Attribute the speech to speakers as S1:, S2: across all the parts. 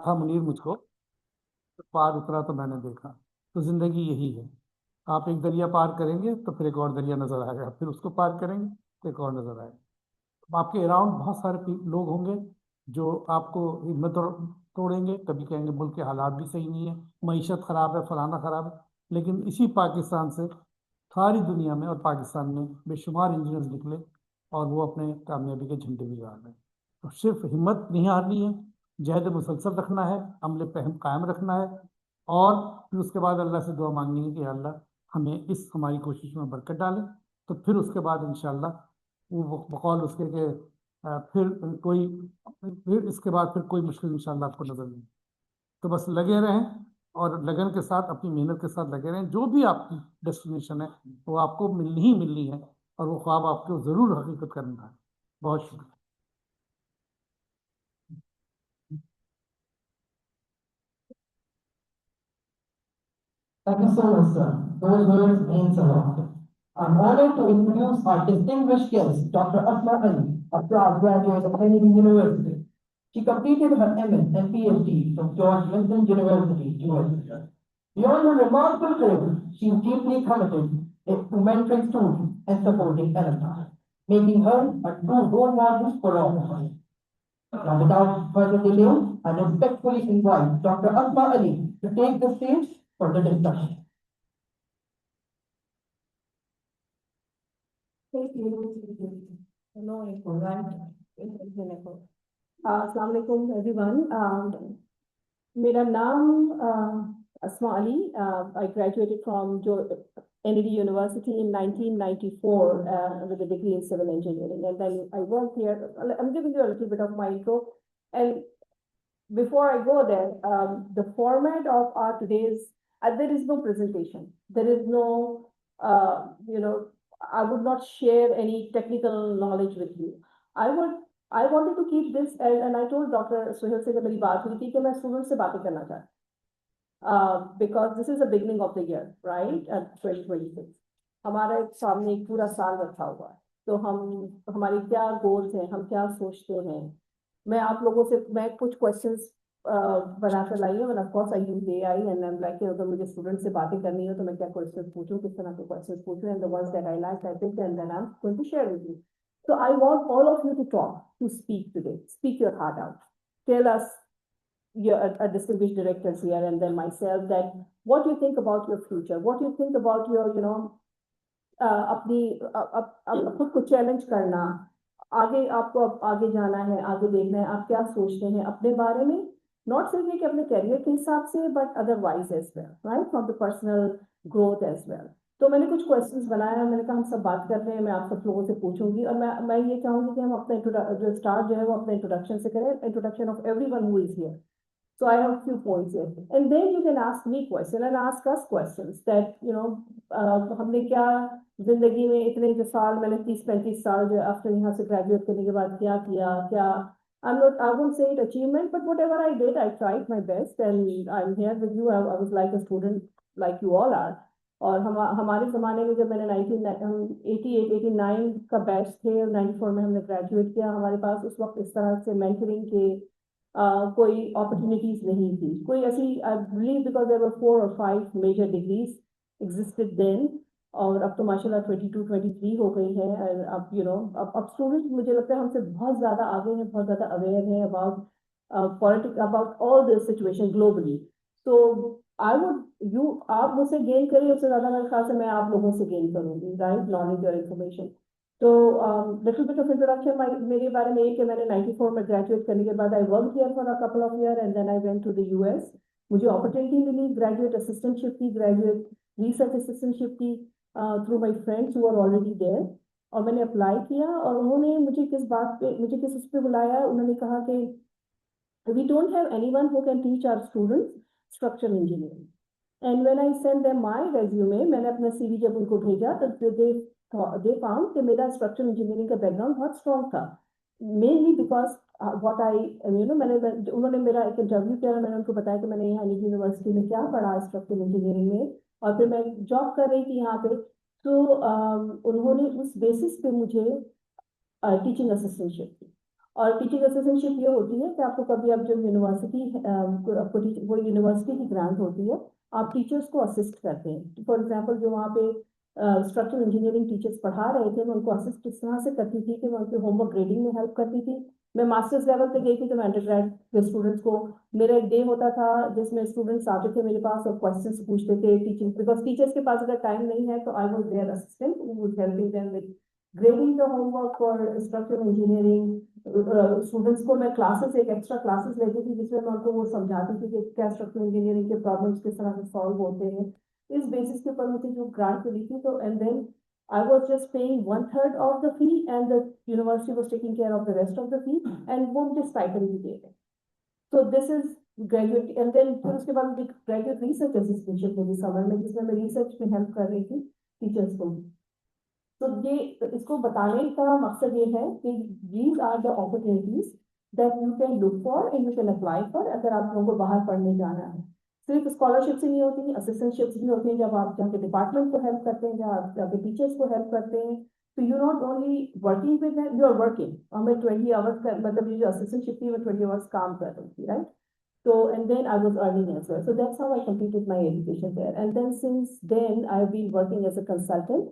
S1: था मुनीर मुझको, तो पार उतरा तो मैंने देखा। तो जिंदगी यही है, आप एक दरिया पार करेंगे तो फिर एक और दरिया नजर आएगा, फिर उसको पार करेंगे तो एक और नजर आएगा। अब आपके अराउंड बहुत सारे लोग होंगे जो आपको हिम्मत तोड़ेंगे, कभी कहेंगे मुल्क के हालात भी सही नहीं है, मईशत खराब है, फलाना खराब है। लेकिन इसी पाकिस्तान से सारी दुनिया में और पाकिस्तान में बेशुमार इंजीनियर्स निकले, और वो अपने कामयाबी के झंडे भी गाड़ रहे हैं। तो सिर्फ हिम्मत नहीं हारनी है, जहद मुसलसल रखना है, अमल फहम कायम रखना है, और फिर उसके बाद अल्लाह से दुआ मांगनी है कि अल्लाह हमें इस हमारी कोशिश में बरकत डाले। तो फिर उसके बाद इंशाल्लाह वो बकौल उसके के फिर इसके बाद फिर कोई मुश्किल इंशाल्लाह आपको नजर नहीं। तो बस लगे रहें, और लगन के साथ अपनी मेहनत के साथ लगे रहें, जो भी आपकी डेस्टिनेशन है वो आपको मिलनी ही मिलनी है, और वो ख्वाब आपको जरूर हकीकत करना है। बहुत शुक्रिया।
S2: Thank you so much, sir. Those words means a lot. I'm honored to introduce our distinguished guest, Dr. Asma Ali, a proud graduate of Kennedy University. She completed her MS and PhD from George Mason University, USA. Beyond her remarkable career, she is deeply committed to mentoring students and supporting alumni, making her a true role model for all of us. Now, without further delay, I respectfully invite Dr. Asma Ali to take the stage for the discussion.
S3: Thank you. Hello, everyone. Assalamu alaikum, everyone. मेरा नाम अस्मा Ali. I graduated from Kennedy University in 1994 with a degree in civil engineering, and then I worked here. I'm giving you a little bit of my intro, and before I go there, the format of our today's, there is no presentation. There is no, I would not share any technical knowledge with you. I wanted to keep this, and I told Dr. Suhail से जब मेरी बात हुई थी कि मैं students से बातें करना चाहती, because this is the beginning of the year, right? 2026. हमारा एक सामने एक पूरा साल रखा हुआ है, तो हमारी क्या गोल्स हैं, हम क्या सोचते हैं। मैं कुछ क्वेश्चंस बना कर लाई हूँ, और of course I use AI, and I am like अगर मुझे स्टूडेंट से बातें करनी हो तो मैं क्या क्वेश्चंस पूछूं, किस तरह के क्वेश्चंस पूछूं, and the ones that I like I pick, and then I am going to share with you. So I want all of you to talk, to speak today. Speak your heart out. Tell us, your distinguished directors here and then myself, that what you think about your future, what you think about your, अपनी खुद को challenge करना, आगे आपको आगे जाना है, आगे देखना है, आप क्या सोचते हैं अपने बारे में, नॉट सिर्फ कि अपने करियर के हिसाब से, but otherwise as well, right, from the personal growth as well. तो मैंने कुछ क्वेश्चंस बनाया, मैंने कहा हम सब बात कर रहे हैं, मैं आप सब लोगों से पूछूंगी, और मैं ये चाहूंगी कि हम अपना जो स्टार्ट जो है वो अपने इंट्रोडक्शन से करें, introduction of everyone who is here. So I have a few points here, and then you can ask me questions and ask us questions that हमने क्या जिंदगी में इतने जो साल, मैंने 30-35 साल जो आफ्टर यहाँ से ग्रेजुएट करने के बाद क्या किया, क्या I won't say it achievement, but whatever I did, I tried my best, and I'm here with you. I was like a student, like you all are. और हमारे ज़माने में जब मैंने 1988-89 का बैच थे, और 94 में हमने ग्रेजुएट किया, हमारे पास उस वक्त इस तरह से मेंटरिंग के कोई अपॉर्चुनिटीज नहीं थी, कोई ऐसी, I believe because there were 4 or 5 major degrees existed then, और अब तो माशाल्लाह 22-23 हो गई है. अब अब स्टूडेंट्स मुझे लगता है हमसे बहुत ज्यादा आगे हैं, बहुत ज्यादा अवेयर है about politics, about all this situation globally. तो आई वुड यू आप मुझसे गेन करिए, उससे ज्यादा मेरे ख्याल से मैं आप लोगों से गेन करूंगी, राइट, नॉलेज और इन्फॉर्मेशन. तो लिटिल बिट ऑफ इंट्रोडक्शन मेरे बारे में, ये कि मैंने 94 में ग्रेजुएट करने के बाद I work here for a couple of year, and then I went to the US. मुझे अपॉर्चुनिटी मिली, ग्रेजुएट असिस्टेंटशिप की, ग्रेजुएट रिसर्च असिस्टेंटशिप की, through my friends who are already there. और मैंने अप्लाई किया, और उन्होंने मुझे किस उस पे बुलाया, उन्होंने कहा कि we don't have anyone who can teach our students structural engineering. And when I sent them my resume, मैंने अपना CV जब उनको भेजा, तो they found कि मेरा structural engineering का background बहुत strong था, mainly because what I उन्होंने मेरा एक इंटरव्यू किया, मैंने उनको बताया कि मैंने यहाँ यूनिवर्सिटी में क्या पढ़ा स्ट्रक्चरल इंजीनियरिंग में, और फिर मैं जॉब कर रही थी यहाँ पे. तो उन्होंने उस बेसिस पे मुझे टीचिंग असिस्टेंटशिप दी. और टीचिंग असिस्टेंटशिप ये होती है कि आपको कभी अब जो यूनिवर्सिटी आपको वो यूनिवर्सिटी की ग्रांट होती है, आप टीचर्स को असिस्ट करते हैं। फॉर एग्जांपल जो वहाँ पे स्ट्रक्चरल इंजीनियरिंग टीचर्स पढ़ा रहे थे, मैं उनको असिस्ट इस तरह से करती थी कि मैं उनके होमवर्क ग्रेडिंग में हेल्प करती थी। मैं मास्टर्स लेवल पे गई थी तो मैं अंडरग्रेड के स्टूडेंट्स को, मेरा एक डे होता था जिसमें स्टूडेंट्स आते थे मेरे पास और क्वेश्चंस पूछते थे टीचिंग, बिकॉज टीचर्स के पास अगर टाइम नहीं है तो I was their assistant who was helping them with grading the homework for structural engineering. Students को मैं क्लासेस, एक एक्स्ट्रा क्लासेस लेती थी जिसमें मैं उनको वो समझाती थी कि क्या स्ट्रक्चरल इंजीनियरिंग के प्रॉब्लम्स किस तरह से सॉल्व होते हैं। इस बेसिस के ऊपर मुझे जो ग्रांट मिली थी, तो and then I was just paying 1/3 of the fee and the university was taking care of the rest of the fee, and वो मुझे stipend भी दे रहे। So this is graduate, and then फिर उसके बाद मुझे graduate research assistantship मिली summer में, जिसमें मैं रिसर्च में हेल्प कर रही थी टीचर्स को। तो ये इसको बताने का मकसद ये है कि these are the opportunities that you can look for and you can apply for अगर आप लोगों को बाहर पढ़ने जाना है। सिर्फ स्कॉलरशिप ही नहीं होती, असिस्टेंटशिप्स भी होती हैं, जब आप जाके डिपार्टमेंट को हेल्प करते हैं, जहाँ आप जाके टीचर्स को हेल्प करते हैं। तो you not only working with them, you are working. और मैं 20 आवर्स का, मतलब ये जो असिस्टेंटशिप थी मैं 20 आवर्स काम कर रही थी, right. So, and then I was earning as well. So that's how I completed my education there. And then since then, I've been working as a consultant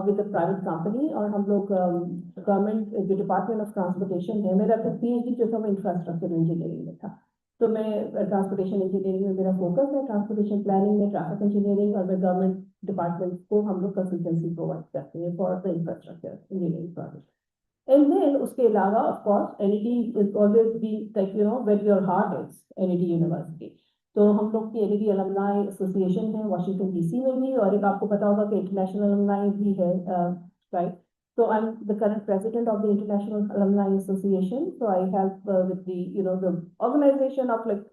S3: with a private company, और हम लोग government जो department of transportation है, मेरा तो PhD जो था वो इंफ्रास्ट्रक्चर इंजीनियरिंग में था। तो मैं ट्रांसपोर्टेशन इंजीनियरिंग में मेरा फोकस है, ट्रांसपोर्टेशन प्लानिंग में, ट्रैफिक इंजीनियरिंग, और मैं गवर्नमेंट डिपार्टमेंट को हम लोग कंसल्टेंसी प्रोवाइड करते हैं for the infrastructure engineering project. And then उसके अलावा of course NED is always been like where your heart is, NED University। तो हम लोग की NED Alumni Association है Washington DC में भी, और एक आपको पता होगा कि International Alumni भी है, right? So I'm the current president of the International Alumni Association, so I help with the the organization of like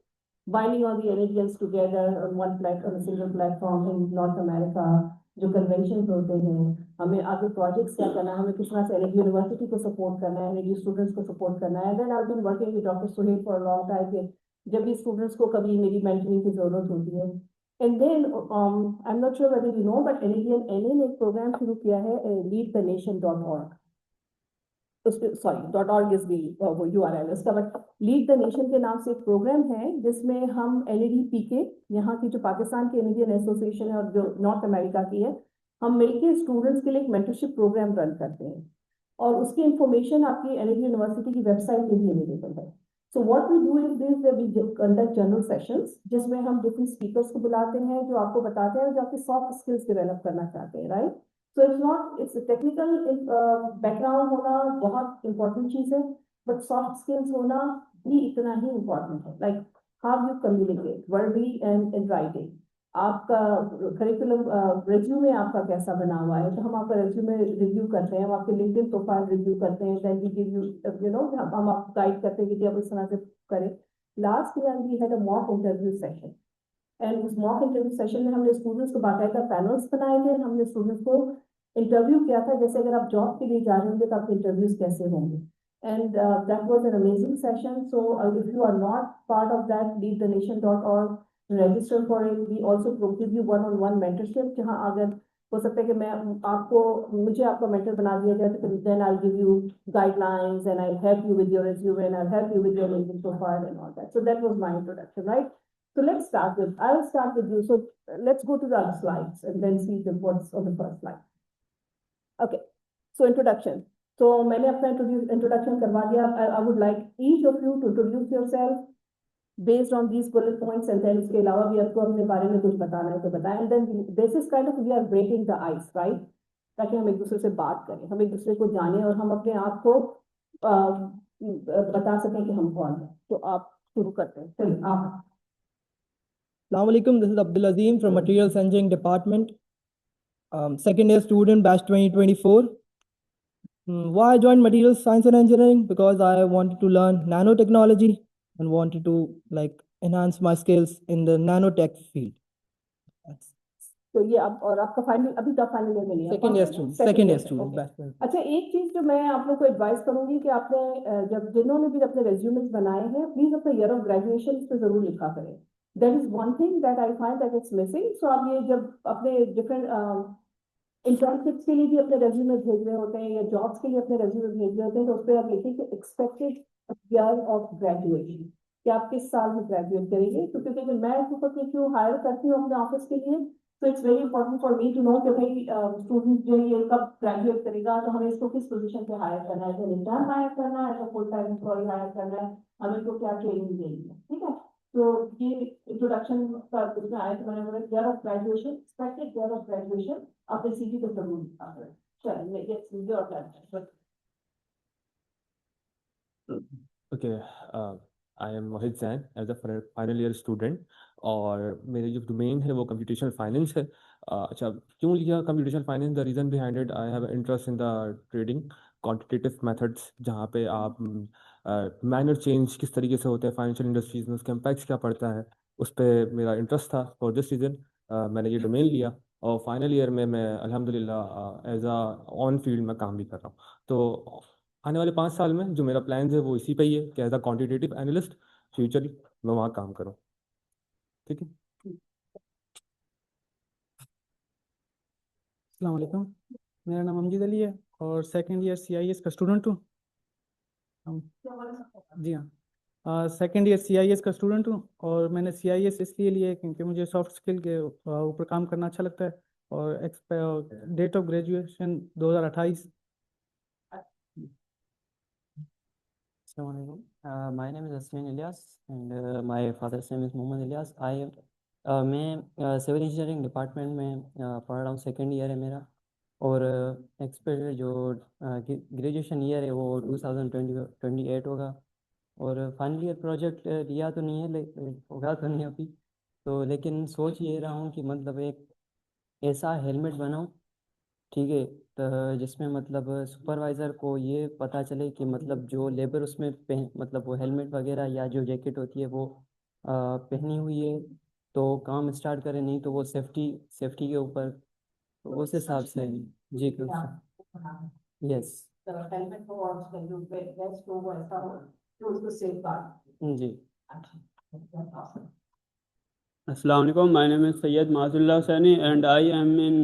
S3: binding all the NEDs together on on a single platform in North America। जो convention होते हैं, हमें आगे projects क्या करना है, हमें किस तरह से NED यूनिवर्सिटी को सपोर्ट करना है, NED स्टूडेंट्स को सपोर्ट करना है। Then I have been working with doctor Suhail for a long time, जब भी स्टूडेंट्स को कभी मेरी मेंटरिंग की जरूरत होती है। And then I am not sure whether you know, but NED ने एक प्रोग्राम शुरू किया है, leadthenation.org। .org इज दी वो URL उसका, बट लीड द नेशन के नाम से एक प्रोग्राम है जिसमें हम NED-PK, यहाँ की जो पाकिस्तान की इंडियन एसोसिएशन है और जो नॉर्थ अमेरिका की है, हम मिलके स्टूडेंट्स के लिए एक मेंटरशिप प्रोग्राम रन करते हैं, और उसकी इंफॉर्मेशन आपकी NED यूनिवर्सिटी की वेबसाइट पे भी अवेलेबल है। So what we do is this, we conduct general sessions जिसमें हम डिफरेंट स्पीकर्स को बुलाते हैं जो आपको बताते हैं जो आपके सॉफ्ट स्किल्स डेवलप करना चाहते हैं, right. So it's not, it's a technical background होना बहुत important चीज है, but soft skills होना भी इतना ही important है, like how you communicate verbally and in writing। आपका करिकुलम रेज्यूमे आपका कैसा बना हुआ है, तो हम आपका रेज्यूमे रिव्यू करते हैं, हम आपके लिंक्डइन प्रोफाइल रिव्यू करते हैं, देन वी गिव यू हम आपको गाइड करते हैं कि आप इस तरह से करें। Last year we had a mock interview session, and उस मॉक इंटरव्यू सेशन में हमने स्टूडेंट्स को बाकायदा पैनल्स बनाए थे, हमने स्टूडेंट्स को इंटरव्यू किया था जैसे अगर आप जॉब के लिए जा रहे होंगे तो आपके इंटरव्यूज कैसे होंगे। And that was an amazing session. So if you are not part of that, leadthenation.org, register for it. We also give you one-on-one mentorship, जहाँ अगर हो सकता है कि मैं आपको, मुझे आपका मेंटर बना दिया जाए तो then I give you guidelines and I help you with your resume and I'll help you with your LinkedIn profile and all that. So that was my introduction, right? So let's start with, I will start with you. So let's go to the other slides and then see what's on the first slide. Okay, so introduction. So मैंने अपना introduction करवा दिया. I would like each of you to introduce yourself based on these bullet points, and then इसके अलावा भी आपको अपने बारे में कुछ बताना है तो बताएं. And then this is kind of, we are breaking the ice, right? ताकि हम एक दूसरे से बात करें, हम एक दूसरे को जाने और हम अपने आप को बता सकें कि हम कौन हैं. तो आप शुरू करते हैं. चलिए आप.
S2: Assalamu alaikum, this is Abdul Azim from Materials Engineering Department, second year student, batch 2024. Why I joined Materials Science and Engineering? Because I wanted to learn nanotechnology and wanted to enhance my skills in the nanotech field.
S3: तो ये अब, और आपका final अभी तक final year में नहीं है?
S2: Second year student.
S3: अच्छा, एक चीज जो मैं आप लोग को एडवाइस करूंगी कि आपने जब जिन्होंने भी अपने रेज्यूमेस बनाए हैं, प्लीज अपने ईयर ऑफ ग्रेजुएशन पे जरूर लिखा करें. That is one thing that I find that it's missing. So आप ये जब अपने डिफरेंट इंटर्नशिप्स के लिए भी अपने रेज्यूमे भेज रहे होते हैं या जॉब्स के लिए अपने रेज्यूमे भेज रहे होते हैं, तो उस पर आप लिखिए कि एक्सपेक्टेड ईयर ऑफ ग्रेजुएशन, कि आप किस साल में ग्रेजुएट करेंगे। तो क्योंकि मैं क्यों हायर करती हूँ अपने ऑफिस के लिए, तो it's very important for me to know कि भाई स्टूडेंट जो ये कब ग्रेजुएट करेगा, तो हमें इसको किस पोजीशन पे हायर करना है, इंटर्न हायर करना है, फुल टाइम एम्प्लॉय हायर करना है, हमें इनको क्या ट्रेनिंग देनी है, ठीक है। तो ये इंट्रोडक्शन का उसमें आया, तो मैंने बोला year of graduation, expected year of graduation अपने सीवी पे जरूर लिखा करें। चलिए ये your turn.
S4: Okay, I am Mohit Jain as a final year student, और मेरी जो डोमेन है वो कंप्यूटेशनल फाइनेंस है। अच्छा, क्यों लिया computational finance? The reason behind it, I have interest in the trading quantitative methods, जहाँ पे आप माइनर चेंज किस तरीके से होते हैं फाइनेंशियल इंडस्ट्रीज में, उसका इम्पैक्ट क्या पड़ता है, उस पर मेरा इंटरेस्ट था। फॉर दिस रीज़न मैंने ये डोमेन लिया, और फाइनल ईयर में मैं अल्हम्दुलिल्लाह एज अ ऑन फील्ड में काम भी कर रहा हूँ। तो आने वाले 5 साल में जो मेरा प्लान है वो इसी पे ही है कि एज अ क्वान्टिटेटिव एनालिस्ट फ्यूचरली मैं वहाँ काम करूँ। ठीक है।
S5: अस्सलाम वालेकुम, मेरा नाम अमजद अली है और सेकंड ईयर सीआईएस का स्टूडेंट हूँ। जी हाँ, सेकंड ईयर सीआईएस का स्टूडेंट हूँ, और मैंने सीआईएस इसलिए लिया है क्योंकि मुझे सॉफ्ट स्किल के ऊपर काम करना अच्छा लगता है। और date of graduation 2028।
S6: Assalamualaikum. My name is Asmin Ilyas and my father's name is Mohammad Ilyas. मैं सिविल इंजीनियरिंग डिपार्टमेंट में पढ़ रहा हूँ, सेकेंड ईयर है मेरा। और एक्सपेक्टेड जो ग्रेजुएशन ईयर है वो 2028 होगा। और फाइनल ईयर प्रोजेक्ट लिया तो नहीं है, होगा तो नहीं अभी तो, लेकिन सोच ये रहा हूँ कि मतलब एक ऐसा हेलमेट बनाऊँ, ठीक है, तो जिसमें मतलब सुपरवाइज़र को ये पता चले कि मतलब जो लेबर उसमें मतलब वो हेलमेट वगैरह या जो जैकेट होती है वो पहनी हुई है तो काम स्टार्ट करे, नहीं तो वो सेफ्टी सेफ्टी के ऊपर, तो उस हिसाब से। जी यस।
S3: हेलमेट हो और उसका जो वेस्ट हो वो ऐसा हो तो उसको सेफ गार्ड।
S6: जी।
S7: Assalamu alaikum. My name is Sayyid Maazullah Sani and I am in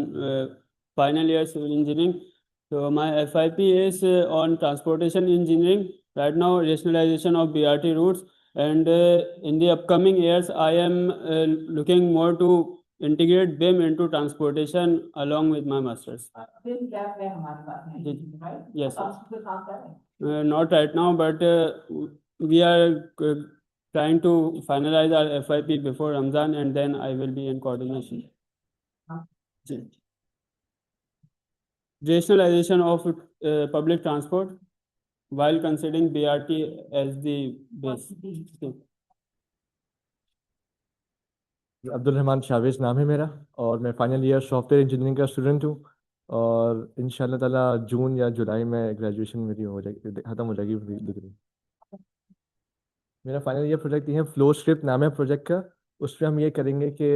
S7: final year civil engineering. So my FIP is on transportation engineering. Right now, rationalization of BRT routes, and in the upcoming years, I am looking more to integrate BIM into transportation along with my masters.
S3: BIM gap है हमारे पास में, right?
S7: Yes, sir.
S3: आप उस पे काम कर रहे हैं?
S7: Not right now, but we are trying to finalize our FIP before Ramzan, and then I will be in coordination. Rationalization of public transport while considering BRT as the base.
S4: Abdul Rahman Shavez नाम है मेरा, और मैं फाइनल ईयर सॉफ्टवेयर इंजीनियरिंग का student हूँ, और इंशाल्लाह ताला जून या जुलाई में ग्रेजुएशन मेरी हो जाएगी, ख़त्म हो जाएगी डिग्री। मेरा फाइनल ईयर प्रोजेक्ट ये है, फ्लो स्क्रिप्ट नाम है प्रोजेक्ट का। उस पर हम ये करेंगे कि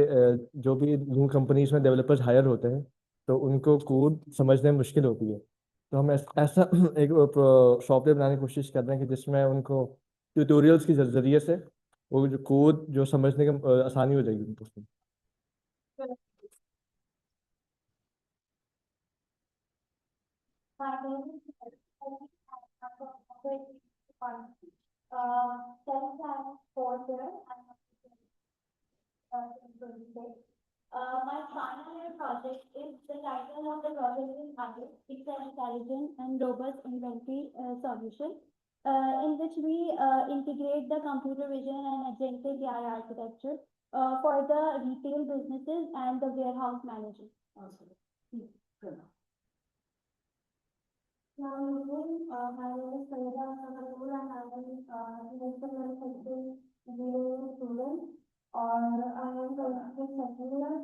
S4: जो भी न्यू कंपनीज में डेवलपर्स हायर होते हैं तो उनको कोड समझने में मुश्किल होती है, तो हम ऐसा एक सॉफ्टवेयर बनाने की कोशिश कर रहे हैं कि जिसमें उनको ट्यूटोरियल्स के जरिए से वो जो कोड जो समझने का आसानी हो जाएगी उनको उसमें।
S8: My final year project is the title of the project is IDIS. It's an intelligent and robust inventory solution in which we integrate the computer vision and agentic AI architecture for the retail businesses and the warehouse managers. Now, my name is Sayeda Samarul and I am industrial manufacturing engineering student, और I am currently second year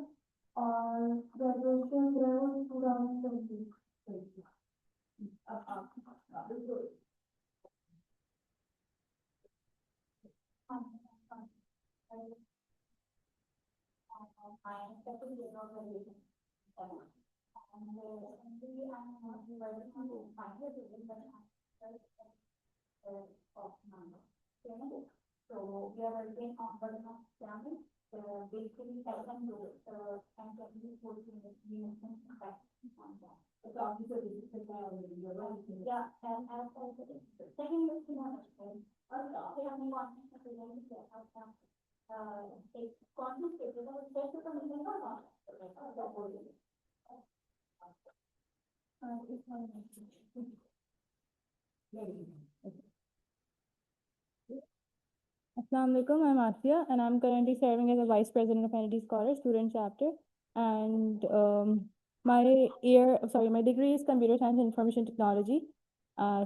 S8: और graduation year 2020. So we are working on one of them. Basically, 7 and Yeah, and I have also second year to management. Also, we have been wanting to present the outcome. It's complicated, but it's better to make it not.
S9: Assalamu alaikum, I'm Asia and I'm currently serving as a Vice President of Kennedy Scholar Student Chapter. And my degree is Computer Science and Information Technology,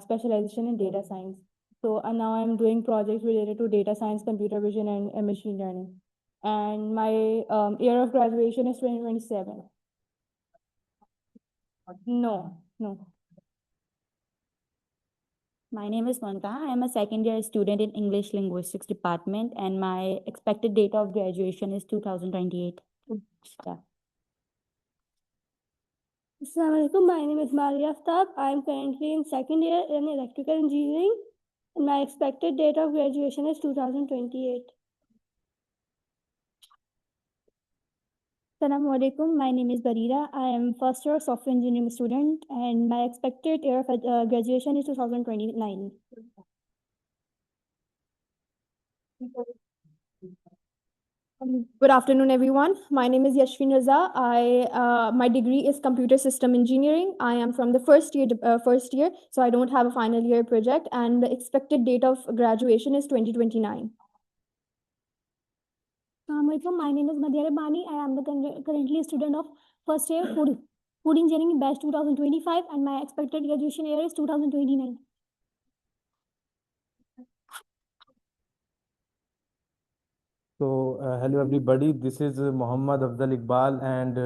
S9: specialization in data science. So now I'm doing projects related to data science, computer vision, and machine learning. And my year of graduation is 2027. No.
S10: My name is Monica. I am a second year student in English Linguistics Department and my expected date of graduation is 2028. Yeah.
S9: Assalamu alaikum, my name is Maria Aftab. I am currently in second year in electrical engineering. And my expected date of graduation is 2028.
S10: Assalamu alaikum. My name is Barira. I am first year software engineering student and my expected year of graduation is 2029.
S9: Good afternoon, everyone. My name is Yashvin Raza. My degree is computer system engineering. I am from the first year, so I don't have a final year project, and the expected date of graduation is 2029.
S11: My name is Madhya Rabani. I am currently a student of first year food engineering batch 2025, and my expected graduation year is 2029.
S12: So, hello everybody, this is Muhammad Afzal Iqbal and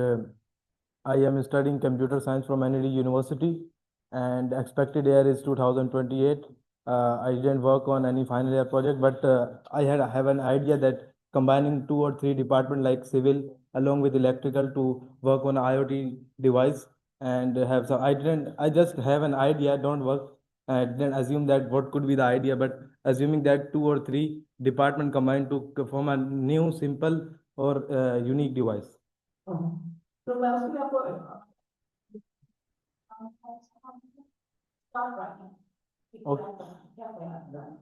S12: I am studying computer science from NLD University and expected year is 2028. I didn't work on any final year project, but I have an idea that combining 2 or 3 departments like civil along with electrical to work on IoT device and have some, I just have an idea, don't work. I didn't assume that what could be the idea, but assuming that 2 or 3 department combined to form a new, simple or unique device.
S2: So मैं उसमें आपको start right now.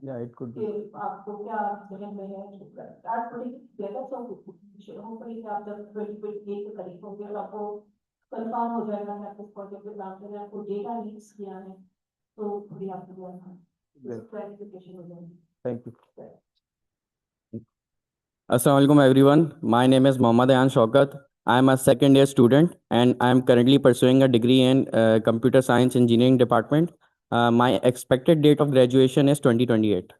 S12: Yeah, it could be.
S2: आपको क्या जगह में है start pretty better so hopefully आप जब 2028 के करीब होंगे तो आपको कंफर्म हो जाएगा कि आपको प्रोजेक्ट पे काम करना है, आपको डेटा लीक्स किया है तो थोड़ी आपको क्लैरिफिकेशन हो जाएगी.
S12: Thank you.
S13: Assalamualaikum everyone. My name is Mohammad Ayan Shaukat. I am a second year student and I am currently pursuing a degree in computer science engineering department. My expected date of graduation is 2028.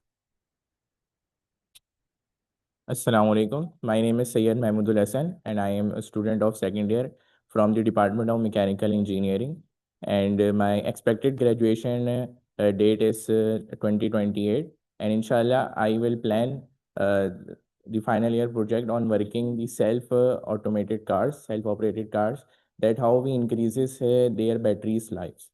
S14: Assalamu alaikum. My name is Sayyid Mahmudul Hasan and I am a student of second year from the Department of Mechanical Engineering. And my expected graduation date is 2028. And inshallah, I will plan the final year project on working the self-automated cars, self-operated cars, that how we increases their batteries lives.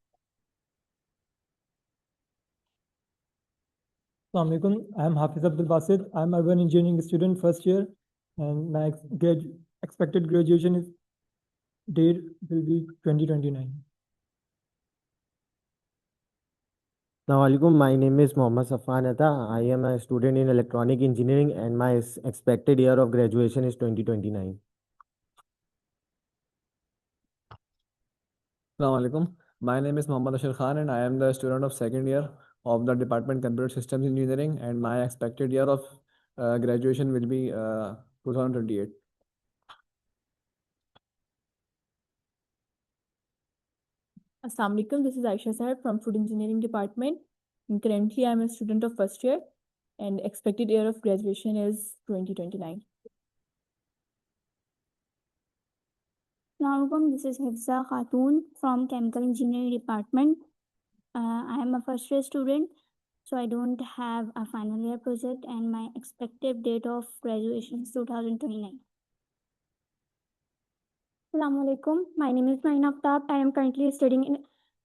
S15: Assalamu alaikum. I am Hafiz Abdul Basit. I am urban engineering student first year and my expected graduation is date will be 2029.
S16: Assalamu alaikum. My name is Mohammad Safwan Atta. I am a student in electronic engineering and my expected year of graduation is 2029.
S4: Assalamu alaikum. My name is Mohammad Ashar Khan and I am the student of second year of the Department Computer Systems Engineering and my expected year of graduation will be 2028.
S9: Assalamu alaikum, this is Aisha Sahib from Food Engineering Department. And currently, I'm a student of first year and expected year of graduation is 2029.
S11: Assalamu alaikum, this is Hifza Khatun from Chemical Engineering Department. I am a first year student, so I don't have a final year project and my expected date of graduation is 2029. Assalamu alaikum, my name is Naina Aftab. I am currently studying in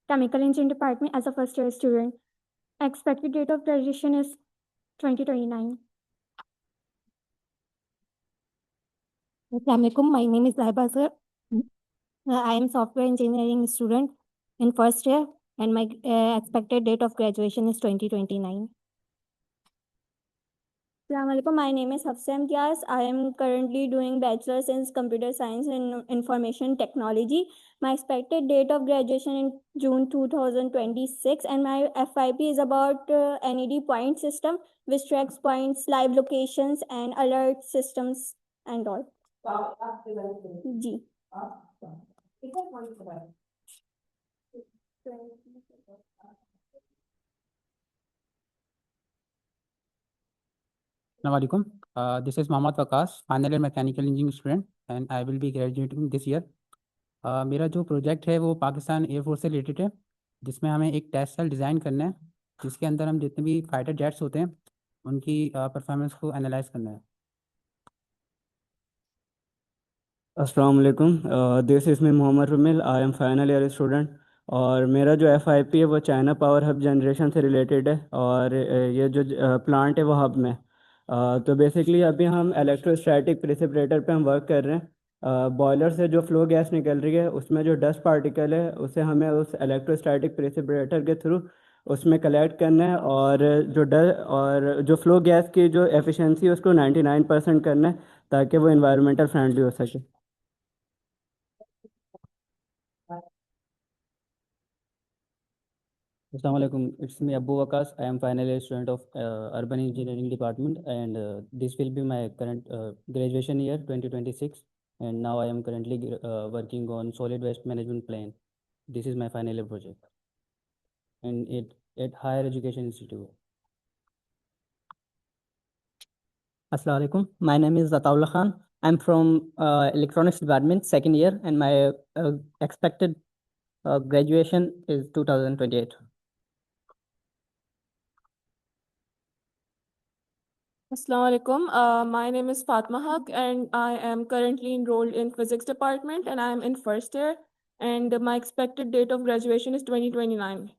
S11: Chemical Engineering Department as a first year student. Expected date of graduation is 2029.
S17: Assalamu alaikum, my name is Laiba sir. I am software engineering student in first year
S11: and my expected date of graduation is 2029. Assalamualaikum. My name is Hafsa Imtiaz. I am currently doing bachelor's in computer science and information technology. My expected date of graduation in June 2026, and my FIP is about NED point system, which tracks points, live locations, and alert systems and all. Ji.
S17: Assalamualaikum. This is Mohammad Waqas, final year mechanical engineering student, and I will be graduating this year. मेरा जो project है वो Pakistan air force से related है, जिसमें हमें एक test cell design करना है, जिसके अंदर हम जितने भी फाइटर जेट्स होते हैं उनकी परफॉर्मेंस को एनालाइज करना है.
S6: अस्सलाम वालेकुम. This is me Mohammad Rumil. I am final year student और मेरा जो FIP है वो चाइना पावर हब जनरेशन से रिलेटेड है और ये जो प्लांट है वो हब में. तो बेसिकली अभी हम इलेक्ट्रोस्टैटिक प्रेसिपिटेटर पे हम वर्क कर रहे हैं. बॉयलर से जो फ्लो गैस निकल रही है उसमें जो डस्ट पार्टिकल है उसे हमें उस इलेक्ट्रोस्टैटिक प्रेसिपिटेटर के थ्रू उसमें कलेक्ट करना है और जो फ्लो गैस की जो एफिशिएंसी है उसको 99% करना है ताकि वो इन्वायरमेंटल फ्रेंडली हो सके.
S17: Assalamualaikum. It's me Abu Waqas. I am final year student of urban engineering department, and this will be my current graduation year 2026. And now I am currently working on solid waste management plan. This is my final year project, and it at Higher Education Institute.
S18: Assalamu alaikum. My name is Ataullah Khan. I'm from electronics department, second year, and my expected graduation is 2028.
S19: Assalamu alaikum. My name is Fatma Haq and I am currently enrolled in physics department and I am in first year and my expected date of graduation is 2029.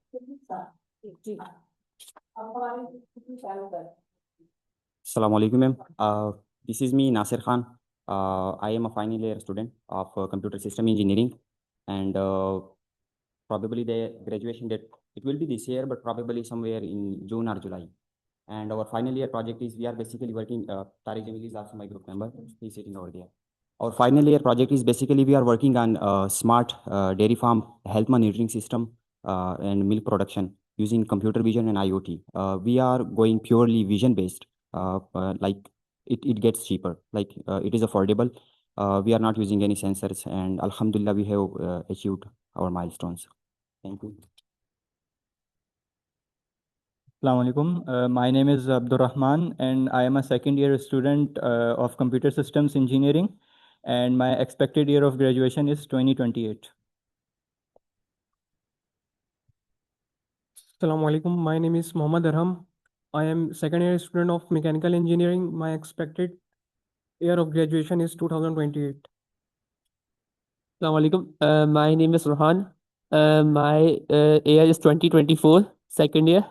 S19: Ji.
S20: Assalamu alaikum, ma'am. This is me, Nasir Khan. I am a final year student of computer system engineering, and probably the graduation date, it will be this year, but probably somewhere in June or July. And our final year project is, we are basically working, Tariq Jamil is also my group member, he's sitting over there. Our final year project is basically, we are working on smart dairy farm health monitoring system and milk production using computer vision and IoT. We are going purely vision based, like it gets cheaper, like it is affordable. We are not using any sensors, and Alhamdulillah, we have achieved our milestones. Thank you.
S21: Assalamu alaikum. My name is Abdur Rahman and I am a second year student of computer systems engineering, and my expected year of graduation is 2028.
S22: Assalamu alaikum. My name is Mohammad Arham. I am second year student of mechanical engineering. My expected year of graduation is 2028.
S23: Assalamu alaikum. My name is Rohan. My year is 2024, second year.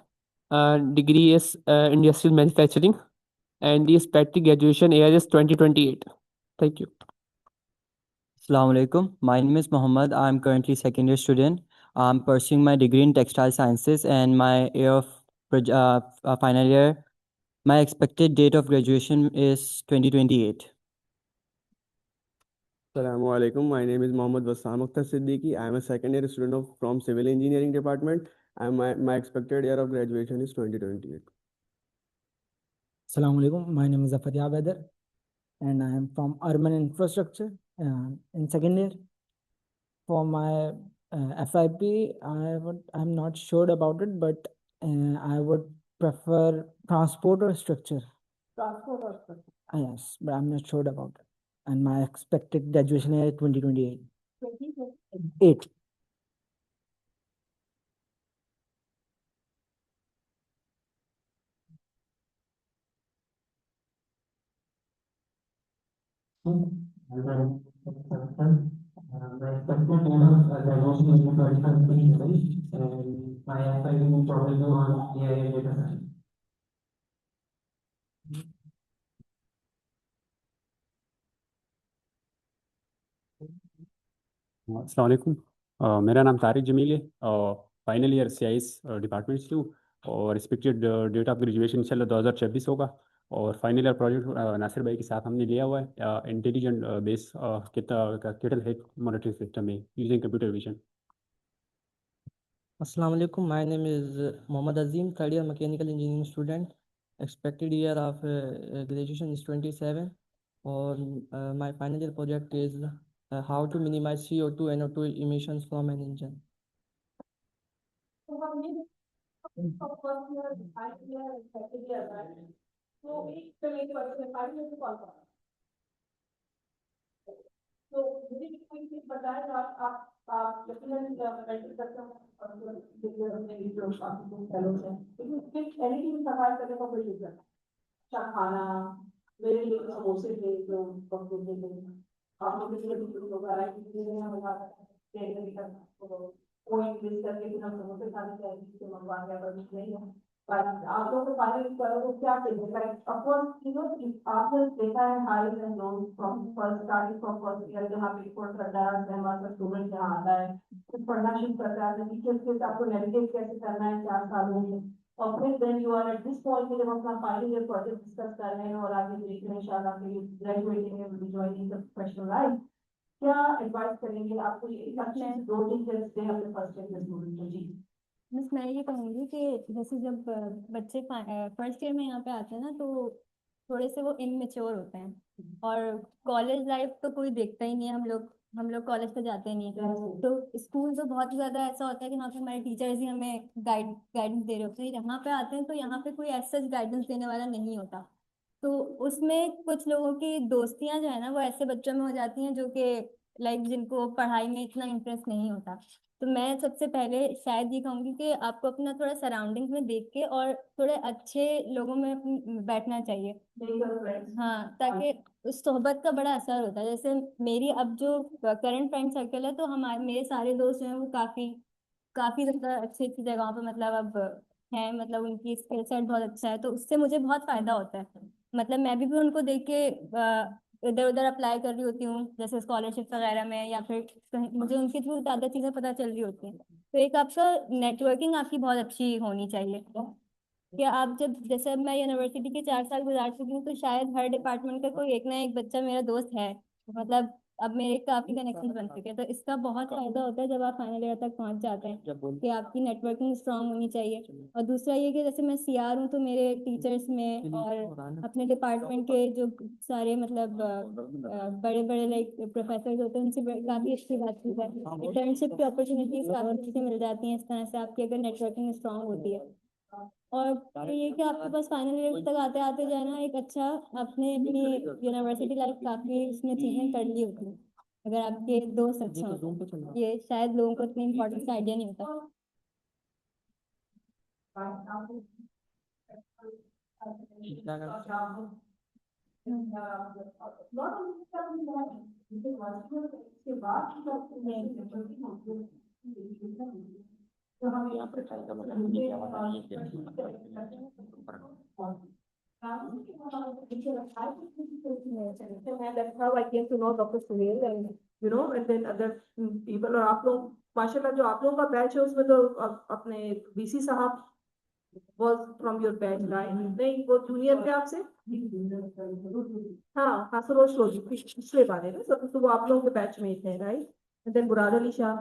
S23: Degree is industrial manufacturing, and the expected graduation year is 2028. Thank you.
S6: Assalamu alaikum. My name is Mohammed. I'm currently second year student. I'm pursuing my degree in textile sciences, and my year of final year, my expected date of graduation is 2028.
S24: Assalamu alaikum. My name is Mohammad Wassam Akhtar Siddiqui. I am a second year student from civil engineering department, and my expected year of graduation is 2028.
S25: Assalamu alaikum. My name is Zafar Abeder and I am from urban infrastructure in second year. For my FIP, I'm not sure about it, but I would prefer transport or structure.
S3: Transport or structure.
S25: Yes, but I'm not sure about it. And my expected graduation year is 2028. 8.
S26: अस्सलाम वालेकुम। मेरा नाम तारिक जमील है और
S1: final year CIS department से हूँ और expected date of graduation इंशाल्लाह 2026 होगा। और फाइनल ईयर प्रोजेक्ट नासिर भाई के साथ हमने लिया हुआ है intelligent base cattle head monitoring system में using computer vision.
S6: Assalamu alaikum. My name is Mohammad Azim, third year mechanical engineering student. Expected year of graduation is 27, or my final year project is how to minimize CO2 and NO2 emissions from an engine.
S3: तो मुझे भी कोई चीज बताएं तो आप यकीनन mentor करते हो और देखिए हमने जो आपको कुछ फेलोज हैं लेकिन उसके एनीथिंग में सफाई करने का कोई रीजन अच्छा खाना मेरे लिए तो समोसे थे जो बंद थे आप लोग के लिए भी लोग आ रहे हैं कि ये हमारा टेंडर करना तो कोई इंग्लिश करके बिना समोसे खाने के ऐसे मंगवा के अगर नहीं है पर आप लोग को फाइनल करो तो क्या चाहिए लाइक ऑफकोर्स यू नो आपने देखा है high and low from first starting from first year जहाँ पे कोर्स करता है हमारा स्टूडेंट यहाँ आता है कुछ पढ़ना शुरू करता है टीचर्स के आपको नेविगेट कैसे करना है 4 सालों में और फिर then you are at this point में जब अपना फाइनल ईयर प्रोजेक्ट डिस्कस कर रहे हैं और आगे देख रहे हैं इंशाल्लाह कि ग्रेजुएटिंग में will be joining the professional life क्या एडवाइस करेंगे आपको ये अच्छे से 2 टीचर्स दे अपने फर्स्ट ईयर के स्टूडेंट को जी
S9: बस मैं ये कहूँगी कि जैसे जब बच्चे फर्स्ट ईयर में यहाँ पे आते हैं ना तो थोड़े से वो इनमेच्योर होते हैं और कॉलेज लाइफ तो कोई देखता ही नहीं है हम लोग कॉलेज पे जाते ही नहीं है तो स्कूल तो बहुत ही ज़्यादा ऐसा होता है कि वहाँ पे हमारे टीचर्स ही हमें गाइडेंस दे रहे होते हैं यहाँ पे आते हैं तो यहाँ पे कोई ऐसा गाइडेंस देने वाला नहीं होता तो उसमें कुछ लोगों की दोस्तियां जो है ना वो ऐसे बच्चों में हो जाती हैं जो कि लाइक जिनको पढ़ाई में इतना इंटरेस्ट नहीं होता तो मैं सबसे पहले शायद ये कहूँगी कि आपको अपना थोड़ा सराउंडिंग्स में देख के और थोड़े अच्छे लोगों में बैठना चाहिए हाँ ताकि उस सोहबत का बड़ा असर होता है जैसे मेरी अब जो करंट फ्रेंड सर्कल है तो हमारे मेरे सारे दोस्त जो हैं वो काफ़ी काफ़ी ज़्यादा अच्छी अच्छी जगहों पे मतलब अब हैं मतलब उनकी स्किल सेट बहुत अच्छा है तो उससे मुझे बहुत फ़ायदा होता है मतलब मैं भी उनको देख के इधर उधर अप्लाई कर रही होती हूँ जैसे स्कॉलरशिप वगैरह में या फिर मुझे उनके थ्रू ज़्यादा चीज़ें पता चल रही होती हैं तो एक आपका नेटवर्किंग आपकी बहुत अच्छी होनी चाहिए कि आप जब जैसे अब मैं यूनिवर्सिटी के 4 साल गुजार चुकी हूँ तो शायद हर डिपार्टमेंट का कोई एक ना एक बच्चा मेरा दोस्त है मतलब अब मेरे काफी कनेक्शन बन चुके हैं तो इसका बहुत फायदा होता है जब आप फाइनल ईयर तक पहुंच जाते हैं कि आपकी नेटवर्किंग स्ट्रांग होनी चाहिए और दूसरा ये कि जैसे मैं CR हूँ तो मेरे टीचर्स में और अपने डिपार्टमेंट के जो सारे मतलब बड़े बड़े लाइक प्रोफेसर होते हैं उनसे काफी अच्छी बातचीत है इंटर्नशिप की अपॉर्चुनिटीज काफी अच्छी मिल जाती हैं इस तरह से आपकी अगर नेटवर्किंग स्ट्रांग होती है और ये कि आपके पास फाइनल ईयर तक आते आते जो है ना एक अच्छा अपने अपनी यूनिवर्सिटी लाइफ काफी इसमें चीजें कर ली होती हैं अगर आपके दोस्त अच्छे हों ये शायद लोगों को इतनी इम्पोर्टेंस आइडिया नहीं होता
S3: तो हम यहाँ पर try that's how I came to know Dr. Suhail and you know and then other people और आप लोग माशाल्लाह जो आप लोगों का बैच है उसमें तो अपने VC साहब was from your batch right नहीं वो जूनियर थे आपसे हाँ हाँ सरोज रोजी पिछले बारे में तो वो आप लोगों के बैच में थे right and then Murad Ali Shah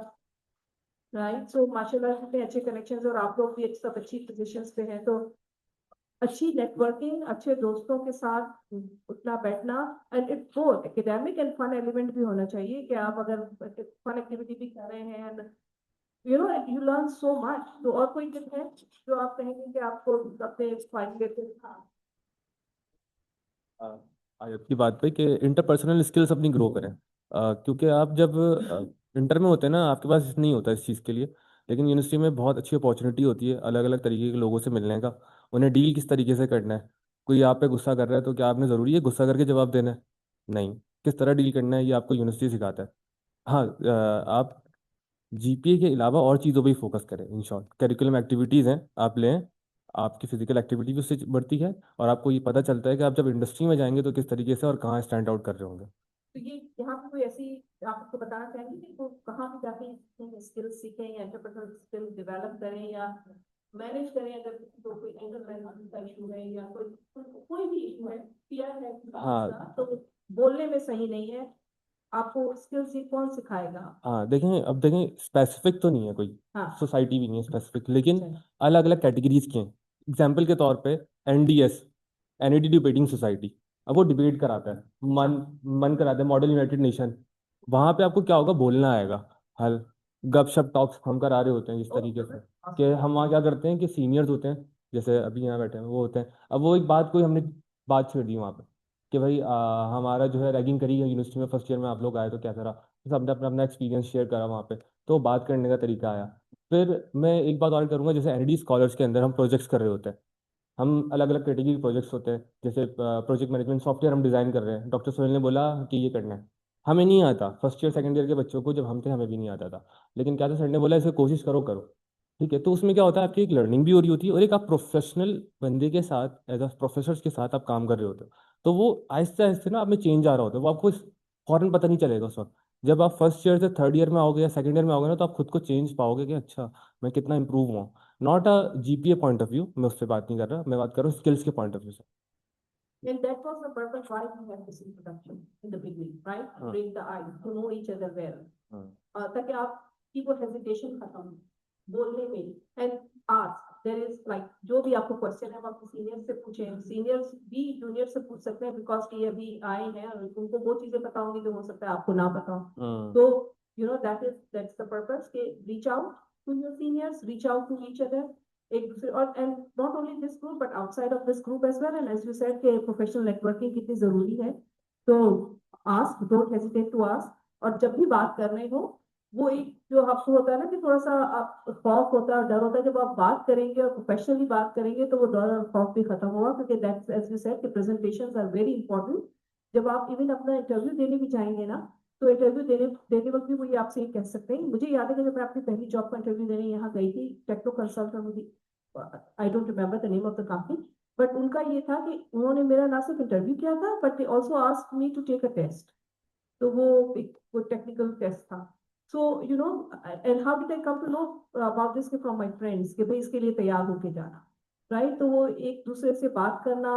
S3: right so माशाल्लाह इतने अच्छे कनेक्शंस और आप लोग भी सब अच्छी पोजीशंस पे हैं तो अच्छी नेटवर्किंग अच्छे दोस्तों के साथ उठना बैठना and it's both academic and fun element भी होना चाहिए कि आप अगर फन एक्टिविटी भी कर रहे हैं and you know you learn so much तो और कोई टिप है जो आप कहेंगे कि आपको अपने फाइनल
S4: आपकी बात पे कि इंटरपर्सनल स्किल्स अपनी ग्रो करें क्योंकि आप जब इंटर में होते हैं ना आपके पास नहीं होता इस चीज़ के लिए लेकिन यूनिवर्सिटी में बहुत अच्छी अपॉर्चुनिटी होती है अलग अलग तरीके के लोगों से मिलने का उन्हें डील किस तरीके से करना है कोई आप पे गुस्सा कर रहा है तो क्या आपने ज़रूरी है गुस्सा करके जवाब देना है नहीं किस तरह डील करना है ये आपको यूनिवर्सिटी सिखाता है हाँ आप GPA के अलावा और चीज़ों पर ही फोकस करें इन शॉर्ट करिकुलम एक्टिविटीज़ हैं आप लें आपकी फिजिकल एक्टिविटी भी उससे बढ़ती है और आपको ये पता चलता है कि आप जब इंडस्ट्री में जाएंगे तो किस तरीके से और कहाँ स्टैंड आउट कर रहे होंगे
S3: तो ये यहाँ पे कोई ऐसी आपको बताना चाहेंगे कि कहाँ पे जाके स्किल सीखें या इंटरपर्सनल स्किल डेवलप करें या मैनेज करें, अगर किसी को कोई एंटर का इशू है या कोई भी इशू है, फियर है
S4: हाँ।
S3: तो बोलने में सही नहीं है, आपको स्किल्स ये कौन सिखाएगा?
S4: हाँ देखें, अब देखें स्पेसिफिक तो नहीं है कोई,
S3: हाँ।
S4: सोसाइटी भी नहीं है स्पेसिफिक, लेकिन अलग अलग कैटेगरीज के हैं। एग्जाम्पल के तौर पे NDS, NAD डिबेटिंग सोसाइटी, अब वो डिबेट कराता है, मन कराता है, मॉडल यूनाइटेड नेशन। वहाँ पे आपको क्या होगा, बोलना आएगा, हल गपशप टॉक्स हम करा रहे होते हैं इस तरीके से कि हम वहाँ क्या करते हैं कि सीनियर्स होते हैं, जैसे अभी यहाँ बैठे हैं वो होते हैं, अब वो एक बात कोई हमने बात छेड़ दी वहाँ पे कि भाई हमारा जो है रैगिंग करी है यूनिवर्सिटी में, फर्स्ट ईयर में आप लोग आए तो क्या करा, सबने अपना अपना एक्सपीरियंस शेयर करा वहाँ पे, तो बात करने का तरीका आया। फिर मैं एक बात और करूँगा, जैसे NAD स्कॉलर्स के अंदर हम प्रोजेक्ट्स कर रहे होते हैं, हम अलग अलग कैटेगरी के प्रोजेक्ट्स होते हैं, जैसे प्रोजेक्ट मैनेजमेंट सॉफ्टवेयर हम डिज़ाइन कर रहे हैं, डॉक्टर सोहेल ने बोला कि ये करना है, हमें नहीं आता, फर्स्ट ईयर सेकंड ईयर के बच्चों को जब हम थे हमें भी नहीं आता था, लेकिन क्या था, सर ने बोला इसे कोशिश करो करो, ठीक है, तो उसमें क्या होता है, आपकी एक लर्निंग भी हो रही होती है और एक आप प्रोफेशनल बंदे के साथ एज अ प्रोफेसर के साथ आप काम कर रहे होते हो, तो वो आहिस्ते आहिस्ते ना आप में चेंज आ रहा होता है, वो आपको फौरन पता नहीं चलेगा उस वक्त। जब आप फर्स्ट ईयर से थर्ड ईयर में आओगे या सेकंड ईयर में आओगे ना, तो आप खुद को चेंज पाओगे कि अच्छा मैं कितना इंप्रूव हुआ। Not a GPA point of view, मैं उससे बात नहीं कर रहा, मैं बात कर रहा हूँ स्किल्स के पॉइंट ऑफ व्यू से।
S3: And that was the purpose why we had this introduction in the beginning, right? To
S4: हाँ।
S3: break the ice, to know each other well.
S4: हाँ।
S3: ताकि आपकी वो hesitation खत्म हो बोलने में, and ask. There is like जो भी आपको question है, आप अपने सीनियर से पूछें, सीनियर्स भी जूनियर से पूछ सकते हैं, बिकॉज कि अभी आए हैं और उनको वो चीजें पता होंगी जो हो सकता है आपको ना पता हो। तो you know that's the purpose के reach out to your seniors, reach out to each other. एक दूसरे और and not only this group but outside of this group as well, and as you said कि professional networking कितनी जरूरी है, तो ask, don't hesitate to ask। और जब भी बात कर रहे हो, वो एक जो आपको होता है ना कि थोड़ा सा आप खौफ होता है, डर होता है, जब आप बात करेंगे और प्रोफेशनली बात करेंगे तो वो डर और खौफ भी खत्म होगा, क्योंकि दैट्स एज यू सेड कि प्रेजेंटेशंस आर वेरी इंपॉर्टेंट। जब आप इवन अपना इंटरव्यू देने भी जाएंगे ना, तो इंटरव्यू देने वक्त भी वो ये आपसे कह सकते हैं। मुझे याद है कि जब मैं अपनी पहली जॉब का इंटरव्यू देने यहाँ गई थी, टेक्नो कंसल्टेंट, मुझे I don't remember the name of the company, but उनका ये था कि उन्होंने मेरा ना सिर्फ इंटरव्यू किया था, but they also asked me to take a test. तो वो टेक्निकल टेस्ट था। So you know, and how did I come to know about this from my friends कि भाई इसके लिए तैयार होके जाना, राइट? तो वो एक दूसरे से बात करना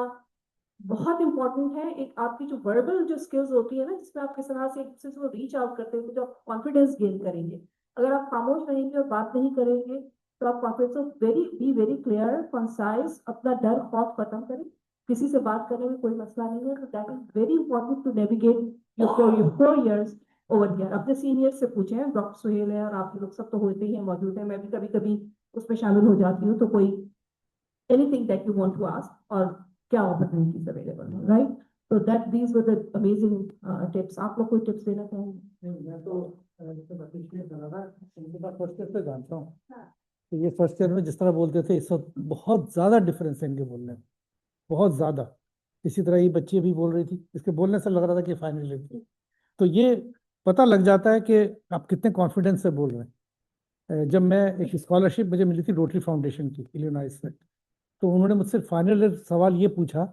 S3: बहुत इंपॉर्टेंट है। एक आपकी जो वर्बल जो स्किल्स होती है ना, जिसमें आप किस तरह से एक दूसरे को रीच आउट करते हैं, तो जो आप कॉन्फिडेंस गेन करेंगे। अगर आप खामोश रहेंगे और बात नहीं करेंगे तो आप confidence be very clear, concise, अपना डर खौफ खत्म करें, किसी से बात करने में कोई मसला नहीं है। तो that is very important to navigate your 4 years over here. अपने सीनियर से पूछें, डॉक्टर सुहेल है और आप लोग सब तो होते ही हैं, मौजूद है, मैं भी कभी कभी उसमें शामिल हो जाती हूँ, तो कोई anything that you want to ask और क्या opportunities available हैं, right? So that these were the amazing tips. आप लोग कोई tips देना चाहेंगे?
S2: मैं तो फर्स्ट ईयर से जानता हूँ, तो ये फर्स्ट ईयर में जिस तरह बोलते थे, इस वक्त बहुत ज्यादा डिफरेंस है इनके बोलने में, बहुत ज्यादा। इसी तरह ये बच्ची भी बोल रही थी, इसके बोलने से लग रहा था कि फाइनल ईयर थी। तो ये पता लग जाता है कि आप कितने कॉन्फिडेंस से बोल रहे हैं। जब मैं एक स्कॉलरशिप मुझे मिली थी रोटरी फाउंडेशन की इलिनॉइस से, तो उन्होंने मुझसे फाइनल सवाल ये पूछा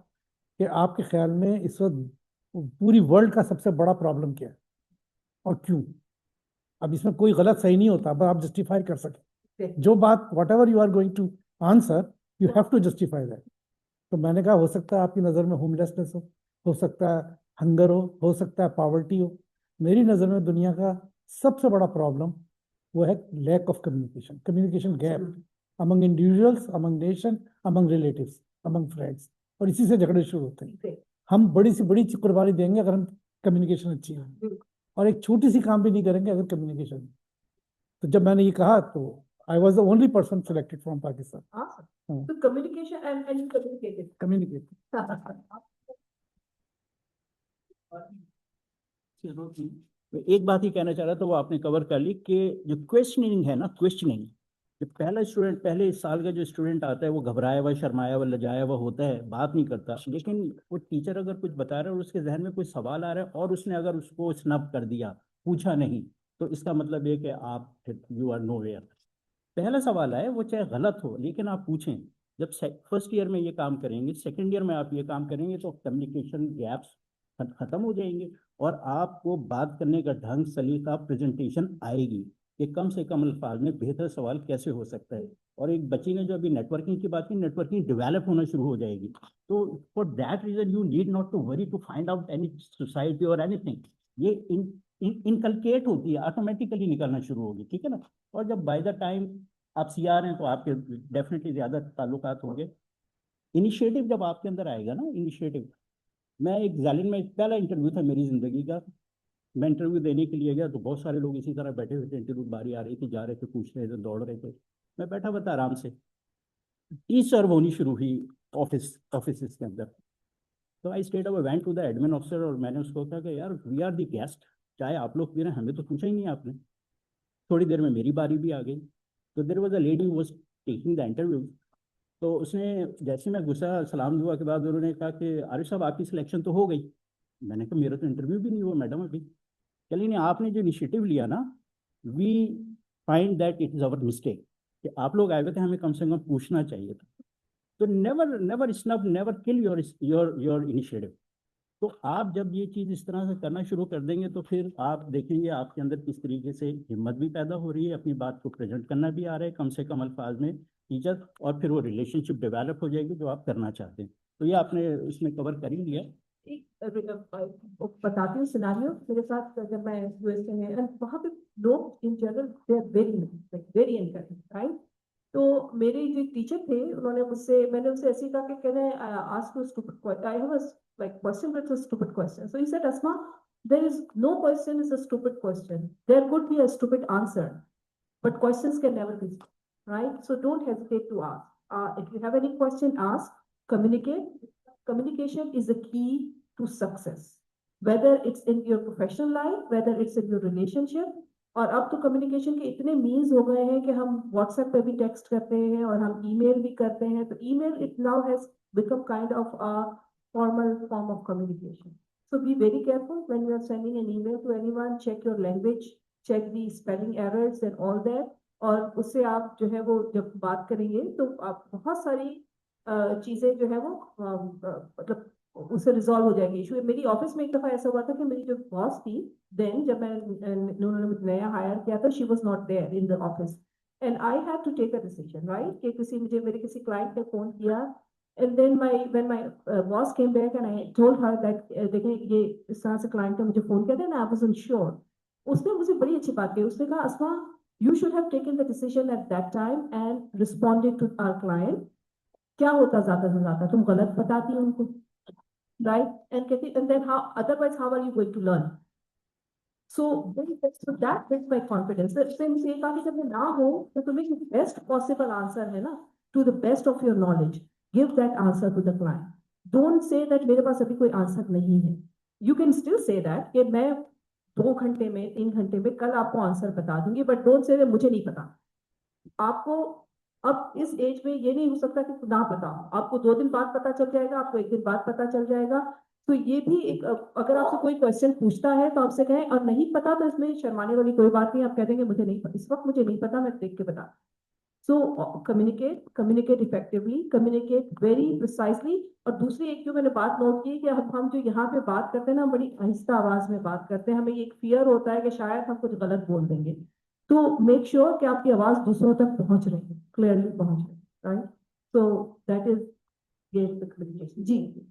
S2: कि आपके ख्याल में इस वक्त पूरी वर्ल्ड का सबसे बड़ा प्रॉब्लम क्या है और क्यों। अब इसमें कोई गलत सही नहीं होता, बस आप जस्टिफाई कर सके जो बात, whatever you are going to answer, you have to justify that. तो मैंने कहा हो सकता है आपकी नज़र में होमलेसनेस हो सकता है हंगर हो सकता है पॉवर्टी हो। मेरी नज़र में दुनिया का सबसे बड़ा प्रॉब्लम वो है lack of communication gap among individuals, among nation, among relatives, among friends, और इसी से झगड़े शुरू होते हैं। हम बड़ी से बड़ी कुर्बानी देंगे अगर हम कम्युनिकेशन अच्छी है, और एक छोटी सी काम भी नहीं करेंगे अगर कम्युनिकेशन। तो जब मैंने ये कहा तो I was the only person selected from Pakistan.
S3: Awesome. So communication and you communicated.
S2: Communicate.
S5: एक बात ही कहना चाह रहा था, वो आपने कवर कर ली कि जो क्वेश्चनिंग है ना, क्वेश्चनिंग, जो पहला स्टूडेंट, पहले साल का जो स्टूडेंट आता है, वो घबराया हुआ, शर्माया हुआ, लजाया हुआ होता है, बात नहीं करता। लेकिन वो टीचर अगर कुछ बता रहा है और उसके जहन में कोई सवाल आ रहा है और उसने अगर उसको स्नब कर दिया, पूछा नहीं, तो इसका मतलब ये कि आप यू आर नोवेयर। पहला सवाल आए वो चाहे गलत हो, लेकिन आप पूछें। जब फर्स्ट ईयर में ये काम करेंगे, सेकेंड ईयर में आप ये काम करेंगे, तो कम्युनिकेशन गैप्स खत्म हो जाएंगे और आपको बात करने का ढंग, सलीका, प्रेजेंटेशन आएगी कि कम से कम अल्फाज में बेहतर सवाल कैसे हो सकता है। और एक बच्ची ने जो अभी नेटवर्किंग की बात की, नेटवर्किंग डेवलप होना शुरू हो जाएगी। तो for that reason you need not to worry to find out any society और एनीथिंग। ये इनकलकेट होती है, ऑटोमेटिकली निकलना शुरू होगी, ठीक है ना। और जब बाय द टाइम आप सीआर हैं तो आपके डेफिनेटली ज्यादा ताल्लुकात होंगे। इनिशिएटिव जब आपके अंदर आएगा ना, इनिशिएटिव। मैं एक जैलिन में पहला इंटरव्यू था मेरी जिंदगी का, मैं इंटरव्यू देने के लिए गया तो बहुत सारे लोग इसी तरह बैठे हुए थे, इंटरव्यू बारी आ रही थी, जा रहे थे, पूछ रहे थे, दौड़ रहे थे। मैं बैठा हुआ था आराम से, ई सर्व होनी शुरू हुई ऑफिस के अंदर। तो I straight away went to the admin officer और मैंने उसको कहा कि यार वी आर द गेस्ट, चाहे आप लोग भी रहे, हमें तो पूछा ही नहीं आपने। थोड़ी देर में मेरी बारी भी आ गई। तो there was a lady who was taking the interview. तो उसने जैसे मैं घुसा, सलाम दुआ के बाद उन्होंने कहा कि आरिफ साहब आपकी सिलेक्शन तो हो गई। मैंने कहा मेरा तो इंटरव्यू भी नहीं हुआ मैडम अभी। चलिए नहीं, आपने जो इनिशिएटिव लिया ना, we find that it is our mistake, कि आप लोग आए हुए थे, हमें कम से कम पूछना चाहिए था। तो never snub, never kill your initiative. तो आप जब ये चीज़ इस तरह से करना शुरू कर देंगे तो फिर आप देखेंगे आपके अंदर किस तरीके से हिम्मत भी पैदा हो रही है, अपनी बात को प्रेजेंट करना भी आ रहा है कम से कम अल्फाज में टीचर, और फिर वो रिलेशनशिप डेवलप हो जाएगी जो आप करना चाहते हैं। तो ये आपने इसमें कवर कर ही लिया।
S3: एक बताती हूँ सिनारियो मेरे साथ जब मैं यूएसए में, एंड वहाँ पे लोग in general they are very encouraging, right. तो मेरे जो टीचर थे उन्होंने मुझसे, मैंने उनसे ऐसे कहा कि can I ask you stupid question, I have a like question but it's a stupid question. So he said, Asma, there is no question is a stupid question. There could be a stupid answer, but questions can never be stupid, right? So don't hesitate to ask. If you have any question, ask, communicate. Communication is the key to success, whether it's in your professional life, whether it's in your relationship. और अब तो communication के इतने means हो गए हैं कि हम व्हाट्सएप पे भी टेक्स्ट करते हैं और हम ईमेल भी करते हैं। तो email it now has become kind of a formal form of communication. So be very careful when you are sending an email to anyone. Check your language, check the spelling errors and all that. और उससे आप जो है वो जब बात करेंगे तो आप बहुत सारी चीजें जो है वो मतलब उससे रिजॉल्व हो जाएंगे इशू। मेरी ऑफिस में एक दफा ऐसा हुआ था कि मेरी जो बॉस थी देन, जब उन्होंने मुझे नया हायर किया था, she was not there in the office and I have to take a decision, right. कि मेरे किसी क्लाइंट ने फोन किया, and then when my boss came back and I told her that देखें ये इस तरह से क्लाइंट ने मुझे फोन किया था, and I wasn't sure. उसने मुझे बड़ी अच्छी बात कही, उसने कहा अस्मा you should have taken the decision at that time and responded to our client. क्या होता ज्यादा से ज्यादा तुम गलत बताती उनको, right? And कहती and then how, otherwise how are you going to learn? So that builds my confidence. इससे मुझे ये कहा कि जब ये ना हो तो तुम्हें बेस्ट पॉसिबल आंसर है ना, to the best of your knowledge, give that answer to the client. Don't say that मेरे पास अभी कोई आंसर नहीं है. You can still say that कि मैं 2 घंटे में 3 घंटे में कल आपको आंसर बता दूंगी, but don't say that मुझे नहीं पता. आपको अब इस एज में ये नहीं हो सकता कि ना पता, आपको 2 दिन बाद पता चल जाएगा, आपको 1 दिन बाद पता चल जाएगा. तो ये भी एक, अगर आपसे कोई क्वेश्चन पूछता है तो आपसे कहें, और नहीं पता तो इसमें शर्माने वाली कोई बात नहीं, आप कह देंगे मुझे नहीं पता, इस वक्त मुझे नहीं पता, मैं देख के बता. So communicate effectively, communicate very precisely. और दूसरी एक जो मैंने बात नोट की कि हम जो यहाँ पे बात करते हैं ना, बड़ी आहिस्ता आवाज में बात करते हैं, हमें एक फियर होता है कि शायद हम कुछ गलत बोल देंगे. तो मेक श्योर कि आपकी आवाज दूसरों तक पहुंच रही है, क्लियरली पहुंच रही है, राइट. सो दैट इज ये कम्युनिकेशन. जी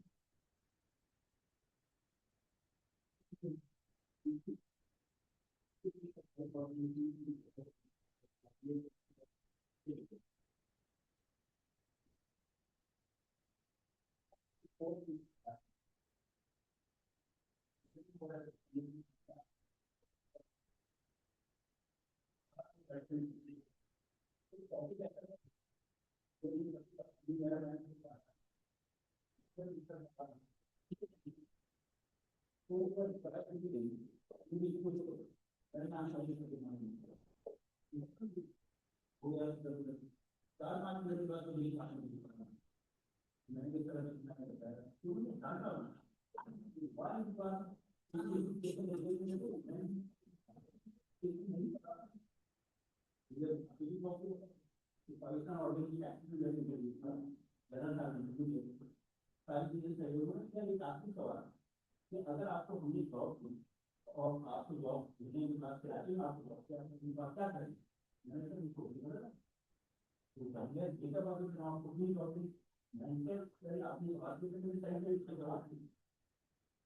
S1: कि अगर आपको हमने जॉब दी और आपको जॉब देने के बाद फिर आगे आपको जॉब क्या करें, मैंने कहा इसको तो पहले देखा बात है आपको अपनी जॉब दी, मैंने कहा आपने बात भी करनी चाहिए इसके जवाब दी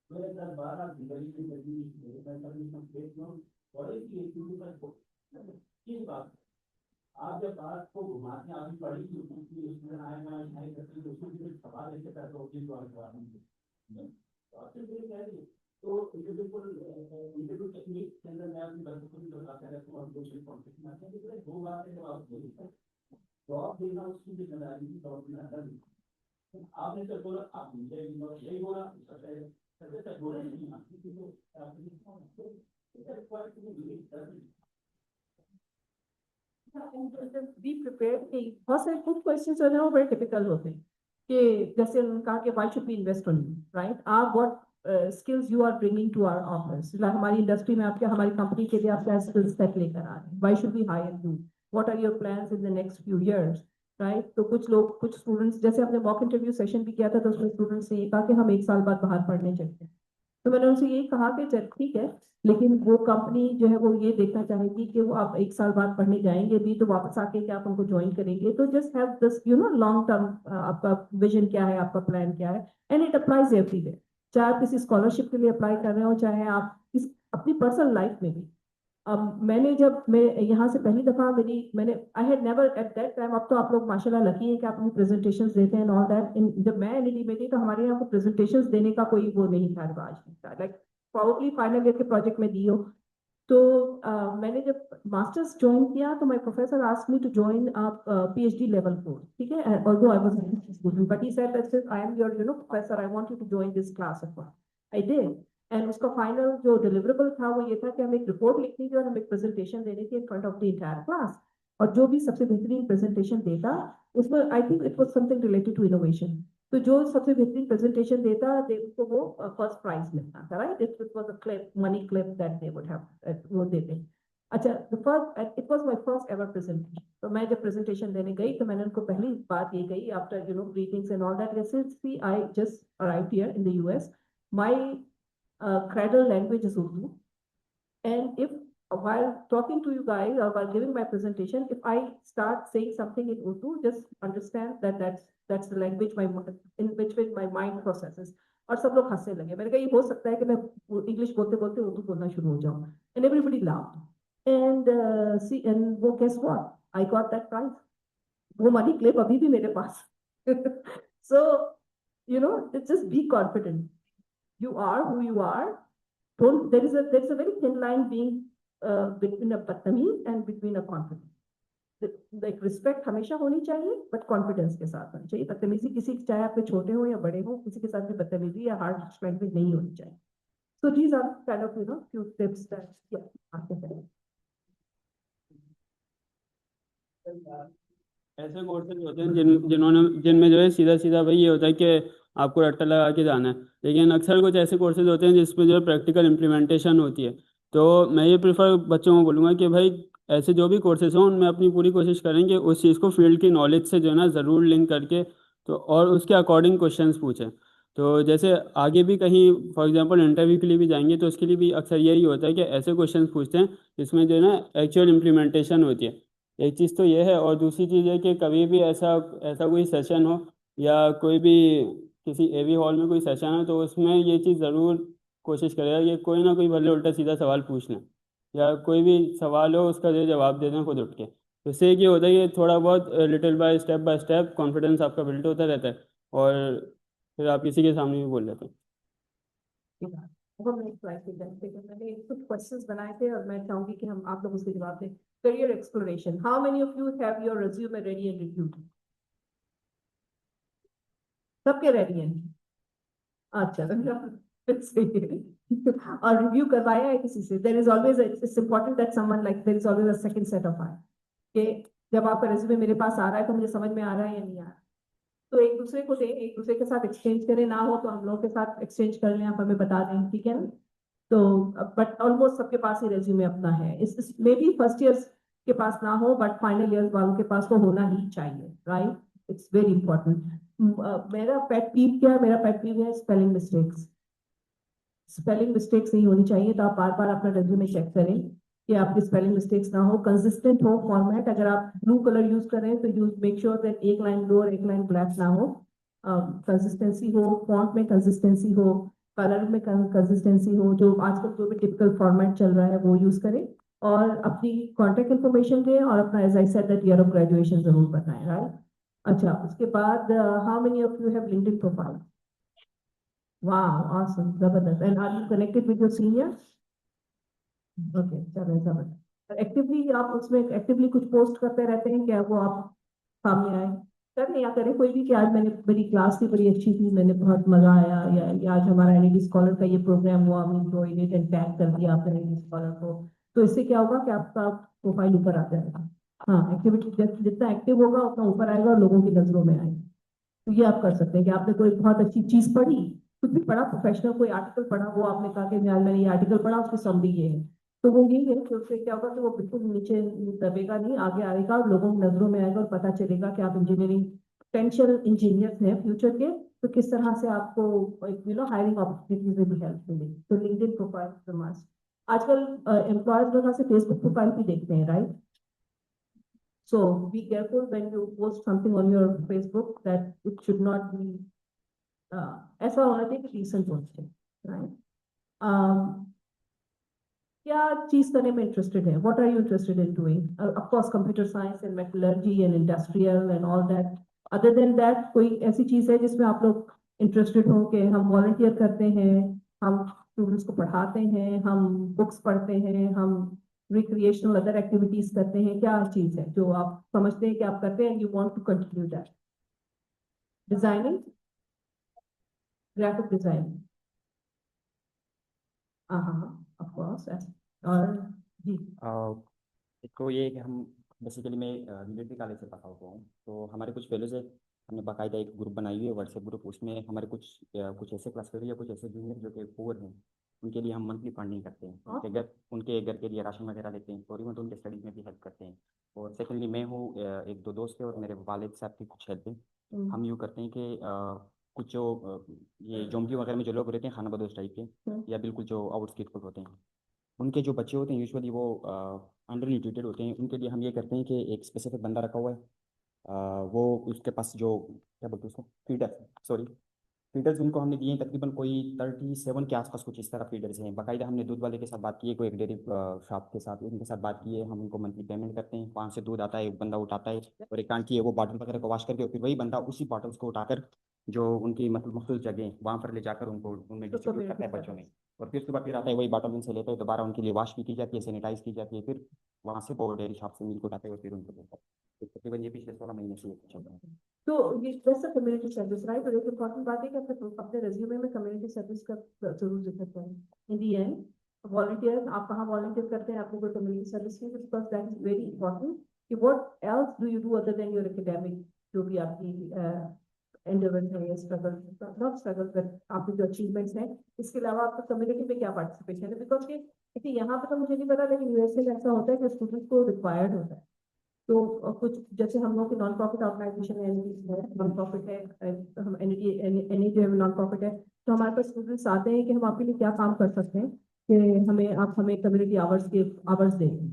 S1: मेरे 10-12 दिवाली की लगी मेरे पैसा में कंप्लीट नो और एक चीज पर किस बात आप जब बात को घुमाते आगे पढ़ी कि स्टूडेंट आएगा नहीं करते तो उसको भी सवाल ऐसे करते हो कि जवाब नहीं तो आपसे फिर कह रही तो इंटरव्यू टेक्निक के अंदर मैं अपनी बच्चों को भी बताता रहता हूँ और दूसरे कॉम्पिटिशन आते हैं तो दो बार जब आप बोली जॉब देना उसकी जिम्मेदारी की जॉब देना कर आपने तो बोला आप मुझे यही बोला तक बोला
S3: बी प्रिपेयर्ड कि बहुत सारे कुछ क्वेश्चंस जो है वो बड़े टिपिकल होते हैं कि जैसे उन्होंने कहा कि why should we invest on you, right? आप what skills you are bringing to our office, हमारी इंडस्ट्री में आपके हमारी कंपनी के लिए आप क्या स्किल्स सेट लेकर आ रहे हैं, why should we hire you, what are your plans in the next few years, right? तो कुछ लोग कुछ स्टूडेंट्स जैसे हमने मॉक इंटरव्यू सेशन भी किया था तो उसमें स्टूडेंट्स ने ये कहा कि हम 1 साल बाद बाहर पढ़ने चलते हैं। तो मैंने उनसे यही कहा कि चल ठीक है, लेकिन वो कंपनी जो है वो ये देखना चाहेगी कि वो आप 1 साल बाद पढ़ने जाएंगे भी तो वापस आके क्या आप उनको ज्वाइन करेंगे, तो just have this long term आपका विजन क्या है, आपका प्लान क्या है, एंड इट अप्लाइज एवरीवेयर, चाहे आप किसी स्कॉलरशिप के लिए अप्लाई कर रहे हो चाहे आप अपनी पर्सनल लाइफ में भी। मैंने जब मैं यहाँ से पहली दफा मैंने I had never at that time, अब तो आप लोग माशाल्लाह लकी हैं कि आप अपनी प्रेजेंटेशंस देते हैं ऑल दैट, जब मैं एनईडी में थी तो हमारे यहाँ को प्रेजेंटेशंस देने का कोई वो नहीं था, रिवाज नहीं था, लाइक प्रॉब्ली फाइनल ईयर के प्रोजेक्ट में दी हो। तो मैंने जब मास्टर्स ज्वाइन किया तो my professor asked me to join PhD level course, ठीक है, although I was student but he said that I am your professor, I want you to join this class of I did. And उसका final जो deliverable था वो ये था कि हमें एक रिपोर्ट लिखनी थी और हमें एक प्रेजेंटेशन देनी थी in front of the entire class, और जो भी सबसे बेहतरीन प्रेजेंटेशन देता उसमें I think it was something related to innovation, तो जो सबसे बेहतरीन प्रेजेंटेशन देता उसको वो फर्स्ट प्राइज मिलता था, right? It was a clip, money clip that they would have, वो देते। अच्छा, it was my first ever presentation, तो मैं जब प्रेजेंटेशन देने गई तो मैंने उनको पहली बात ये कही after greetings and all that, since I just arrived here in the US, my cradle language is Urdu, and if while talking to you guys or while giving my presentation, if I start saying something in Urdu, just understand that that's the language in which my mind processes. और सब लोग हंसने लगे, मैंने कहा ये हो सकता है कि मैं इंग्लिश बोलते बोलते उर्दू बोलना शुरू हो जाऊं, and everybody laughed and वो guess what, I got that prize, वो मनी क्लिप अभी भी मेरे पास so just be confident. You are who you are. There is a very thin line being between a badtameez and between a confident. Like respect हमेशा होनी चाहिए, but confidence के साथ होनी चाहिए। बदतमीजी किसी चाहे आपके छोटे हो या बड़े हो, किसी के साथ भी बदतमीजी या harsh language नहीं होनी चाहिए। So these are kind of few tips that आपके हैं।
S1: ऐसे कोर्सेज होते हैं जिनमें जो है सीधा सीधा भाई ये होता है कि आपको रट्टा लगा के जाना है, लेकिन अक्सर कुछ ऐसे कोर्सेज होते हैं जिसमें जो है प्रैक्टिकल इम्प्लीमेंटेशन होती है। तो मैं ये प्रीफर बच्चों को बोलूँगा कि भाई ऐसे जो भी कोर्सेज हों उनमें अपनी पूरी कोशिश करेंगे उस चीज़ को फील्ड की नॉलेज से जो है ना ज़रूर लिंक करके तो और उसके अकॉर्डिंग क्वेश्चंस पूछें। तो जैसे आगे भी कहीं फॉर एग्जांपल इंटरव्यू के लिए भी जाएंगे तो उसके लिए भी अक्सर यही होता है कि ऐसे क्वेश्चंस पूछते हैं जिसमें जो है ना एक्चुअल इम्प्लीमेंटेशन होती है। एक चीज़ तो ये है, और दूसरी चीज़ है कि कभी भी ऐसा कोई सेशन हो या कोई भी किसी AV हॉल में कोई सेशन हो तो उसमें ये चीज़ ज़रूर कोशिश करेगा कि कोई ना कोई भले उल्टा सीधा सवाल पूछ लें या कोई भी सवाल हो उसका जो जवाब दे दें खुद उठ के। तो इससे ये होता है कि थोड़ा बहुत लिटिल बाय स्टेप कॉन्फिडेंस आपका बिल्ड होता रहता है और फिर आप किसी के सामने भी बोल लेते हैं।
S3: मैंने कुछ क्वेश्चंस बनाए थे और मैं चाहूंगी कि हम आप लोग उसके जवाब दें। Career exploration. How many of you have your resume ready and reviewed? सबके रेडी हैं? अच्छा, और रिव्यू करवाया है किसी से? There is always it's important that someone like there is always a second set of eyes. कि जब आपका रेज्यूमे मेरे पास आ रहा है तो मुझे समझ में आ रहा है या नहीं आ रहा, तो एक दूसरे को दें, एक दूसरे के साथ एक्सचेंज करें, ना हो तो हम लोगों के साथ एक्सचेंज कर लें, आप हमें बता दें, ठीक है ना? तो बट ऑलमोस्ट सबके पास ही रेज्यूमे अपना है, इस मे बी फर्स्ट ईयर्स के पास ना हो बट फाइनल ईयर्स वालों के पास तो होना ही चाहिए, राइट? It's very important. मेरा पेट पीव क्या है? मेरा पेट पीव है स्पेलिंग मिस्टेक्स। स्पेलिंग मिस्टेक्स नहीं होनी चाहिए, तो आप बार बार अपना रेज्यूमे चेक करें कि आपकी स्पेलिंग मिस्टेक्स ना हो, कंसिस्टेंट हो फॉर्मेट। अगर आप ब्लू कलर यूज कर रहे हैं तो यूज मेक श्योर दैट एक लाइन ब्लू और एक लाइन ब्लैक ना हो, कंसिस्टेंसी हो, फॉन्ट में कंसिस्टेंसी हो, कलर में कंसिस्टेंसी हो, जो आजकल जो भी टिपिकल फॉर्मेट चल रहा है वो यूज करें, और अपनी कॉन्टेक्ट इन्फॉर्मेशन दें, और अपना as I said that year of graduation जरूर बताएं, राइट। अच्छा, उसके बाद how many of you have LinkedIn profile? वाह, ऑसम, जबरदस्त। And are you connected with your seniors? Okay, चलो जबरदस्त। एक्टिवली आप उसमें एक्टिवली कुछ पोस्ट करते रहते हैं क्या, वो आप सामने आए करें या करें कोई भी कि आज मेरी क्लास थी बड़ी अच्छी थी, मैंने बहुत मजा आया, या आज हमारा एनईडी स्कॉलर का ये प्रोग्राम हुआ, हम एंजॉयड इट, एंड टैग कर दिया आपने एनईडी स्कॉलर को, तो इससे क्या होगा कि आपका प्रोफाइल ऊपर आ जाएगा। हाँ, एक्टिविटी जितना एक्टिव होगा उतना ऊपर आएगा और लोगों की नजरों में आएगा। तो ये आप कर सकते हैं कि आपने कोई बहुत अच्छी चीज पढ़ी, कुछ भी पढ़ा, प्रोफेशनल कोई आर्टिकल पढ़ा, वो आपने कहा कि यार मैंने ये आर्टिकल पढ़ा, उसकी समरी ये है, तो वो यही है कि उससे क्या होगा कि वो बिल्कुल नीचे दबेगा नहीं, आगे आएगा और लोगों की नजरों में आएगा, और पता चलेगा कि आप इंजीनियरिंग पोटेंशियल इंजीनियर हैं फ्यूचर के, तो किस तरह से आपको हायरिंग अपॉर्चुनिटीज में भी हेल्प मिलेगी। तो लिंक्डइन प्रोफाइल मस्ट। आजकल एम्प्लॉयर्स वगैरह से फेसबुक प्रोफाइल भी देखते हैं, right. So be careful when you post something on your Facebook that it should not be ऐसा होना चाहिए कि decent होना चाहिए, right? क्या चीज करने में इंटरेस्टेड है? What are you interested in doing? Of course, computer science and metallurgy and industrial and all that. Other than that, कोई ऐसी चीज है जिसमें आप लोग इंटरेस्टेड हो कि हम वॉलंटियर करते हैं, हम स्टूडेंट्स को पढ़ाते हैं, हम बुक्स पढ़ते हैं, हम रिक्रिएशनल अदर एक्टिविटीज करते हैं, क्या चीज है जो आप समझते हैं कि आप करते हैं, you want to continue that? Designing, graphic designing, हाँ ऑफ कोर्स। और जी
S20: इसको ये है कि हम बेसिकली मैं मिलिट्री कॉलेज से पढ़ा हुआ हूँ, तो हमारे कुछ फेलोज है, हमने बाकायदा एक ग्रुप बनाई हुई है, व्हाट्सएप ग्रुप, उसमें हमारे कुछ ऐसे क्लास फेलो या कुछ ऐसे जूनियर जो कि पुअर हैं, उनके लिए हम मंथली फंडिंग करते हैं, उनके घर के लिए राशन वगैरह देते हैं, और इवन तो उनके स्टडीज में भी हेल्प करते हैं। और सेकेंडली मैं हूँ, एक दो दोस्त है और मेरे वालिद साहब की कुछ हेल्प है। हम यूँ करते हैं कि कुछ जो ये जोम्बी वगैरह में जो लोग रहते हैं खाना बदोश टाइप के, या बिल्कुल जो आउटस्किट होते हैं, उनके जो बच्चे होते हैं यूजुअली वो अंडर न्यूट्रिटेड होते हैं, उनके लिए हम ये करते हैं कि एक स्पेसिफिक बंदा रखा हुआ है, वो उसके पास जो क्या बोलते हैं उसको फीडर फीडर्स उनको हमने दिए हैं, तकरीबन कोई 37 के आसपास कुछ इस तरह फीडर्स हैं। बाकायदा हमने दूध वाले के साथ बात की है, कोई एक डेयरी शॉप के साथ, उनके साथ बात की है, हम उनको मंथली पेमेंट करते हैं, 5 से दूध आता है, एक बंदा उठाता है, और एक आंटी है वो बॉटल वगैरह को वॉश करके, फिर वही बंदा उसी बॉटल्स को उठाकर जो उनकी मतलब मुख्तलिफ जगह वहाँ पर ले जाकर उनको उनमें डिस्ट्रीब्यूट करता है बच्चों में, और फिर उसके बाद फिर आता है वही बॉटल उनसे लेते हैं, दोबारा उनके लिए वॉश भी की जाती है, सैनिटाइज की जाती है, फिर वहाँ से वो डेयरी शॉप से मिल्क उठाते हैं और फिर उनको देता है। तकरीबन ये पिछले 16 महीने से चल रहा है।
S3: तो ये जैसा कम्युनिटी सर्विस, राइट, और एक इम्पॉर्टेंट बात है कि अपने रेज्यूमे में कम्युनिटी सर्विस का जरूर जिक्र करें। इन दी एंड वॉलंटियर, आप कहाँ वॉलंटियर करते हैं, आपने कोई कम्युनिटी सर्विस की, because that is very important कि what else do you do other than your academic, जो भी आपकी एंडेवर है या स्ट्रगल, नॉट स्ट्रगल बट आपके जो अचीवमेंट्स हैं, इसके अलावा आपका कम्युनिटी में क्या पार्टिसिपेशन है? बिकॉज कि देखिए यहाँ पे तो मुझे नहीं पता, लेकिन यूएसए में ऐसा होता है कि स्टूडेंट्स को रिक्वायर्ड होता है, तो कुछ जैसे हम लोग की नॉन प्रॉफिट ऑर्गेनाइजेशन है, नॉन प्रॉफिट है, हम एनी जो नॉन प्रॉफिट है, तो हमारे पास स्टूडेंट्स आते हैं कि हम आपके लिए क्या काम कर सकते हैं, कि आप हमें कम्युनिटी आवर्स दें।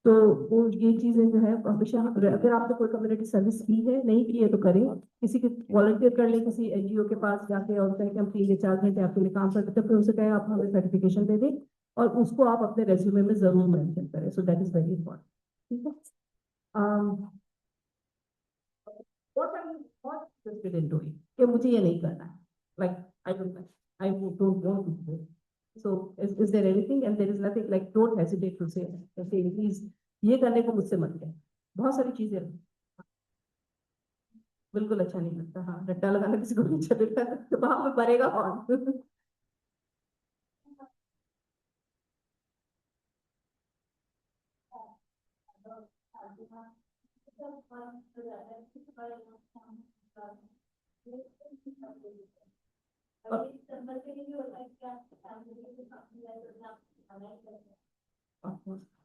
S3: तो वो ये चीजें जो है हमेशा, अगर आपने कोई कम्युनिटी सर्विस की है, नहीं की है तो करें, किसी के वॉलंटियर कर ले, किसी एनजीओ के पास जाके और कहें कि हम 3 या 4 घंटे आपके लिए काम करते हैं, फिर उनसे कहें आप हमें सर्टिफिकेशन दे दें, और उसको आप अपने रेज्यूमे में जरूर मेंशन करें। So that is very important, ठीक है। What are you not interested in doing? कि मुझे ये नहीं करना है, like I don't want to do it. So is there anything? And there is nothing, like don't hesitate to say please ये करने को मुझसे मत करें। बहुत सारी चीजें बिल्कुल अच्छा नहीं लगता, हाँ, रट्टा लगाना किसी को नहीं अच्छा लगता, तो वहां पे मरेगा कौन?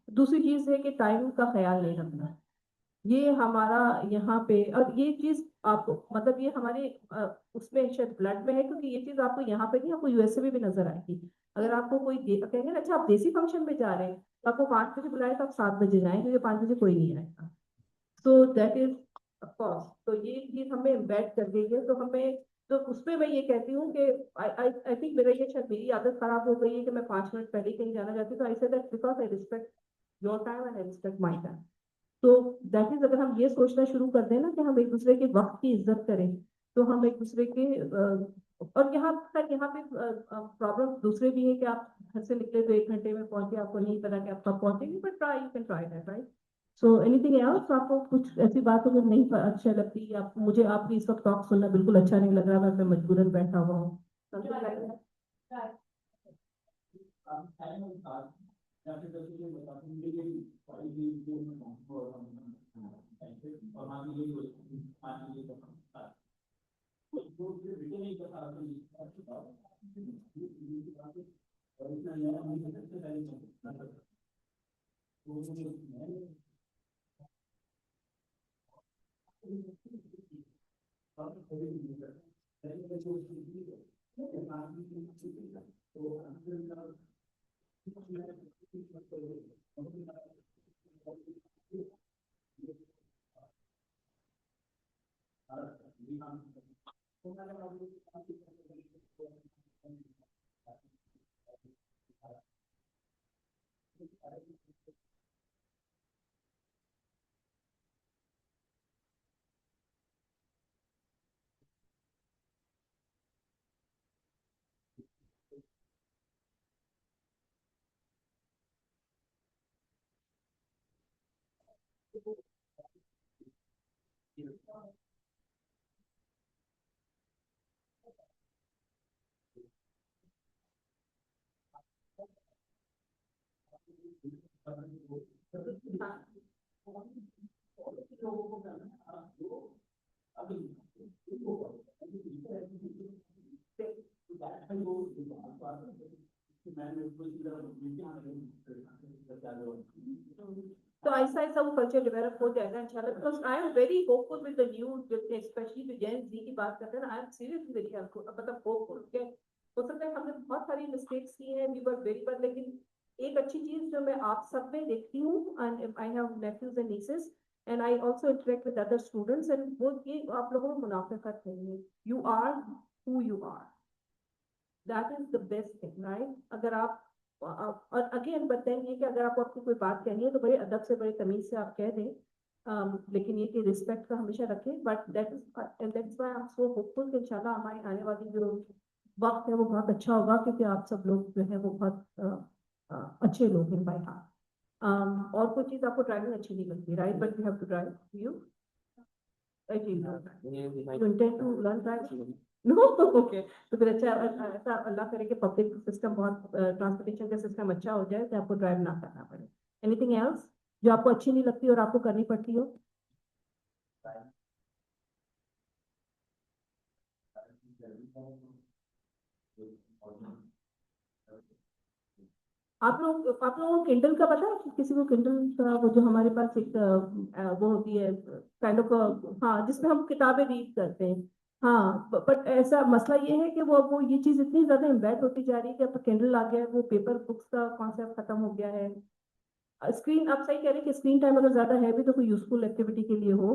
S3: दूसरी चीज है कि टाइम का ख्याल नहीं रखना, ये हमारा यहाँ पे, और ये चीज आपको मतलब ये हमारे उसमें शायद ब्लड में है, क्योंकि ये चीज आपको यहाँ पे नहीं, आपको यूएसए में भी नजर आएगी। अगर आपको कोई कहेंगे ना अच्छा आप देसी फंक्शन में जा रहे हैं तो आपको 5 बजे बुलाए तो आप 7 बजे जाएं क्योंकि 5 बजे कोई नहीं आएगा। सो दैट इज ऑफकोर्स, तो ये चीज हमें एम्बेड कर गई है। तो हमें तो उसमें मैं ये कहती हूँ कि आई थिंक मेरा ये शायद मेरी आदत खराब हो गई है कि मैं 5 मिनट पहले कहीं जाना चाहती हूँ। तो I say that because I respect your time and I respect my time. तो दैट इज अगर हम ये सोचना शुरू कर दें ना कि हम एक दूसरे के वक्त की इज्जत करें तो हम एक दूसरे के और यहाँ पे प्रॉब्लम दूसरे भी है कि आप घर से निकले तो 1 घंटे में पहुंचे, आपको नहीं पता कि आप कब पहुंचेंगे, but try you can try that, right? So anything else, आपको कुछ ऐसी बात अगर नहीं अच्छा लगती, आप मुझे आपकी इस वक्त टॉक सुनना बिल्कुल अच्छा नहीं लग रहा, मैं मजबूरन बैठा हुआ हूँ। तो ऐसा ऐसा वो कल्चर डेवलप हो जाएगा इंशाल्लाह, because I am very hopeful with the new, specially जो जेन जी की बात करते हैं ना, आई एम सीरियसली वेरी मतलब होपफुल के हो सकता है हमने बहुत सारी मिस्टेक्स की हैं, वी वर वेरी, पर लेकिन एक अच्छी चीज जो मैं आप सब में देखती हूँ, and I have nephews and nieces and I also interact with other students, and वो ये आप लोगों में मुनाफिकत नहीं है, you are who you are, that is the best thing, right? अगर आप और अगेन बताएंगे कि अगर आपको आपकी कोई बात कहनी है तो बड़े अदब से बड़े तमीज से आप कह दें, लेकिन ये कि रिस्पेक्ट का हमेशा रखें, but that is and that's why I am so hopeful कि इंशाल्लाह हमारी आने वाली जो वक्त है वो बहुत अच्छा होगा, क्योंकि आप सब लोग जो है वो बहुत अच्छे लोग हैं बाय हार्ट। और कोई चीज आपको ड्राइविंग अच्छी नहीं लगती, right? But you have to drive, you intend to learn driving? No, okay, तो फिर अच्छा ऐसा अल्लाह करे कि पब्लिक सिस्टम बहुत ट्रांसपोर्टेशन का सिस्टम अच्छा हो जाए तो आपको ड्राइव ना करना पड़े। एनीथिंग एल्स जो आपको अच्छी नहीं लगती और आपको करनी पड़ती हो? आप लोगों को किंडल का पता है? किसी को किंडल का, वो जो हमारे पास एक वो होती है काइंड ऑफ, हाँ, जिसमें हम किताबें रीड करते हैं, हाँ, बट ऐसा मसला ये है कि वो ये चीज इतनी ज्यादा इम्बेड होती जा रही है कि अब किंडल आ गया है, वो पेपर बुक्स का कॉन्सेप्ट खत्म हो गया है। स्क्रीन, आप सही कह रहे हैं कि स्क्रीन टाइम अगर ज्यादा है भी तो कोई यूजफुल एक्टिविटी के लिए हो,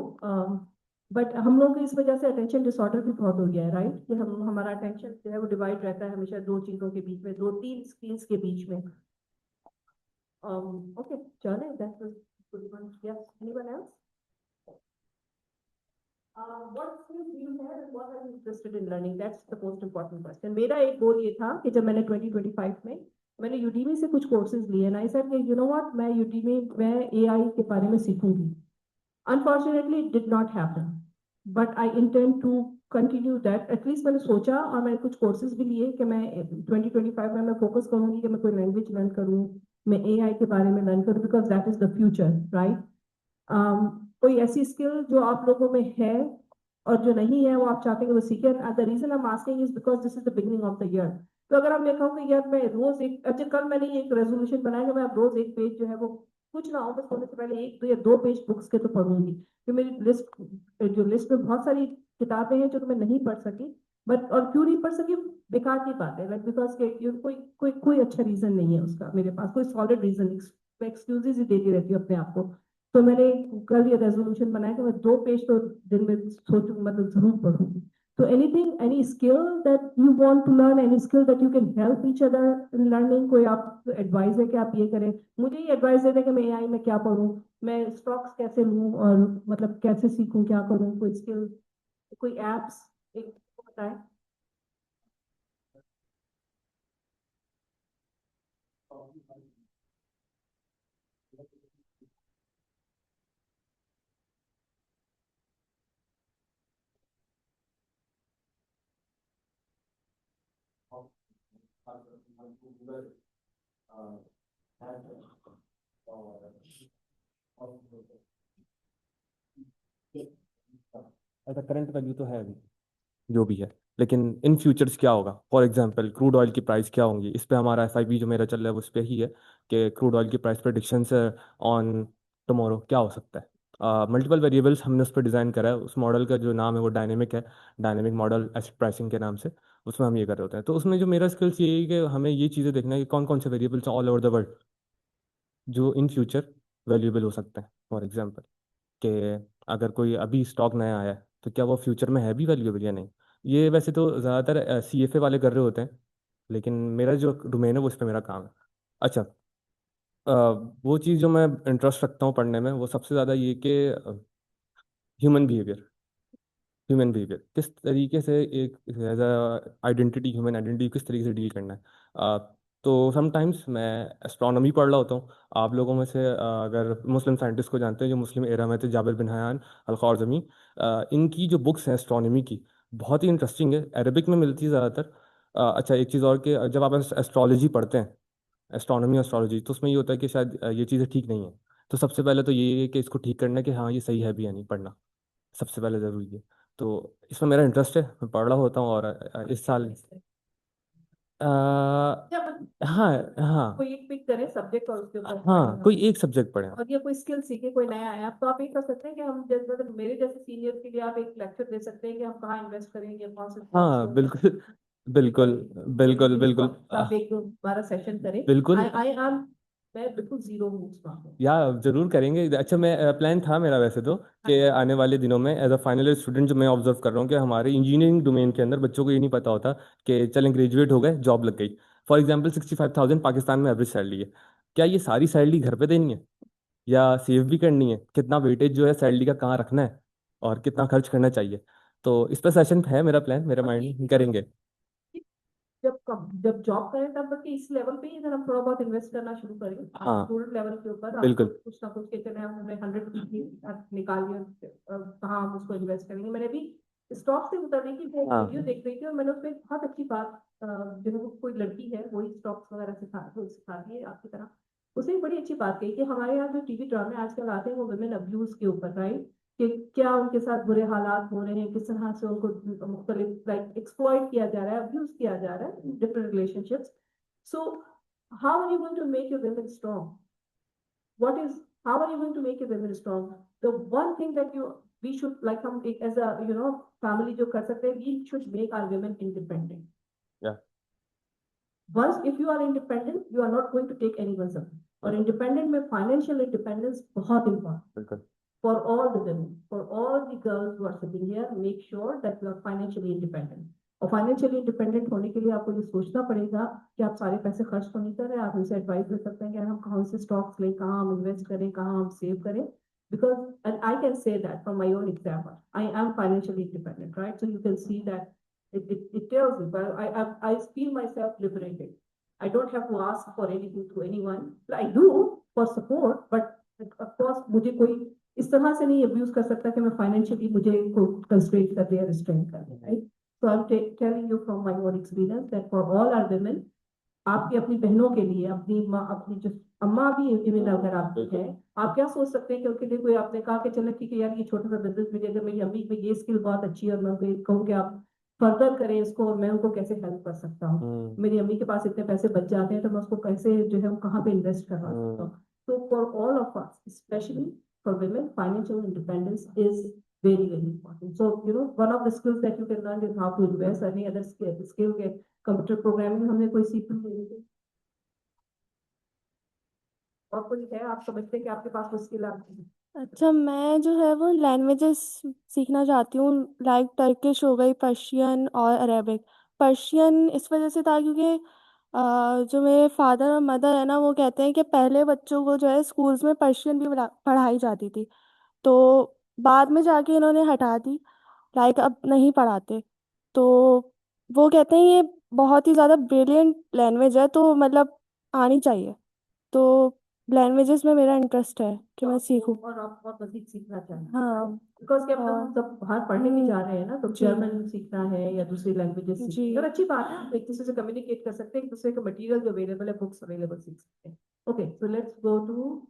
S3: बट हम लोग इस वजह से अटेंशन डिसऑर्डर भी बहुत हो गया है, राइट? कि हमारा अटेंशन जो है वो डिवाइड रहता है हमेशा दो चीजों के बीच में, 2-3 स्क्रीन के बीच में। Okay, Charlie, that was good one. Yes, anyone else? What skills do you have and what are you interested in learning? That's the most important question. मेरा एक गोल ये था कि जब मैंने 2025 में मैंने Udemy से कुछ कोर्सेज लिए, and I said कि you know what, मैं Udemy में AI के बारे में सीखूंगी. Unfortunately, it did not happen, but I intend to continue that. At least मैंने सोचा और मैंने कुछ कोर्सेज भी लिए कि मैं 2025 में मैं फोकस करूंगी कि मैं कोई लैंग्वेज लर्न करूँ, मैं AI के बारे में लर्न करूँ, because that is the future, right? कोई ऐसी स्किल जो आप लोगों में है और जो नहीं है वो आप चाहते हैं कि वो सीखें? The reason I am asking is because this is the beginning of the year. तो अगर आप मैं कहूँ कि यार मैं रोज एक, अच्छा कल मैंने एक रेजोल्यूशन बनाया कि मैं अब रोज एक पेज जो है वो कुछ ना हो, बस सोने से पहले 1 या 2 पेज बुक्स के तो पढ़ूंगी। तो मेरी लिस्ट में बहुत सारी किताबें हैं जो मैं नहीं पढ़ सकी, बट और क्यों नहीं पढ़ सकी, बेकार की बात है, लाइक बिकॉज कोई अच्छा रीजन नहीं है उसका, मेरे पास कोई सॉलिड रीजन, मैं एक्सक्यूजेज ही देती रहती हूँ अपने आप को। तो मैंने कल ये रेजोल्यूशन बनाया कि मैं 2 पेज तो दिन में सोचूं, मतलब जरूर पढ़ूंगी। तो anything, any skill that you want to learn, any skill that you can help each other in learning, कोई आप एडवाइस है कि आप ये करें, मुझे ये एडवाइस दे दें कि मैं एआई में क्या पढूं, मैं स्टॉक्स कैसे लूं, और मतलब कैसे सीखूं, क्या करूं, कोई स्किल, कोई एप्स एक बताएं।
S4: ऐसा करंट वैल्यू तो है अभी जो भी है, लेकिन इन फ्यूचर्स क्या होगा? फॉर एग्जांपल क्रूड ऑयल की प्राइस क्या होंगी, इस पे हमारा एफआईपी जो मेरा चल रहा है वो उस पे ही है कि क्रूड ऑयल की प्राइस प्रेडिक्शंस ऑन टुमारो क्या हो सकता है। मल्टीपल वेरिएबल्स हमने उस पर डिज़ाइन करा है, उस मॉडल का जो नाम है वो डायनेमिक है, डायनेमिक मॉडल एसेट प्राइसिंग के नाम से, उसमें हम ये कर रहे होते हैं। तो उसमें जो मेरा स्किल्स ये है कि हमें ये चीज़ें देखना है कि कौन कौन से variables all over the world जो इन फ्यूचर वैल्यूएबल हो सकते हैं। फॉर एग्जांपल कि अगर कोई अभी स्टॉक नया आया है तो क्या वो फ्यूचर में है भी वैल्यूएबल या नहीं। ये वैसे तो ज़्यादातर सीएफए वाले कर रहे होते हैं, लेकिन मेरा जो डोमेन है वो इस पे मेरा काम है। अच्छा, वो चीज़ जो मैं इंटरेस्ट रखता हूँ पढ़ने में वो सबसे ज़्यादा ये कि ह्यूमन बिहेवियर किस तरीके से एक एज आइडेंटिटी, ह्यूमन आइडेंटिटी किस तरीके से डील करना है। तो समटाइम्स मैं एस्ट्रोनॉमी पढ़ रहा होता हूँ। आप लोगों में से अगर मुस्लिम साइंटिस्ट को जानते हैं जो मुस्लिम एरा में थे, जाबिर बिन हयान अल ख्वारिज़मी, इनकी जो बुक्स हैं एस्ट्रोनॉमी की बहुत ही इंटरेस्टिंग है, अरबिक में मिलती है ज़्यादातर। अच्छा, एक चीज़ और कि जब आप एस्ट्रोलॉजी पढ़ते हैं, एस्ट्रोनॉमी एस्ट्रोलॉजी, तो उसमें ये होता है कि शायद ये चीज़ें ठीक नहीं है। तो सबसे पहले तो ये है कि इसको ठीक करना है कि हाँ ये सही है भी या नहीं, पढ़ना सबसे पहले ज़रूरी है। तो इसमें मेरा इंटरेस्ट है, मैं पढ़ रहा होता हूँ। और इस साल
S3: क्या मतलब
S4: हाँ हाँ
S3: कोई एक पिक करें सब्जेक्ट और उसके ऊपर
S4: हाँ,
S3: पढ़ें
S4: कोई
S3: हम,
S4: एक सब्जेक्ट पढ़े आप।
S3: और या कोई स्किल सीखे, कोई नया आया तो आप ये कर सकते हैं कि हम जैसे मतलब मेरे जैसे सीनियर के लिए आप एक लेक्चर दे सकते हैं कि हम कहाँ इन्वेस्ट करेंगे, कौन से stocks
S4: हाँ
S3: को,
S4: बिल्कुल बिल्कुल बिल्कुल बिल्कुल
S3: आप एक हमारा सेशन करें।
S4: बिल्कुल
S3: आई एम मैं बिल्कुल जीरो हूँ उस बात में।
S4: या जरूर करेंगे। अच्छा, मैं प्लान था मेरा वैसे तो कि आने वाले दिनों में as a final year student जो मैं ऑब्जर्व कर रहा हूँ कि हमारे इंजीनियरिंग डोमेन के अंदर बच्चों को ये नहीं पता होता कि चलें ग्रेजुएट हो गए जॉब लग गई। फॉर एग्जांपल 65,000 पाकिस्तान में एवरेज सैलरी है, क्या ये सारी सैलरी घर पे देनी है या सेव भी करनी है, कितना वेटेज जो है सैलरी का कहाँ रखना है और कितना खर्च करना चाहिए। तो इस पर सेशन है मेरा प्लान, मेरा माइंड करेंगे।
S3: जब जॉब करें तब बल्कि इस लेवल पे ही अगर हम थोड़ा बहुत इन्वेस्ट करना शुरू करें,
S4: हाँ
S3: स्टूडेंट लेवल के ऊपर आपको
S4: बिल्कुल
S3: कुछ ना कुछ के चले हमने 100 निकालिए, कहाँ हम उसको इन्वेस्ट करेंगे। मैंने भी स्टॉक से उतरने की वो
S4: हाँ
S3: वीडियो देख रही थी और मैंने उसमें एक बहुत अच्छी बात, जो है वो कोई लड़की है वही स्टॉक्स वगैरह सिखाती है आपकी तरह, उसने एक बड़ी अच्छी बात कही कि हमारे यहाँ जो टीवी ड्रामे आजकल आते हैं वो वुमेन अब्यूज के ऊपर, राइट, कि क्या उनके साथ बुरे हालात हो रहे हैं, किस तरह से उनको मुख्तलिफ लाइक एक्सप्लॉइट किया जा रहा है, अब्यूज किया जा रहा है, different relationships. So how are you going to make your women strong? What is, how are you going to make your women strong? The one thing that we should like हम एक as a family जो कर सकते हैं, we should make our women independent.
S4: या
S3: Once if you are independent, you are not going to take anyone's support. और independent में financial independence बहुत important.
S4: बिल्कुल
S3: For all the women, for all the girls who are sitting here, make sure that you are financially independent. और financially independent होने के लिए आपको ये सोचना पड़ेगा कि आप सारे पैसे खर्च तो नहीं कर रहे, आप उनसे एडवाइस ले सकते हैं कि हम कहाँ से स्टॉक्स लें, कहाँ हम इन्वेस्ट करें, कहाँ हम सेव करें. Because, and I can say that from my own example, I am financially independent, right? So you can see that it tells you, but I feel myself liberated. I don't have to ask for anything to anyone. I do for support, but of course मुझे कोई इस तरह से नहीं abuse कर सकता कि मैं फाइनेंशियली मुझे को कंस्ट्रेंट कर दे या रिस्ट्रेन कर दे, right. So I am telling you from my own experience that for all our women, आपकी अपनी बहनों के लिए, अपनी माँ, अपनी जो अम्मा भी इवन अगर आप है, आप क्या सोच सकते हैं कि उनके लिए कोई आपने कहा कि चलो ठीक है यार ये छोटा सा बिजनेस मुझे, अगर मेरी अम्मी में ये स्किल बहुत अच्छी है और मैं कहूँ कि आप फर्दर करें इसको और मैं उनको कैसे हेल्प कर सकता हूँ, मेरी अम्मी के पास इतने पैसे बच जाते हैं तो मैं उसको कैसे जो है कहाँ पे इन्वेस्ट करवा सकता हूँ. So for all of us, especially for women, financial independence is very, very important. So, one of the skills that you can learn is how to invest. Any other skill computer programming हमने कोई सीखी नहीं थी, और कोई है आप समझते हैं कि आपके पास वो स्किल आती है?
S19: अच्छा, मैं जो है वो लैंग्वेजेस सीखना चाहती हूँ, लाइक टर्किश हो गई, पर्शियन और अरेबिक। पर्शियन इस वजह से था क्योंकि जो मेरे फादर और मदर है ना, वो कहते हैं कि पहले बच्चों को जो है स्कूल्स में पर्शियन भी पढ़ाई जाती थी, तो बाद में जाके इन्होंने हटा दी, लाइक अब नहीं पढ़ाते। तो वो कहते हैं ये बहुत ही ज़्यादा ब्रिलियंट लैंग्वेज है, तो मतलब आनी चाहिए। तो लैंग्वेजेस में मेरा इंटरेस्ट है कि मैं सीखूं।
S3: और आप बहुत मजीद सीखना चाहें?
S19: हाँ।
S3: बिकॉज क्या हम सब बाहर पढ़ने भी जा रहे हैं ना, तो
S19: जी।
S3: जर्मन सीखना है या दूसरी लैंग्वेजेस सीखनी है, और अच्छी बात है, आप एक दूसरे से कम्युनिकेट कर सकते हैं, एक दूसरे का मटेरियल जो अवेलेबल है, बुक्स अवेलेबल सीख सकते हैं। Okay, so let's go to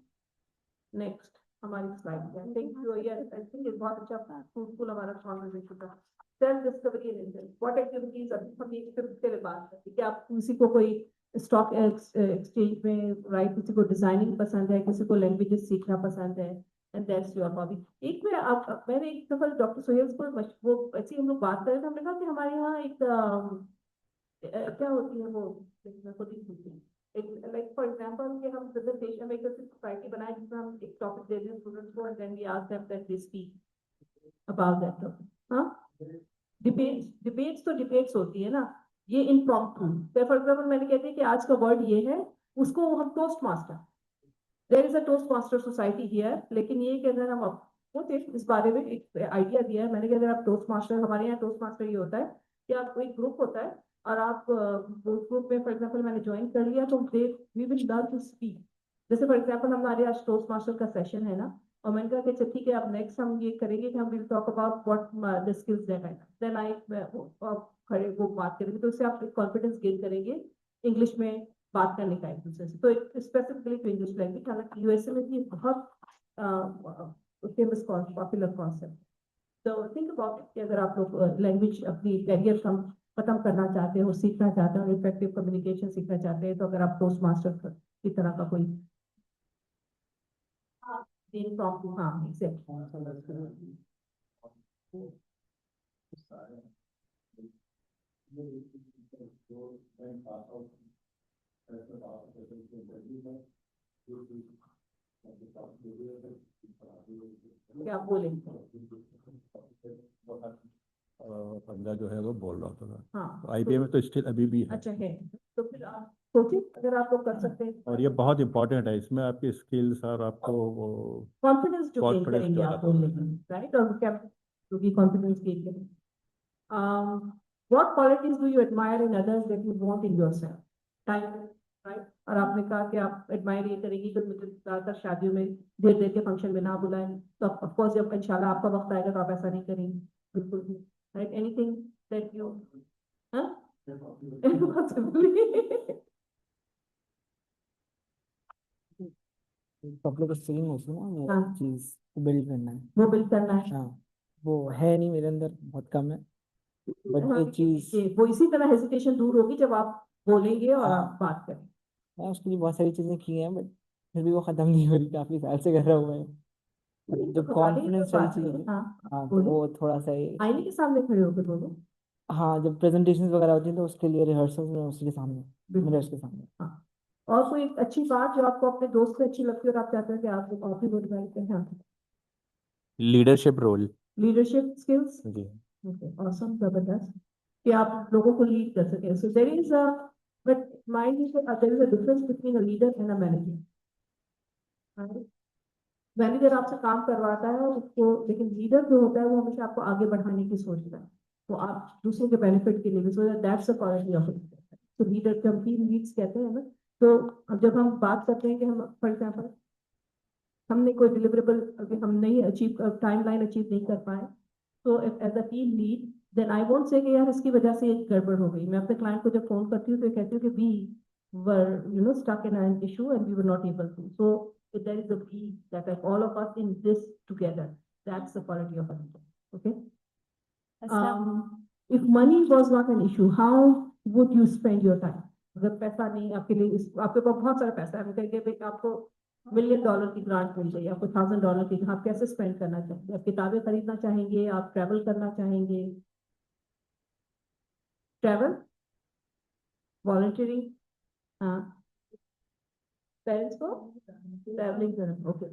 S3: next हमारी स्लाइड। आई थिंक ये बहुत अच्छा फ्रूटफुल हमारा कॉन्वर्सेशन था। Self discovery and interest, what activities अभी हम एक के लिए बात करते हैं कि आप किसी को कोई स्टॉक एक्सचेंज में, राइट, किसी को डिजाइनिंग पसंद है, किसी को लैंग्वेजेस सीखना पसंद है, एंड दैट्स योर हॉबी। एक में आप मैंने एक दफा डॉक्टर सोहेल को वो ऐसी हम लोग बात कर रहे थे, हमने कहा कि हमारे यहाँ एक क्या होती है वो, खुद ही भूल गई। एक लाइक फॉर एग्जांपल कि हम प्रेजेंटेशन में एक सोसाइटी बनाए जिसमें हम एक टॉपिक दे दें स्टूडेंट्स को, and then we ask them that they speak about that topic. हाँ, डिबेट्स तो डिबेट्स होती है ना, ये इम्प्रॉम्प्टू। फॉर एग्जांपल मैंने कहती है कि आज का वर्ड ये है, उसको हम toast master, there is a toast master society here, लेकिन ये कि अगर हम इस बारे में एक आइडिया दिया है मैंने कि अगर आप टोस्ट मास्टर, हमारे यहाँ टोस्ट मास्टर ये होता है कि आपको एक ग्रुप होता है और आप वो ग्रुप में, फॉर एग्जांपल मैंने ज्वाइन कर लिया, तो we will learn to speak. जैसे फॉर एग्जांपल हमारे आज टोस्ट मास्टर का सेशन है ना, और मैंने कहा कि अच्छा ठीक है, अब नेक्स्ट हम ये करेंगे कि हम will talk about what the skills that I, then I खड़े वो बात करेंगे, तो उससे आप कॉन्फिडेंस गेन करेंगे इंग्लिश में बात करने का एक दूसरे से। तो स्पेसिफिकली टू इंग्लिश लैंग्वेज, हालांकि यूएसए में भी बहुत फेमस पॉपुलर कॉन्सेप्ट। तो थिंक अबाउट इट कि अगर आप लोग लैंग्वेज अपनी कैरियर खत्म करना चाहते हो, सीखना चाहते हो, इफेक्टिव कम्युनिकेशन सीखना चाहते हैं, तो अगर आप टोस्ट मास्टर की तरह का कोई क्या बोलेंगे?
S7: बंदा जो है वो बोल रहा था।
S3: हाँ,
S7: आईबीएम में तो स्टिल अभी भी है।
S3: अच्छा है, तो फिर आप सोचिए अगर आप लोग कर सकते हैं,
S7: और ये बहुत इंपॉर्टेंट है, इसमें आपकी स्किल्स और आपको वो
S3: कॉन्फिडेंस जो गेन
S7: confidence
S3: करेंगे
S7: जो
S3: आप
S7: आता
S3: बोलने में, राइट, और क्या क्योंकि कॉन्फिडेंस गेन करेंगे। What qualities do you admire in others that you want in yourself? Time, right, और आपने कहा कि आप एडमायर ये करेंगी कि मुझे ज्यादातर शादियों में देर देर के फंक्शन में ना बुलाएं, तो ऑफ कोर्स जब इंशाल्लाह आपका वक्त आएगा तो आप ऐसा नहीं करेंगे बिल्कुल भी, right? Anything that you
S25: public speaking होती है ना, वो
S3: हाँ।
S25: चीज बिल्ड करना है।
S3: वो बिल्ड करना है।
S25: हाँ, वो है नहीं मेरे अंदर, बहुत कम है, बट ये चीज
S3: वो इसी तरह हेजिटेशन दूर होगी जब आप बोलेंगे और आप बात करें।
S25: मैं उसके लिए बहुत सारी चीजें की हैं, बट फिर भी वो खत्म नहीं हो रही, काफी साल से कर रहा हुआ है। जब कॉन्फिडेंस वाली चीज है, हाँ, तो वो थोड़ा सा
S3: आईने के सामने खड़े होकर बोलो।
S25: हाँ, जब प्रेजेंटेशंस वगैरह होती हैं तो उसके लिए रिहर्सल्स में उसी के सामने, मिरर्स के सामने।
S3: हाँ, और कोई अच्छी बात जो आपको अपने दोस्त से अच्छी लगती है और आप चाहते हैं कि आप लोग भी बोल रहे हैं?
S14: Leadership role.
S3: लीडरशिप स्किल्स,
S14: जी।
S3: ओके, ऑसम, जबरदस्त कि आप लोगों को लीड कर सकें। So there is a, but mind is there is a difference between a leader and a manager. Manager आपसे काम करवाता है उसको, लेकिन लीडर जो होता है वो हमेशा आपको आगे बढ़ाने की सोचता है, तो आप दूसरों के बेनिफिट के लिए, so that's a quality of leader. तो लीडर जब टीम लीड्स कहते हैं ना, तो अब जब हम बात करते हैं कि हम फॉर एग्जाम्पल हमने कोई डिलीवरेबल अभी हम नहीं अचीव, टाइमलाइन अचीव नहीं कर पाए, तो as a team lead then I won't say कि यार इसकी वजह से एक गड़बड़ हो गई। मैं अपने क्लाइंट को जब फोन करती हूँ तो कहती हूँ कि we were stuck in an issue and we were not able to, so there is a we that like all of us in this together, that's the quality of a leader. Okay. If money was not an issue, how would you spend your time? अगर पैसा नहीं आपके लिए, आपके पास बहुत सारा पैसा है, कहेंगे भाई आपको $1 million की ग्रांट मिल गई, आपको $1,000 की, आप कैसे स्पेंड करना चाहेंगे? आप किताबें खरीदना चाहेंगे, आप ट्रैवल करना चाहेंगे? ट्रैवल वॉलंटियरिंग, हाँ, पेरेंट्स को ट्रैवलिंग करना, okay.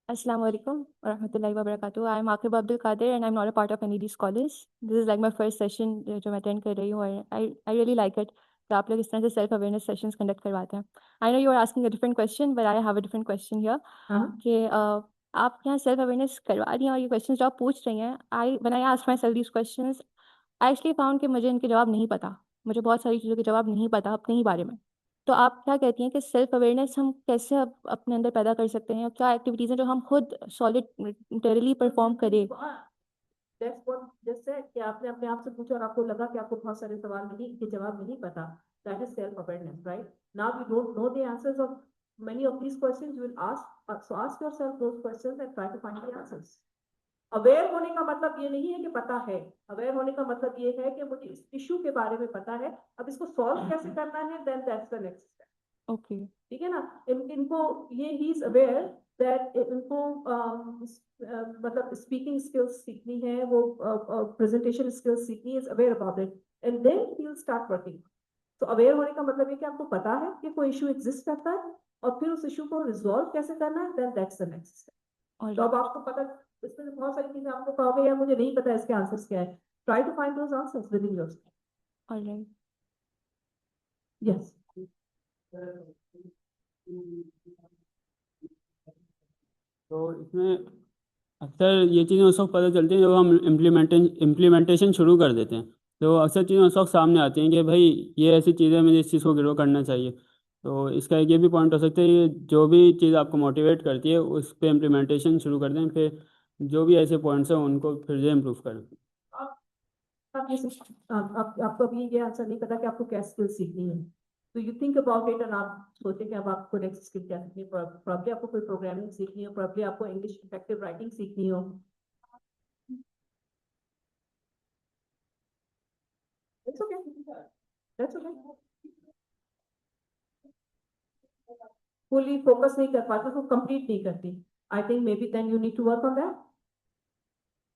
S8: Assalamu alaikum wa rahmatullahi wa barakatuh. I am Aqib Abdul Qadir and I'm not a part of any of these college. This is like my first session जो मैं attend कर रही हूँ और I really like it कि आप लोग इस तरह से self awareness sessions conduct करवाते हैं. I know you are asking a different question, but I have a different question here. कि आप यहाँ self awareness करवा रही हैं और ये questions जो आप पूछ रही हैं, when I asked myself these questions, I actually found कि मुझे इनके जवाब नहीं पता. मुझे बहुत सारी चीज़ों के जवाब नहीं पता अपने ही बारे में. तो आप क्या कहती हैं कि सेल्फ अवेयरनेस हम कैसे अपने अंदर पैदा कर सकते हैं और क्या एक्टिविटीज हैं जो हम खुद सॉलिटरीली परफॉर्म करें?
S3: That's what just said कि आपने अपने आप से पूछा और आपको लगा कि आपको बहुत सारे सवाल नहीं के जवाब नहीं पता. That is self awareness, right? Now you don't know the answers of many of these questions. You will ask, so ask yourself those questions and try to find the answers. Aware होने का मतलब ये नहीं है कि पता है. Aware होने का मतलब ये है कि मुझे इस इशू के बारे में पता है, अब इसको सॉल्व कैसे करना है, then that's the next step.
S8: Okay.
S3: ठीक है ना. इनको ये ही इज अवेयर दैट इनको मतलब स्पीकिंग स्किल्स सीखनी है, वो प्रेजेंटेशन स्किल्स सीखनी है, is aware about it and then he will start working. तो अवेयर होने का मतलब ये कि आपको पता है कि कोई इशू एग्जिस्ट करता है और फिर उस इशू को रिजॉल्व कैसे करना है, then that's the next step. तो अब आपको पता, इसमें बहुत सारी चीजें आपको कहोगे यार मुझे नहीं पता इसके आंसर्स क्या है. Try to find those answers within yourself.
S8: Alright.
S3: Yes.
S1: तो इसमें अक्सर ये चीज़ें उस वक्त पता चलती हैं जब हम इम्प्लीमेंटेशन शुरू कर देते हैं. तो अक्सर चीज़ें उस वक्त सामने आती हैं कि भाई ये ऐसी चीज़ें मुझे इस चीज़ को ग्रो करना चाहिए. तो इसका एक ये भी पॉइंट हो सकता है कि जो भी चीज़ आपको मोटिवेट करती है उस पर इम्प्लीमेंटेशन शुरू कर दें, फिर जो भी ऐसे पॉइंट्स हैं उनको फिर से इम्प्रूव करें.
S3: आपको अभी ये आंसर नहीं पता कि आपको क्या स्किल सीखनी है. तो you think about it and आप सोचें कि अब आपको नेक्स्ट स्किल क्या सीखनी है. प्रॉब्ली आपको कोई प्रोग्रामिंग सीखनी हो, प्रॉब्ली आपको इंग्लिश इफेक्टिव राइटिंग सीखनी हो. That's okay. That's okay. Fully focus नहीं कर पाते तो कंप्लीट नहीं करती. I think maybe then you need to work on that.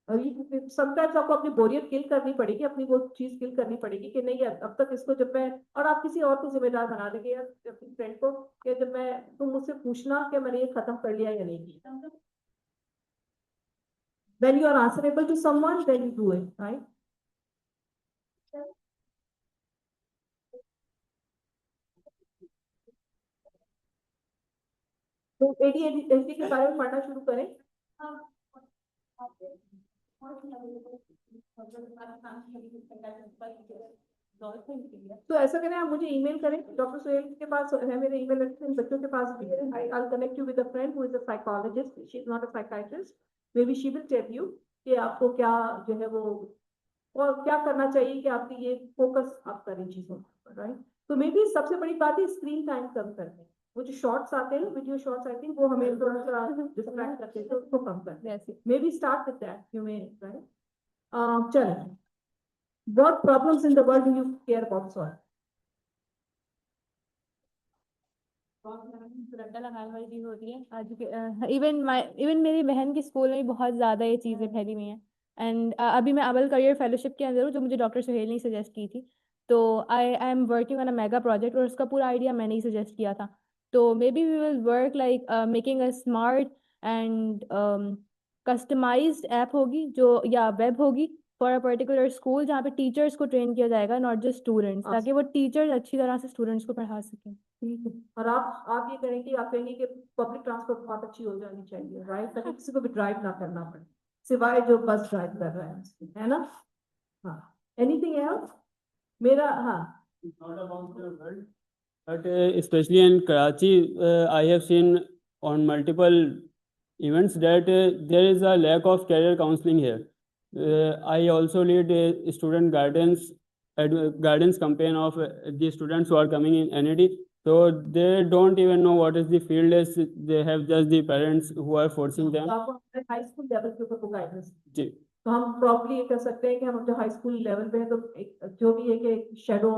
S3: Sometimes आपको अपनी बोरियत किल करनी पड़ेगी, अपनी वो चीज किल करनी पड़ेगी कि नहीं यार अब तक इसको जब मैं, और आप किसी और को जिम्मेदार बना देंगे यार अपनी फ्रेंड को कि जब मैं, तुम मुझसे पूछना कि मैंने ये खत्म कर लिया या नहीं किया. When you are answerable to someone, then you do it, right? तो ADHD के बारे में पढ़ना शुरू करें. तो ऐसा करें, आप मुझे ईमेल करें. डॉक्टर सोहेल के पास है मेरे ईमेल एड्रेस, इन बच्चों के पास भी है. I'll connect you with a friend who is a psychologist. She is not a psychiatrist. Maybe she will tell you कि आपको क्या जो है वो और क्या करना चाहिए कि आपकी ये फोकस आप करें चीजों पर, राइट. तो मे बी सबसे बड़ी बात है स्क्रीन टाइम कम करने. वो जो शॉर्ट्स आते हैं, वीडियो शॉर्ट्स, आई थिंक वो हमें थोड़ा सा डिस्ट्रैक्ट करते हैं, तो उसको कम करना. May be start with that, you may, right. चलो, what problems in the world do you care about solve?
S9: रट्टा लगाने वाली चीज होती है आज के. इवन मेरी बहन के स्कूल में भी बहुत ज्यादा ये चीजें फैली हुई हैं. एंड अभी मैं अबल करियर फेलोशिप के अंदर हूँ जो मुझे डॉक्टर सुहेल ने सजेस्ट की थी. तो I am working on a mega project और उसका पूरा आइडिया मैंने ही सजेस्ट किया था. तो maybe we will work like making a smart and customized app होगी जो, या वेब होगी फॉर अ पर्टिकुलर स्कूल, जहाँ पे टीचर्स को ट्रेन किया जाएगा, नॉट जस्ट स्टूडेंट्स, ताकि वो टीचर्स अच्छी तरह से स्टूडेंट्स को पढ़ा सकें.
S3: ठीक है. और आप ये करेंगे, आप कहेंगे कि पब्लिक ट्रांसपोर्ट बहुत अच्छी हो जानी चाहिए, राइट, ताकि किसी को भी ड्राइव ना करना पड़े सिवाय जो बस ड्राइव कर रहा है ना. हाँ, एनीथिंग एल्स? मेरा, हाँ,
S1: but especially in Karachi, I have seen on multiple events that there is a lack of career counseling here. I also lead a student guidance campaign of the students who are coming in NED. So they don't even know what is the field is. They have just the parents who are forcing them.
S3: High school level के ऊपर guidance
S1: जी.
S3: तो हम probably ये कर सकते हैं कि हम जो हाई स्कूल लेवल पे है तो जो भी है कि शेडो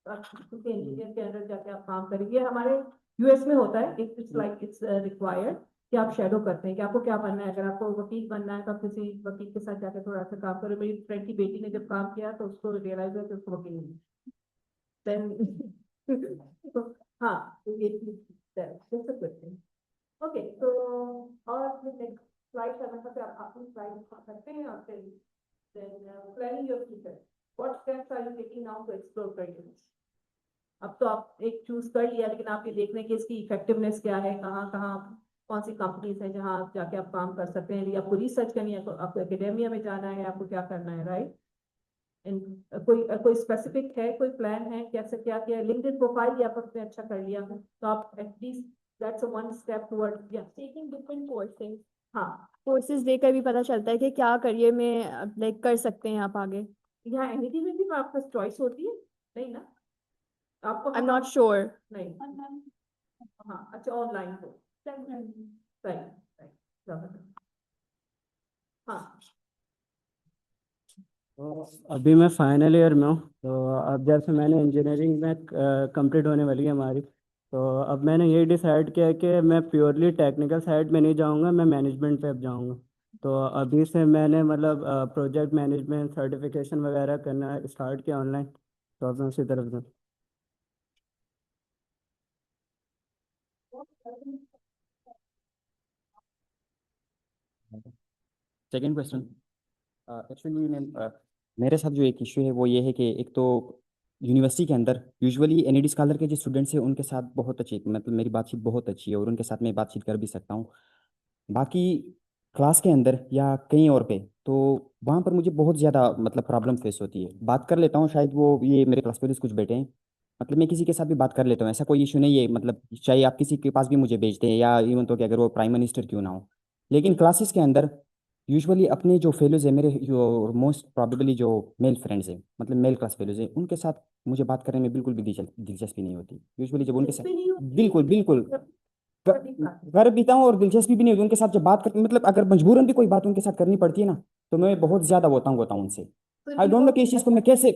S3: इंजीनियर के अंदर जाके आप काम करेंगे. हमारे यूएस में होता है, इट्स लाइक इट्स रिक्वायर्ड कि आप शेडो करते हैं कि आपको क्या बनना है. अगर आपको वकील बनना है तो आप किसी वकील के साथ जाकर थोड़ा सा काम करो. मेरी फ्रेंड की बेटी ने जब काम किया तो उसको रियलाइज हुआ कि उसको वकील नहीं. then हाँ तो ये that's a good thing. Okay, so और next slide करना था, आप अपनी slide दिखा सकते हैं और then planning your future. What steps are you taking now to explore careers? अब तो आप एक चूज कर लिया, लेकिन आप ये देख रहे हैं कि इसकी इफेक्टिवनेस क्या है, कहाँ कहाँ कौन सी कंपनीज हैं जहाँ आप जाके आप काम कर सकते हैं, या आपको रिसर्च करनी है, आपको एकेडेमिया में जाना है, आपको क्या करना है, राइट? कोई स्पेसिफिक है, कोई प्लान है, कैसे क्या किया? लिंक्डइन प्रोफाइल या आपने अच्छा कर लिया तो आप at least that's a one step toward
S8: taking different courses,
S3: हाँ
S8: कोर्सेज देकर भी पता चलता है कि क्या करियर में लाइक कर सकते हैं आप आगे।
S3: यहाँ एनईडी में भी आपका चॉइस होती है नहीं ना? आपको
S8: आई एम नॉट श्योर।
S3: नहीं, हाँ अच्छा ऑनलाइन हो, सही हाँ।
S17: तो अभी मैं फाइनल ईयर में हूँ, तो अब जैसे मैंने इंजीनियरिंग में कंप्लीट होने वाली है हमारी, तो अब मैंने ये डिसाइड किया कि मैं प्योरली टेक्निकल साइड में नहीं जाऊँगा, मैं मैनेजमेंट पे अब जाऊँगा। तो अभी से मैंने मतलब प्रोजेक्ट मैनेजमेंट सर्टिफिकेशन वगैरह करना स्टार्ट किया ऑनलाइन, तो अब मैं उसी तरफ से।
S20: सेकेंड क्वेश्चन, एक्चुअली मेरे साथ जो एक इशू है वो ये है कि एक तो यूनिवर्सिटी के अंदर यूजुअली एनईडी स्कॉलर के जो स्टूडेंट्स हैं उनके साथ बहुत अच्छी, मतलब मेरी बातचीत बहुत अच्छी है और उनके साथ मैं बातचीत कर भी सकता हूँ। बाकी क्लास के अंदर या कहीं और पे तो वहाँ पर मुझे बहुत ज़्यादा मतलब प्रॉब्लम फेस होती है। बात कर लेता हूँ, शायद वो ये मेरे क्लास में कुछ बैठे हैं, मतलब मैं किसी के साथ भी बात कर लेता हूँ, ऐसा कोई इशू नहीं है, मतलब चाहे आप किसी के पास भी मुझे भेजते हैं या इवन तो कि अगर वो प्राइम मिनिस्टर क्यों ना हो। लेकिन क्लासेस के अंदर यूजुअली अपने जो फेलोज है, मेरे जो मोस्ट प्रॉबेबली जो मेल फ्रेंड्स हैं, मतलब मेल क्लास फेलोज हैं, उनके साथ मुझे बात करने में बिल्कुल भी दिलचस्पी नहीं होती। यूजुअली जब उनके साथ बिल्कुल बिल्कुल कर भी हूँ और दिलचस्पी भी नहीं होती उनके साथ जब बात कर, मतलब अगर मजबूरन भी कोई बात उनके साथ करनी पड़ती है ना, तो मैं बहुत ज़्यादा होता हूँ उनसे। आई डोंट नो कि इस चीज़ को मैं कैसे,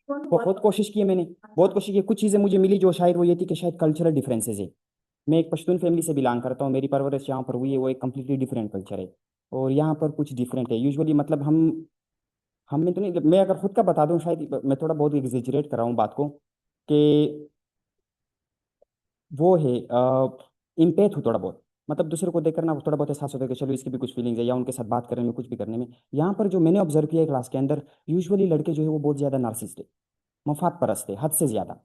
S20: बहुत कोशिश की है मैंने, बहुत कोशिश की। कुछ चीज़ें मुझे मिली जो शायद वो ये थी कि शायद कल्चरल डिफरेंसेस है। मैं एक पश्तून फैमिली से बिलोंग करता हूँ, मेरी परवरिश यहाँ पर हुई है, वो एक कम्प्लीटली डिफरेंट कल्चर है और यहाँ पर कुछ डिफरेंट है यूजुअली। मतलब हम में तो नहीं, मैं अगर खुद का बता दूं शायद मैं थोड़ा बहुत एग्जेजरेट कर रहा हूँ बात को, कि वो है इम्पैथ हो थोड़ा बहुत, मतलब दूसरे को देखकर ना थोड़ा बहुत एहसास होता है कि चलो इसकी भी कुछ फीलिंग्स है, या उनके साथ बात करने में कुछ भी करने में। यहाँ पर जो मैंने ऑब्जर्व किया है क्लास के अंदर, यूजुअली लड़के जो है वो बहुत ज़्यादा नार्सिसिस्ट है, मफाद परस्त है हद से ज़्यादा।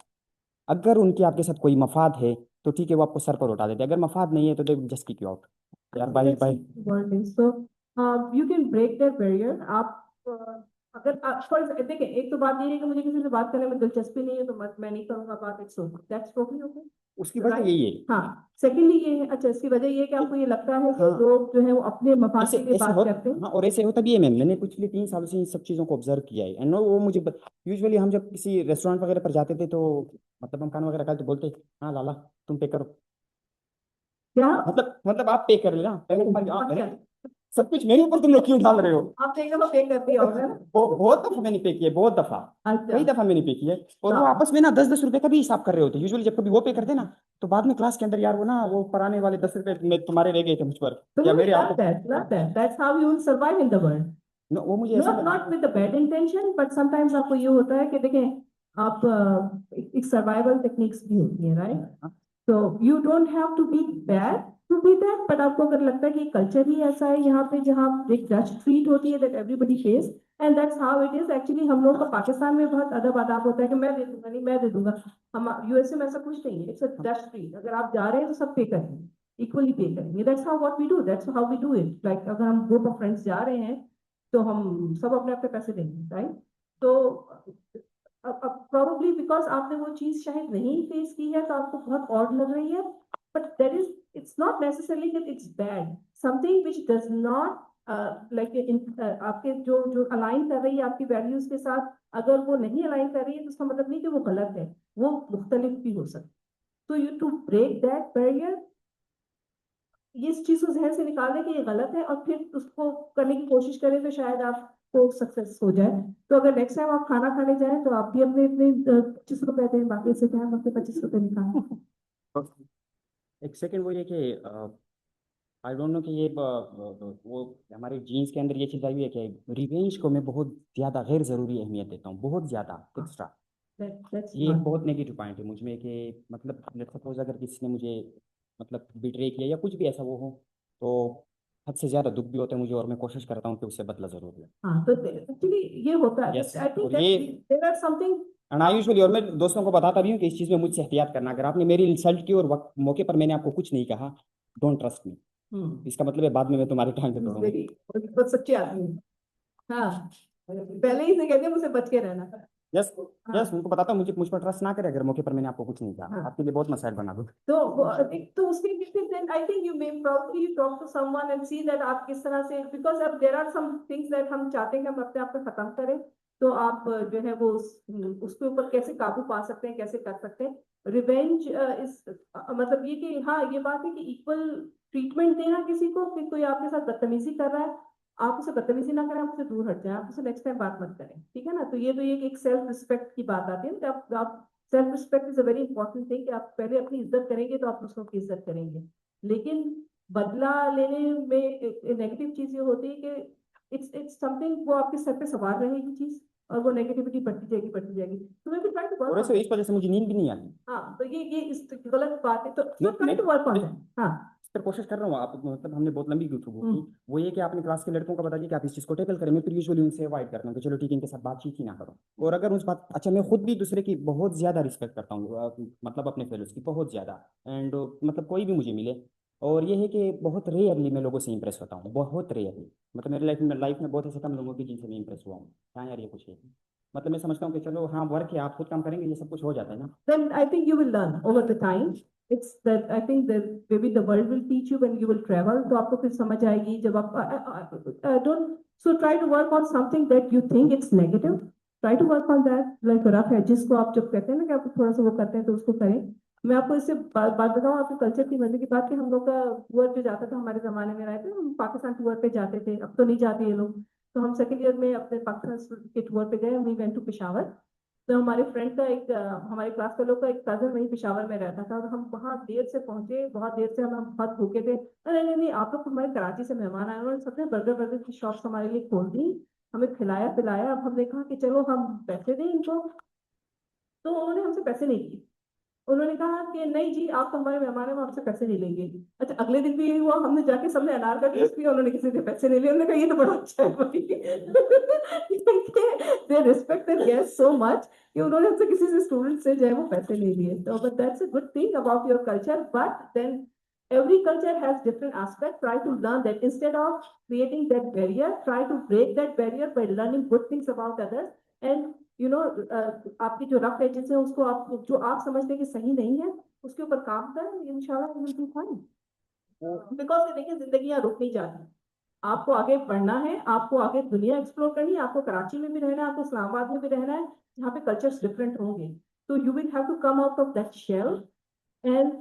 S20: अगर उनके आपके साथ कोई मफाद है तो ठीक है, वो आपको सर पर उठा देते हैं, अगर मफाद नहीं है तो they just kick you out. यार bye bye.
S3: So you can break that barrier. आप अगर फर्स्ट देखिए, एक तो बात ये है कि मुझे किसी से बात करने में दिलचस्पी नहीं है तो मैं नहीं करूंगा बात, इट्स ओके, दैट्स ओके।
S20: उसकी वजह यही है।
S3: हाँ, सेकेंडली ये है, अच्छा इसकी वजह ये है कि आपको ये लगता है कि लोग जो है वो अपने मफाद
S20: ऐसे
S3: के लिए
S20: ऐसे
S3: बात
S20: हो,
S3: करते हैं।
S20: हाँ, और ऐसे होता भी है मैम, मैंने पिछले 3 साल से इन सब चीज़ों को ऑब्जर्व किया है। एंड वो मुझे यूजुअली हम जब किसी रेस्टोरेंट वगैरह पर जाते थे तो मतलब हम खाना वगैरह खाते तो बोलते हाँ लाला तुम पे करो,
S3: क्या
S20: मतलब आप पे कर लेना पहले तुम्हारी, हाँ, पहले सब कुछ मेरे ऊपर तुम लोग क्यों डाल रहे हो?
S3: आप एक दफा पे करती हो ना?
S20: बहुत दफा मैंने पे किया, बहुत दफा, कई दफा मैंने पे किया। और वो आपस में ना 10-10 रुपए का भी हिसाब कर रहे होते यूजुअली। जब कभी वो पे करते ना तो बाद में क्लास के अंदर यार वो ना वो पराने वाले 10 रुपए में तुम्हारे रह गए थे मुझ पर, या मेरे आप
S3: That's how you will survive in the world.
S20: वो मुझे ऐसा
S3: Not with the bad intention, but sometimes आपको ये होता है कि देखें आप एक सर्वाइवल टेक्निक्स भी होती है, right? So you don't have to be bad to be that, but आपको अगर लगता है कि कल्चर ही ऐसा है यहाँ पे जहाँ एक जस्ट ट्रीट होती है that everybody pays, and that's how it is actually। हम लोग का पाकिस्तान में बहुत अदब आदाब होता है कि मैं दे दूंगा, नहीं मैं दे दूंगा। हम यूएसए में ऐसा कुछ नहीं है, इट्स अ जस्ट ट्रीट। अगर आप जा रहे हैं तो सब पे करेंगे, इक्वली पे करेंगे। That's how what we do, that's how we do it. Like अगर हम ग्रुप ऑफ फ्रेंड्स जा रहे हैं तो हम सब अपने अपने पैसे देंगे, राइट? तो probably because आपने वो चीज शायद नहीं फेस की है तो आपको बहुत ऑड लग रही है, but there is, it's not necessarily that it's bad, something which does not आपके जो अलाइन कर रही है आपकी वैल्यूज के साथ, अगर वो नहीं अलाइन कर रही है तो उसका मतलब नहीं कि वो गलत है, वो मुख्तलिफ भी हो सकता है। तो you to break that barrier, ये इस चीज को जहन से निकाल दें कि ये गलत है और फिर उसको करने की कोशिश करें तो शायद आपको सक्सेस हो जाए। तो अगर नेक्स्ट टाइम आप खाना खाने जाएं तो आप भी अपने इतने 25 रुपए दें, बाकी से क्या अपने 25 रुपए निकालें।
S20: एक सेकंड वो ये कि आई डोंट नो कि ये वो हमारे जीन्स के अंदर ये चीज़ आई हुई है कि रिवेंज को मैं बहुत ज़्यादा गैर ज़रूरी अहमियत देता हूँ, बहुत ज़्यादा एक्स्ट्रा।
S3: That's
S20: ये एक
S3: not
S20: बहुत नेगेटिव पॉइंट है मुझ में कि मतलब लेट्स सपोज अगर किसी ने मुझे मतलब बिट्रे किया या कुछ भी ऐसा वो हो तो हद से ज्यादा दुख भी होता है मुझे और मैं कोशिश करता हूँ कि उससे बदला जरूर लूँ।
S3: हाँ तो एक्चुअली ये होता है
S20: Yes,
S3: आई थिंक
S20: और ये
S3: there are something
S20: and I usually और मैं दोस्तों को बताता भी हूँ कि इस चीज़ में मुझसे एहतियात करना। अगर आपने मेरी इंसल्ट की और वक्त मौके पर मैंने आपको कुछ नहीं कहा, डोंट ट्रस्ट मी, इसका मतलब है बाद में मैं तुम्हारी टांग पे तोड़ूंगा।
S3: वेरी बहुत सच्चे आदमी हैं। हाँ पहले ही से कहते हैं मुझसे बच के रहना।
S20: यस
S3: हाँ
S20: यस, उनको बताता हूँ मुझ पर ट्रस्ट ना करे अगर मौके पर मैंने आपको कुछ नहीं कहा,
S3: हाँ
S20: आपके लिए बहुत मसाइल बना दूँ।
S3: तो उसके लिए then I think you may probably talk to someone and see that आप किस तरह से because अब there are some things that हम चाहते हैं कि हम अपने आप को खत्म करें तो आप जो है वो उसके ऊपर कैसे काबू पा सकते हैं, कैसे कर सकते हैं। रिवेंज इस मतलब ये कि हाँ ये बात है कि इक्वल ट्रीटमेंट देना किसी को, फिर कोई आपके साथ बदतमीजी कर रहा है आप उसे बदतमीजी ना करें, आप उसे दूर हट जाए, आप उसे नेक्स्ट टाइम बात मत करें, ठीक है ना। तो ये एक सेल्फ रिस्पेक्ट की बात आती है ना, आप self respect is a very important thing कि आप पहले अपनी इज्जत करेंगे तो आप दूसरों की इज्जत करेंगे। लेकिन बदला लेने में नेगेटिव चीज ये होती है कि इट्स समथिंग वो आपके सर पे सवार रहेगी चीज और वो नेगेटिविटी बढ़ती जाएगी तो मैं भी ट्राई टू
S20: और
S3: वर्क
S20: वैसे इस वजह से मुझे नींद भी नहीं आती।
S3: हाँ तो ये इस गलत बात है तो
S20: मैं
S3: try to work on that. हाँ
S20: इस पर कोशिश कर रहा हूँ। आप मतलब हमने बहुत लंबी गुफ्तगू की, वो ये कि आपने क्लास के लड़कों को बता दिया कि आप इस चीज़ को टैकल करें। मैं फिर यूजुअली उनसे अवॉइड करता हूँ कि चलो ठीक है इनके साथ बातचीत ही ना करो। और अगर उस बात अच्छा मैं खुद भी दूसरे की बहुत ज़्यादा रिस्पेक्ट करता हूँ मतलब अपने फेलोज की बहुत ज़्यादा एंड मतलब कोई भी मुझे मिले और ये है कि बहुत रेयरली मैं लोगों से इंप्रेस होता हूँ, बहुत रेयरली। मतलब मेरे लाइफ में बहुत ऐसे कम लोगों की जिनसे मैं इंप्रेस हुआ हूँ। हाँ यार ये कुछ है मतलब मैं समझता हूँ कि चलो हाँ वर्क है, आप खुद काम करेंगे ये सब कुछ हो जाता है ना।
S3: then I think you will learn over the time. It's that I think that maybe the world will teach you when you will travel. तो आपको फिर समझ आएगी जब आप don't so try to work on something that you think it's negative. Try to work on that like rough edges को आप जब कहते हैं ना कि आप थोड़ा सा वो करते हैं तो उसको करें। मैं आपको इससे बात बताऊँ आपके कल्चर की मजे की बात कि हम लोग का टूर जो जाता था हमारे जमाने में रहे थे हम पाकिस्तान टूर पे जाते थे, अब तो नहीं जाते ये लोग। तो हम सेकेंड ईयर में अपने पाकिस्तान के टूर पे गए, वी वेंट टू पेशावर। तो हमारे फ्रेंड का एक हमारे क्लास फेलो का एक कजन वहीं पेशावर में रहता था और हम वहाँ देर से पहुंचे, बहुत देर से हम बहुत भूखे थे। अरे नहीं नहीं आप लोग हमारे कराची से मेहमान आए, उन्होंने सबने बर्गर की शॉप्स हमारे लिए खोल दी, हमें खिलाया पिलाया। अब हमने कहा कि चलो हम पैसे दें इनको, तो उन्होंने हमसे पैसे नहीं दिए। उन्होंने कहा कि नहीं जी आप तो हमारे मेहमान हैं, हम आपसे पैसे नहीं लेंगे। अच्छा अगले दिन भी यही हुआ, हमने जाके सबने अनार का टेस्ट किया, उन्होंने किसी से पैसे नहीं लिए। उन्होंने कहा ये तो बड़ा अच्छा है they respect there guest so much कि उन्होंने हमसे किसी से स्टूडेंट से जो है वो पैसे नहीं लिए। तो but that's a good thing about your culture, but then every culture has different aspects. Try to learn that instead of creating that barrier, try to break that barrier by learning good things about others. And you know आपकी जो rough edges है उसको आप जो आप समझते हैं कि सही नहीं है उसके ऊपर काम करें, इंशाल्लाह you will do fine. Because देखिए जिंदगी यहाँ रुक नहीं जाती, आपको आगे बढ़ना है, आपको आगे दुनिया एक्सप्लोर करनी है, आपको कराची में भी रहना है, आपको इस्लामाबाद में भी रहना है जहाँ पे कल्चर्स डिफरेंट होंगे। तो you will have to come out of that shell and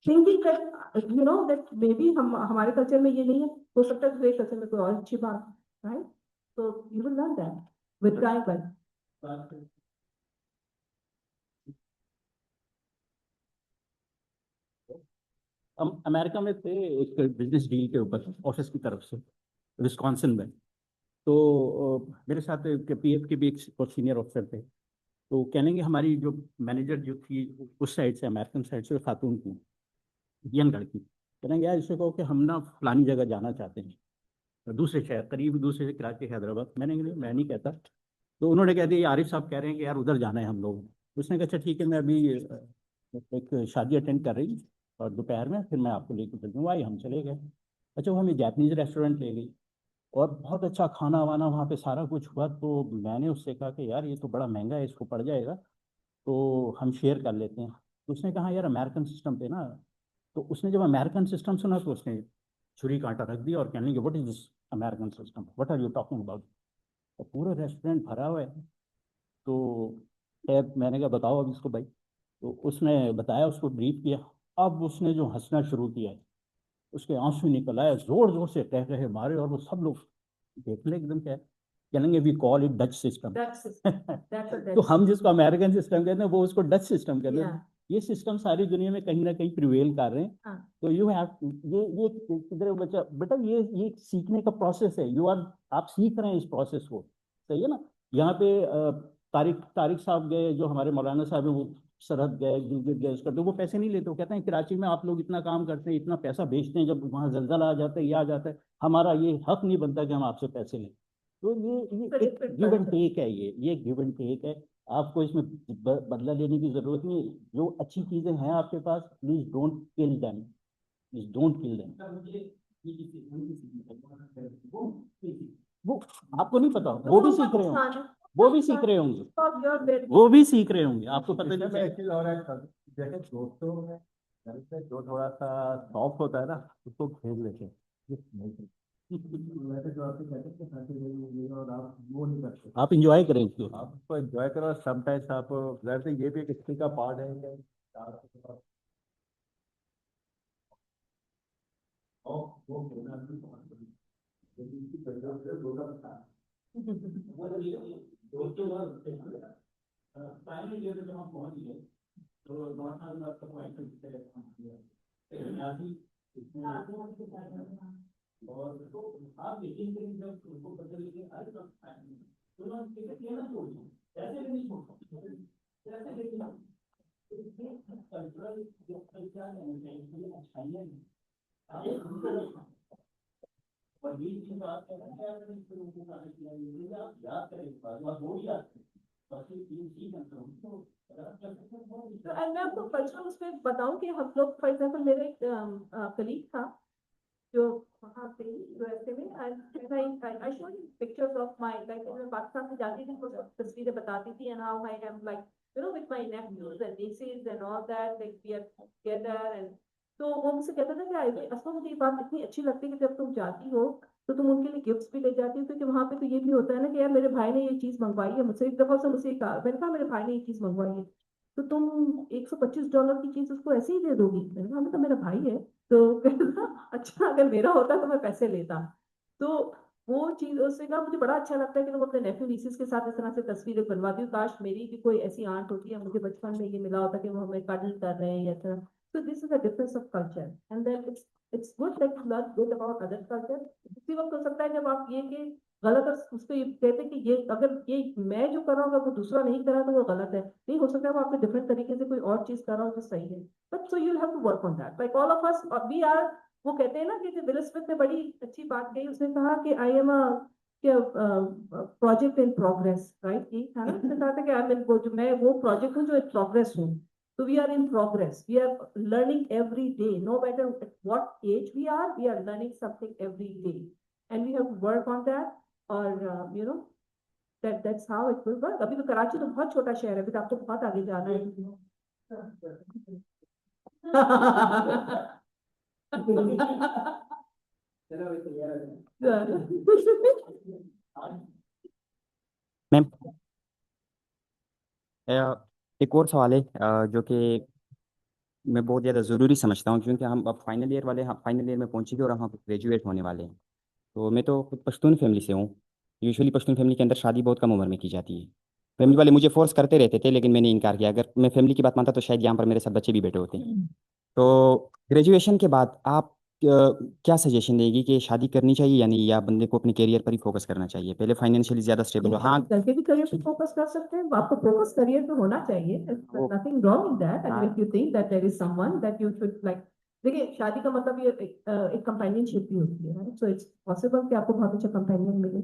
S3: thinking that you know that maybe हम हमारे कल्चर में ये नहीं है, हो सकता है दूसरे कल्चर में कोई और अच्छी बात, राइट। तो you will learn that with time.
S5: हम अमेरिका में थे एक बिजनेस डील के ऊपर ऑफिस की तरफ से विस्कॉन्सिन में। तो मेरे साथ पीएफ के भी एक सीनियर ऑफिसर थे। तो कहने कि हमारी जो मैनेजर जो थी उस साइड से अमेरिकन साइड से खातून थी, यंग लड़की। कहेंगे यार इससे कहो कि हम ना फलानी जगह जाना चाहते हैं दूसरे शहर, करीब दूसरे से कराची हैदराबाद। मैंने कहा मैं नहीं कहता। तो उन्होंने कह दिया आरिफ साहब कह रहे हैं कि यार उधर जाना है हम लोग। उसने कहा अच्छा ठीक है, मैं अभी एक शादी अटेंड कर रही और दोपहर में फिर मैं आपको लेकर चल दूँगा। हम चले गए। अच्छा वो हमें जैपनीज रेस्टोरेंट ले गई और बहुत अच्छा खाना वाना वहाँ पे सारा कुछ हुआ। तो मैंने उससे कहा कि यार ये तो बड़ा महंगा है, इसको पड़ जाएगा तो हम शेयर कर लेते हैं। तो उसने कहा यार अमेरिकन सिस्टम पे ना। तो उसने जब अमेरिकन सिस्टम सुना तो उसने छुरी कांटा रख दिया और कहने लगे what is this American system, what are you talking about. तो पूरा रेस्टोरेंट भरा हुआ है। तो मैंने कहा बताओ अब इसको भाई। तो उसने बताया, उसको ब्रीफ किया। अब उसने जो हंसना शुरू किया, उसके आंसू निकल आए, जोर जोर से कह रहे मारे। और वो सब लोग देखने एकदम क्या कहेंगे we call it Dutch system. तो हम जिसको अमेरिकन सिस्टम कहते हैं वो उसको डच सिस्टम कहते हैं। ये सिस्टम सारी दुनिया में कहीं ना कहीं प्रिवेल कर रहे हैं। तो यू हैव ये किधर बच्चा बेटा ये सीखने का प्रोसेस है। आप सीख रहे हैं इस प्रोसेस को, सही है ना। यहाँ पे तारिक साहब गए, जो हमारे मौलाना साहब हैं, वो सरहद गए, गिलगित गए, उसका तो वो पैसे नहीं लेते। वो कहते हैं कराची में आप लोग इतना काम करते हैं, इतना पैसा बेचते हैं, जब वहाँ जलजला आ जाता है, ये आ जाता है, हमारा ये हक नहीं बनता कि हम आपसे पैसे लें। तो ये एक गिव एंड टेक है, ये गिव एंड टेक है। आपको इसमें बदला लेने की जरूरत नहीं। जो अच्छी चीजें हैं आपके पास, please don't kill them, please don't kill them. वो आपको नहीं पता, वो भी सीख रहे होंगे, वो भी सीख रहे होंगे, वो भी सीख रहे होंगे, आपको पता नहीं।
S7: एक चीज और है, जैसे दोस्तों में घर पे जो थोड़ा सा सॉफ्ट होता है ना, उसको खेल लेते हैं। वैसे जो आपके कहते हैं कि शादी करिए और आप वो नहीं करते,
S5: आप इंजॉय करें इसको,
S7: आप उसको एंजॉय करो। समटाइम्स आप वैसे ये भी एक स्किल का पार्ट है कि
S3: तो मैं आपको पर्सनल उसमें बताऊं कि हम लोग, फॉर एग्जांपल, मेरा एक कलीग था जो वहाँ पे यूएसए में, I show you pictures of my, like मैं पाकिस्तान से जाती थी, तस्वीरें बताती थी, and how I am like with my nephews and nieces and all that, like we are together. And तो वो मुझसे कहता था कि असमा मुझे ये बात इतनी अच्छी लगती है कि जब तुम जाती हो तो तुम उनके लिए गिफ्ट्स भी ले जाती हो, क्योंकि वहाँ पे तो ये भी होता है ना कि यार मेरे भाई ने ये चीज मंगवाई है मुझसे। एक दफा से मुझसे कहा, मैंने कहा मेरे भाई ने ये चीज मंगवाई है, तो तुम $125 की चीज उसको ऐसे ही दे दोगी? मैंने कहा तो मेरा भाई है। तो कहता अच्छा, अगर मेरा होता तो मैं पैसे लेता। तो वो चीज उससे कहा, मुझे बड़ा अच्छा लगता है कि तुम अपने नेफ्यू नीसेस के साथ इस तरह से तस्वीरें बनवाती हो। काश मेरी भी कोई ऐसी आंट होती है, मुझे बचपन में ये मिला होता कि वो हमें कडल कर रहे हैं या तरह। So this is a difference of culture, and then it's good that you learn good about other culture. उसी वक्त हो सकता है जब आप ये कि गलत, उसको ये कहते हैं कि ये अगर ये मैं जो कर रहा हूँ अगर वो दूसरा नहीं कर रहा तो वो गलत है। नहीं, हो सकता है वो आपने डिफरेंट तरीके से कोई और चीज कर रहा हो जो सही है। But so you'll have to work on that, like all of us, we are, वो कहते हैं ना कि विल स्मिथ ने बड़ी अच्छी बात कही, उसने कहा कि I am project in progress, right? ये था ना, उसने कहा था कि आई एम मैं वो प्रोजेक्ट हूँ जो इन प्रोग्रेस हूँ। So we are in progress. We are learning every day. No matter at what age we are learning something every day, and we have to work on that. Or that's how it will work. अभी तो कराची तो बहुत छोटा शहर है, अभी तो आपको बहुत आगे जाना है।
S20: मैम, एक और सवाल है जो कि मैं बहुत ज़्यादा ज़रूरी समझता हूँ, क्योंकि हम अब फाइनल ईयर वाले, हम फाइनल ईयर में पहुँच चुके और हम ग्रेजुएट होने वाले हैं। तो मैं तो खुद पश्तून फैमिली से हूँ। यूजुअली पश्तून फैमिली के अंदर शादी बहुत कम उम्र में की जाती है। फैमिली वाले मुझे फोर्स करते रहते थे, लेकिन मैंने इनकार किया। अगर मैं फैमिली की बात मानता तो शायद यहाँ पर मेरे साथ बच्चे भी बैठे होते। तो ग्रेजुएशन के बाद आप क्या सजेशन देगी कि शादी करनी चाहिए या नहीं, या बंदे को अपने करियर पर ही फोकस करना चाहिए? पहले फाइनेंशियली ज़्यादा स्टेबल हो। हाँ,
S3: करके भी करियर पे फोकस कर सकते हैं। आपको फोकस करियर पे होना चाहिए, nothing wrong in that. And if you think that there is someone that you should like, देखिए शादी का मतलब ये एक कंपेनियनशिप भी होती है, राइट? सो इट्स पॉसिबल कि आपको बहुत अच्छा कंपेनियन मिले।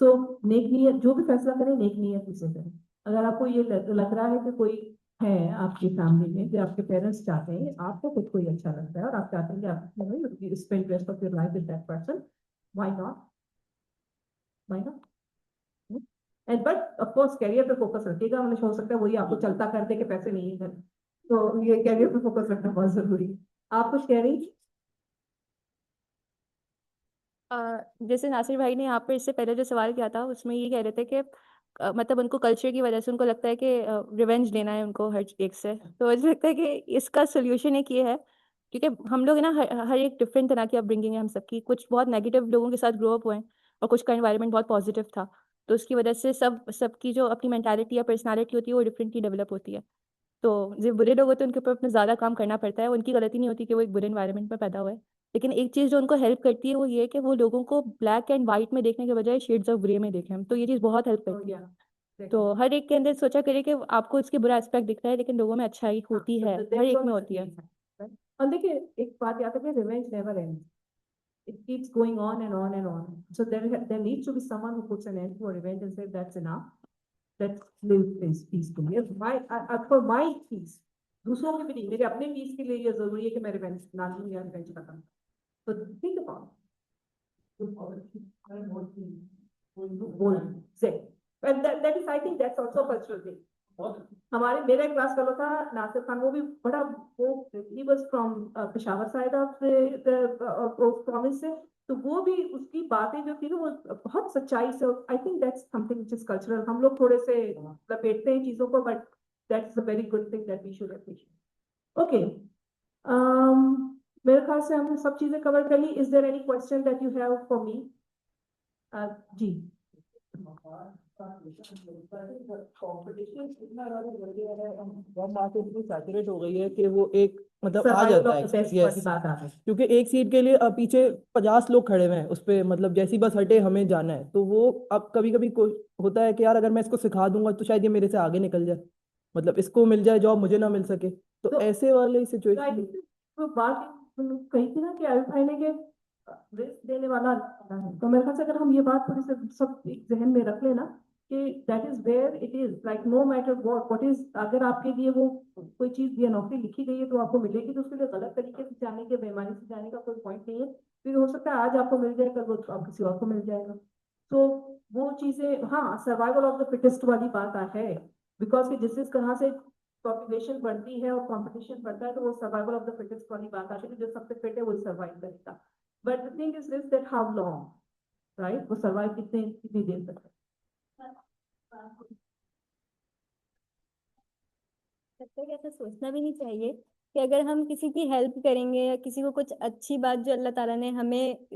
S3: सो नेक नियत, जो भी फैसला करें नेक नियत से करें। अगर आपको ये लग रहा है कि कोई है आपकी फैमिली में, जो आपके पेरेंट्स चाहते हैं, आपको खुद कोई अच्छा लगता है और आप चाहते हैं कि आप spend rest of your life with that person, why not, why not? And but of course career पे फोकस रखिएगा, मतलब हो सकता है वही आपको चलता कर दे के पैसे नहीं है घर, तो ये कैरियर पे फोकस रखना बहुत जरूरी है। आप कुछ कह रही?
S8: जैसे नासिर भाई ने यहाँ पर इससे पहले जो सवाल किया था उसमें ये कह रहे थे कि मतलब उनको कल्चर की वजह से उनको लगता है कि रिवेंज लेना है उनको हर एक से। तो मुझे लगता है कि इसका सोल्यूशन एक ये है, क्योंकि हम लोग ना हर एक डिफरेंट तरह की अपब्रिंगिंग है हम सबकी। कुछ बहुत नेगेटिव लोगों के साथ ग्रो अप हुए हैं और कुछ का एनवायरनमेंट बहुत पॉजिटिव था, तो उसकी वजह से सबकी जो अपनी मेंटालिटी या पर्सनालिटी होती है वो डिफरेंटली डेवलप होती है। तो जो बुरे लोग होते हैं उनके ऊपर अपना ज़्यादा काम करना पड़ता है। उनकी गलती नहीं होती कि वो एक बुरे एनवायरनमेंट में पैदा हुए, लेकिन एक चीज़ जो उनको हेल्प करती है वो ये है कि वो लोगों को ब्लैक एंड वाइट में देखने के बजाय शेड्स ऑफ ग्रे में देखें। तो ये चीज़ बहुत हेल्प करती है। तो हर एक के अंदर सोचा करिए कि आपको इसके बुरा एस्पेक्ट दिख रहा है लेकिन लोगों में अच्छाई होती है, हर एक में होती है।
S3: और देखिए एक बात याद रखिए, revenge never ends, it keeps going on and on and on. So there needs to be someone who puts an end to a revenge and says that's enough, let's live peacefully. For my peace, दूसरों के भी नहीं, मेरे अपने piece के लिए ये जरूरी है कि मैं रिवेंज ना लूं या रिवेंज खत्म। So think about it. And that is, I think that's also a cultural thing. हमारे मेरा एक क्लास फेलो था नासिर खान, वो भी बड़ा वो he was from Peshawar side of province से, तो वो भी उसकी बातें जो थी ना वो बहुत सच्चाई से, I think that's something which is cultural. हम लोग थोड़े से लपेटते हैं चीजों को, but that's a very good thing that we should appreciate. Okay, मेरे ख्याल से हमने सब चीजें कवर कर ली। Is there any question that you have for me? जी
S10: सैचुरेट हो गई है कि वो एक मतलब आ जाता है। यस, क्योंकि एक सीट के लिए पीछे 50 लोग खड़े हुए हैं उस पे, मतलब जैसी बस हटे हमें जाना है, तो वो अब कभी कभी होता है कि यार अगर मैं इसको सिखा दूंगा तो शायद ये मेरे से आगे निकल जाए, मतलब इसको मिल जाए जॉब, मुझे ना मिल सके, तो ऐसे वाले सिचुएशन
S3: बात कही थी ना कि आई ने के रिस्क देने वाला है। तो मेरे ख्याल से अगर हम ये बात थोड़ी सी सब जहन में रख लेना कि that is where it is, like no matter what is, अगर आपके लिए वो कोई चीज या नौकरी लिखी गई है तो आपको मिलेगी, तो उसके लिए गलत तरीके से जाने के, बेईमानी से जाने का कोई पॉइंट नहीं है। फिर हो सकता है आज आपको मिल जाए, कल वो आप किसी और को मिल जाएगा। तो वो चीजें, हाँ, सर्वाइवल ऑफ द फिटेस्ट वाली बात है, बिकॉज कि जिस तरह से पॉपुलेशन बढ़ती है और कंपटीशन बढ़ता है, तो वो सर्वाइवल ऑफ द फिटेस्ट वाली बात आती है कि जो सबसे फिट है वो सर्वाइव करेगा। But the thing is this that how long, right, वो सर्वाइव कितनी देर तक है।
S8: तब तक ऐसा सोचना भी नहीं चाहिए कि अगर हम किसी की हेल्प करेंगे या किसी को कुछ अच्छी बात जो अल्लाह ताला ने हमें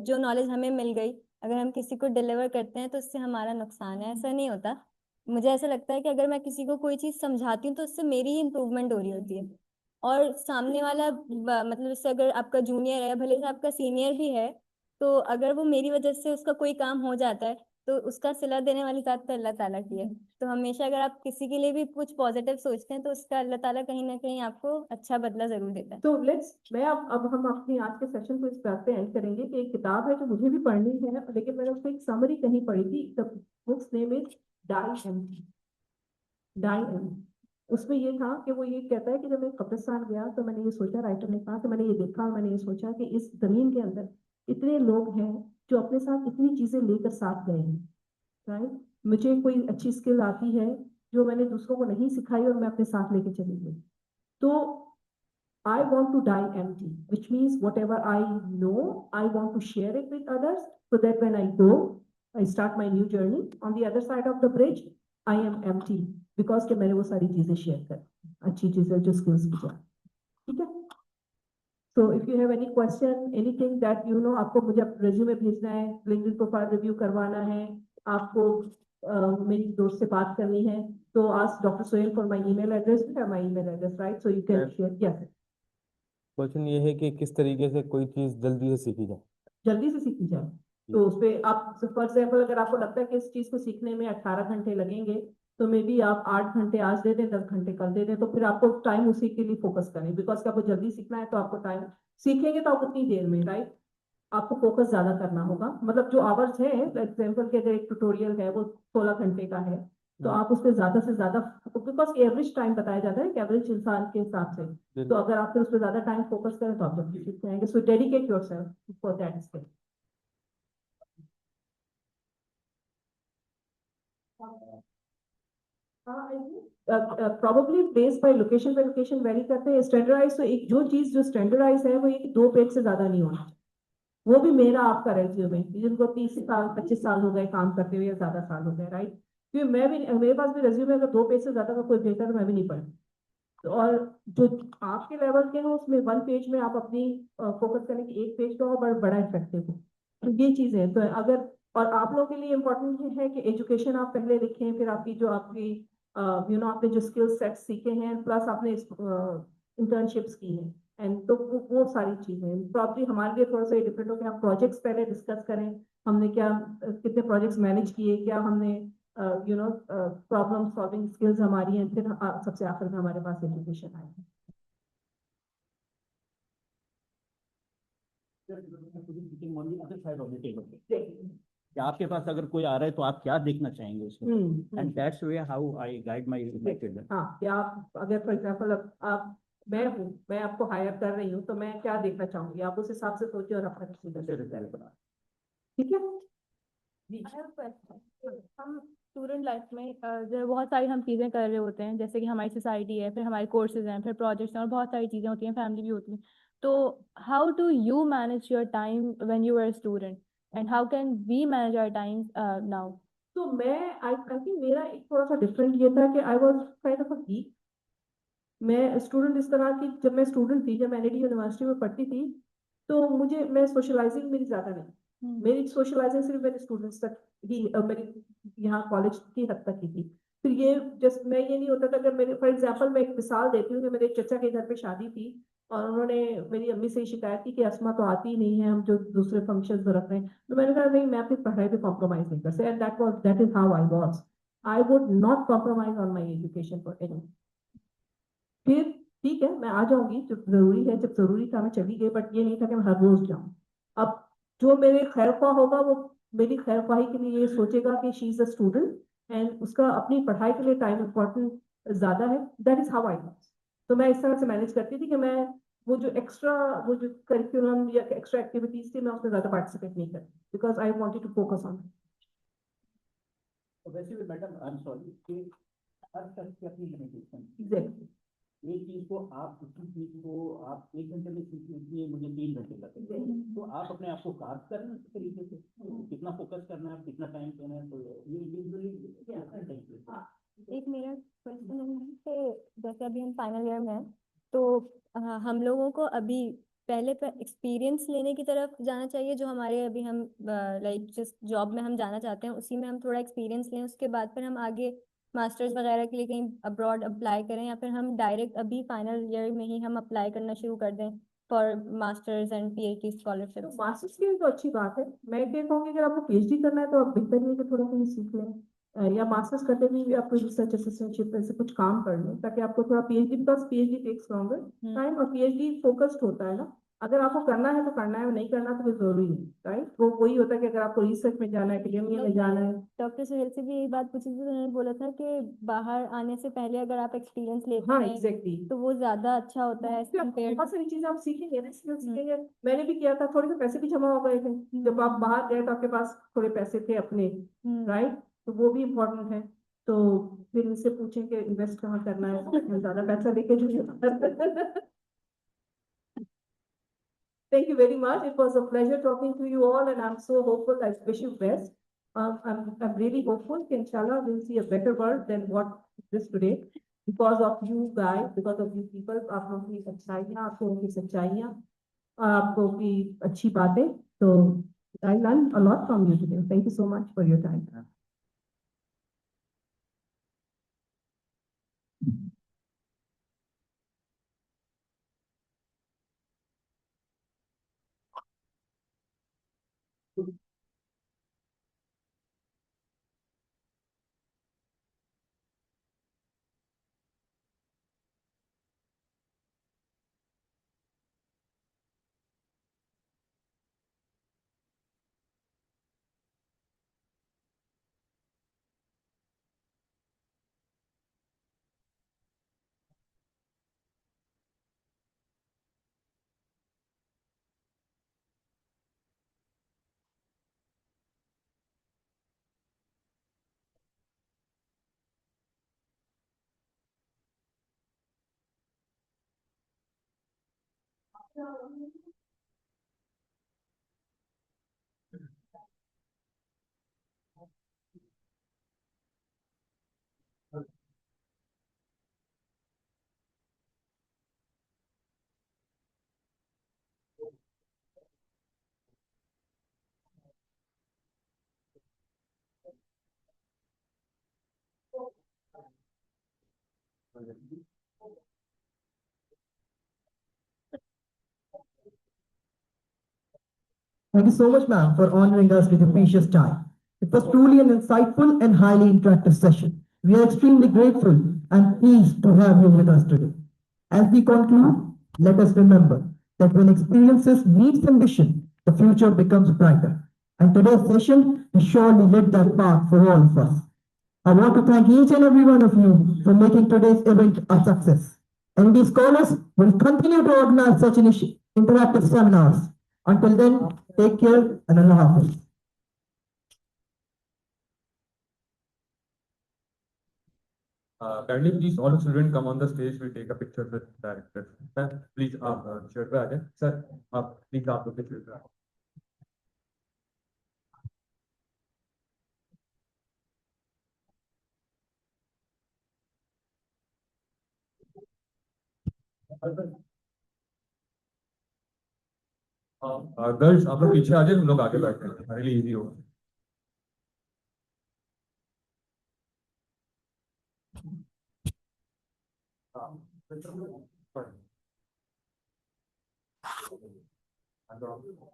S8: जो नॉलेज हमें मिल गई, अगर हम किसी को डिलीवर करते हैं तो उससे हमारा नुकसान है, ऐसा नहीं होता। मुझे ऐसा लगता है कि अगर मैं किसी को कोई चीज़ समझाती हूँ तो उससे मेरी ही इम्प्रूवमेंट हो रही होती है, और सामने वाला मतलब जैसे अगर आपका जूनियर है, भले से आपका सीनियर भी है, तो अगर वो मेरी वजह से उसका कोई काम हो जाता है तो उसका सिला देने वाली बात तो अल्लाह ताला की है। तो हमेशा अगर आप किसी के लिए भी कुछ पॉजिटिव सोचते हैं तो उसका अल्लाह ताला कहीं ना कहीं आपको अच्छा बदला जरूर देता है।
S3: तो मैं अब हम अपनी आज के सेशन को इस बात पे एंड करेंगे कि एक किताब है जो मुझे भी पढ़नी है, लेकिन मैंने उसको एक समरी कहीं पढ़ी थी। The book's name is die empty. उसमें ये था कि वो ये कहता है कि जब मैं कब्रिस्तान गया तो मैंने ये सोचा, राइटर ने कहा कि मैंने ये देखा और मैंने ये सोचा कि इस जमीन के अंदर इतने लोग हैं जो अपने साथ इतनी चीजें लेकर साथ गए हैं, राइट। मुझे कोई अच्छी स्किल आती है जो मैंने दूसरों को नहीं सिखाई और मैं अपने साथ लेके चली गई, तो I want to die empty, which means whatever I know, I want to share it with others so that when I go, I start my new journey on the other side of the bridge, I am empty because कि मैंने वो सारी चीजें share कर, अच्छी चीजें जो skills की जाए, ठीक है। So if you have any question, anything that you know, आपको मुझे resume भेजना है, LinkedIn profile review करवाना है, आपको मेरी दोस्त से बात करनी है, तो ask Dr. Sohail for my email address, you have my email address, right? So you can share, yes.
S4: Question ये है कि किस तरीके से कोई चीज जल्दी से सीखी जाए।
S3: जल्दी से सीखी जाए तो उस पर आप, फॉर एग्जाम्पल, अगर आपको लगता है कि इस चीज को सीखने में 18 घंटे लगेंगे, तो मे बी आप 8 घंटे आज दे दें, 10 घंटे कल दे दें, तो फिर आपको टाइम उसी के लिए फोकस करें, बिकॉज आपको जल्दी सीखना है तो आपको टाइम, सीखेंगे तो आप उतनी देर में, राइट, आपको फोकस ज्यादा करना होगा। मतलब जो आवर्स है, एग्जाम्पल के अगर एक ट्यूटोरियल है वो 16 घंटे का है, तो आप उस पर ज्यादा से ज्यादा, बिकॉज एवरेज टाइम बताया जाता है एवरेज इंसान के हिसाब से, तो अगर आप फिर उस पर ज्यादा टाइम फोकस करें तो आप जल्दी सीख जाएंगे। So dedicate yourself for that skill. probably based by location by location vary करते हैं। स्टैंडर्डाइज तो एक जो चीज जो स्टैंडर्डाइज है वो एक 2 पेज से ज्यादा नहीं होना, वो भी मेरा आपका रेज्यूमे, जिनको 30 साल 25 साल हो गए काम करते हुए या ज्यादा साल हो गए, राइट, क्योंकि मैं भी, मेरे पास भी रेज्यूमे अगर 2 पेज से ज्यादा का कोई भेजता तो मैं भी नहीं पढ़ती। और जो आपके लेवल के हो उसमें 1 पेज में आप अपनी फोकस करें कि 1 पेज का हो बड़ा इफेक्टिव हो, तो ये चीज है। तो अगर, और आप लोगों के लिए इम्पोर्टेंट ये है कि एजुकेशन आप पहले लिखें, फिर आपकी जो आपकी आपने जो स्किल सेट सीखे हैं, प्लस आपने इंटर्नशिप्स की हैं, एंड तो वो सारी चीजें प्रॉब्ली हमारे लिए थोड़ा सा डिफरेंट हो कि हम प्रोजेक्ट्स पहले डिस्कस करें, हमने क्या कितने प्रोजेक्ट्स मैनेज किए, क्या हमने प्रॉब्लम सॉल्विंग स्किल्स हमारी हैं, फिर सबसे आखिर में हमारे पास एजुकेशन आएगी।
S5: कि आपके पास अगर कोई आ रहा है तो आप क्या देखना चाहेंगे उसमें, and that's way how I guide my student.
S3: हाँ, कि आप अगर फॉर एग्जाम्पल आप मैं आपको हायर कर रही हूँ, तो मैं क्या देखना चाहूंगी, आप उस हिसाब से सोचिए और अपना रिजल्ट बना। ठीक है।
S9: हम स्टूडेंट लाइफ में जो बहुत सारी हम चीज़ें कर रहे होते हैं, जैसे कि हमारी सोसाइटी है, फिर हमारे कोर्सेज हैं, फिर प्रोजेक्ट्स हैं, और बहुत सारी चीज़ें होती हैं, फैमिली भी होती है। तो how do you manage your time when you are student, and how can we manage our time now?
S3: तो मैं आई थिंक मेरा एक थोड़ा सा डिफरेंट ये था कि I was kind of a geek. मैं स्टूडेंट इस तरह की, जब मैं स्टूडेंट थी, जब मैं एनआईटी यूनिवर्सिटी में पढ़ती थी, तो मैं सोशलाइजिंग मेरी ज्यादा नहीं, मेरी सोशलाइजिंग सिर्फ मेरे स्टूडेंट्स तक ही, मेरी यहाँ कॉलेज की हद तक ही थी। फिर ये जस्ट मैं ये नहीं होता था, अगर मेरे फॉर एग्जाम्पल मैं एक मिसाल देती हूँ कि मेरे चचा के घर पे शादी थी, और उन्होंने मेरी अम्मी से शिकायत की कि अस्मा तो आती ही नहीं है, हम जो दूसरे फंक्शन रख रहे हैं। तो मैंने कहा नहीं, मैं अपनी पढ़ाई पे कॉम्प्रोमाइज नहीं कर सकती, and that is how I was. I would not compromise on my education for any. फिर ठीक है, मैं आ जाऊंगी जब जरूरी है, जब जरूरी था मैं चली गई, बट ये नहीं था कि मैं हर रोज जाऊं। अब जो मेरे खैर ख्वाह होगा, वो मेरी खैर ख्वाही के लिए ये सोचेगा कि she is a student and उसका अपनी पढ़ाई के लिए टाइम इम्पोर्टेंट ज्यादा है। That is how I was. तो मैं इस तरह से मैनेज करती थी कि मैं वो जो करिकुलम या एक्स्ट्रा एक्टिविटीज थी, मैं उसमें ज्यादा पार्टिसिपेट नहीं करती, because I wanted to focus on.
S5: वैसे भी मैडम आई एम सॉरी कि हर शख्स की अपनी लिमिटेशन।
S3: एग्जैक्टली।
S5: एक चीज को आप उसी चीज को आप 1 घंटे में सीखने के लिए मुझे 3 घंटे लगते हैं, तो आप अपने आप को काट कर ना तरीके से कितना फोकस करना है, कितना टाइम देना है, तो ये यूजुअली
S8: एक मेरा क्वेश्चन है कि जैसे अभी हम फाइनल ईयर में हैं, तो हम लोगों को अभी पहले एक्सपीरियंस लेने की तरफ जाना चाहिए, जो हमारे अभी हम लाइक जिस जॉब में हम जाना चाहते हैं उसी में हम थोड़ा एक्सपीरियंस लें, उसके बाद फिर हम आगे मास्टर्स वगैरह के लिए कहीं अब्रॉड अप्लाई करें, या फिर हम डायरेक्ट अभी फाइनल ईयर में ही हम अप्लाई करना शुरू कर दें for masters and PhD scholarship?
S3: Masters की तो अच्छी बात है। मैं ये कहूँगी अगर आपको पीएचडी करना है तो आप बेहतर है कि थोड़ा कहीं सीख लें, या मास्टर्स करते हुए भी आप कोई रिसर्च असिस्टेंटशिप ऐसे कुछ काम कर लें, ताकि आपको थोड़ा PhD, because PhD takes longer time, और पीएचडी फोकस्ड होता है ना। अगर आपको करना है तो करना है, नहीं करना तो कोई जरूरी नहीं, राइट। वो वही होता है कि अगर आपको रिसर्च में जाना है, एकेडेमिया में जाना है।
S8: डॉक्टर सुहेल से भी यही बात पूछी थी, तो उन्होंने बोला था कि बाहर आने से पहले अगर आप एक्सपीरियंस लेते
S3: हाँ,
S8: हैं
S3: एग्जैक्टली,
S8: तो वो ज्यादा अच्छा होता है compared
S3: बहुत सारी चीजें आप सीखेंगे ना, स्किल सीखेंगे। मैंने भी किया था, थोड़े से पैसे भी जमा हो गए थे जब आप बाहर गए, तो आपके पास थोड़े पैसे थे अपने, राइट। तो वो भी इम्पोर्टेंट है। तो फिर इनसे पूछें कि इन्वेस्ट कहाँ करना है, ज्यादा पैसा लेके जो Thank you very much. It was a pleasure talking to you all, and I'm so hopeful. I wish you best. I'm really hopeful that inshallah we'll see a better world than what this today, because of you guys, because of you people. आप लोगों की अच्छाइयाँ, आप लोगों की सच्चाइयाँ, आप लोगों की अच्छी बातें. So I learned a lot from you today. Thank you so much for your time.
S11: Thank you so much, ma'am, for honoring us with your precious time. It was truly an insightful and highly interactive session. We are extremely grateful and pleased to have you with us today. As we conclude, let us remember that when experiences meet ambition, the future becomes brighter. And today's session has surely lit that path for all of us. I want to thank each and every one of you for making today's event a success. ND Scholars will continue to organize such interactive seminars. Until then, take care and Allah Hafiz.
S4: Kindly please all the students come on the stage, we'll take a picture with director. Sir, please shirt पे आ जाए. Sir, please आप लोग picture पे आओ. Girls आप लोग पीछे आ जाए, हम लोग आगे बैठते हैं, हमारे लिए इजी होगा.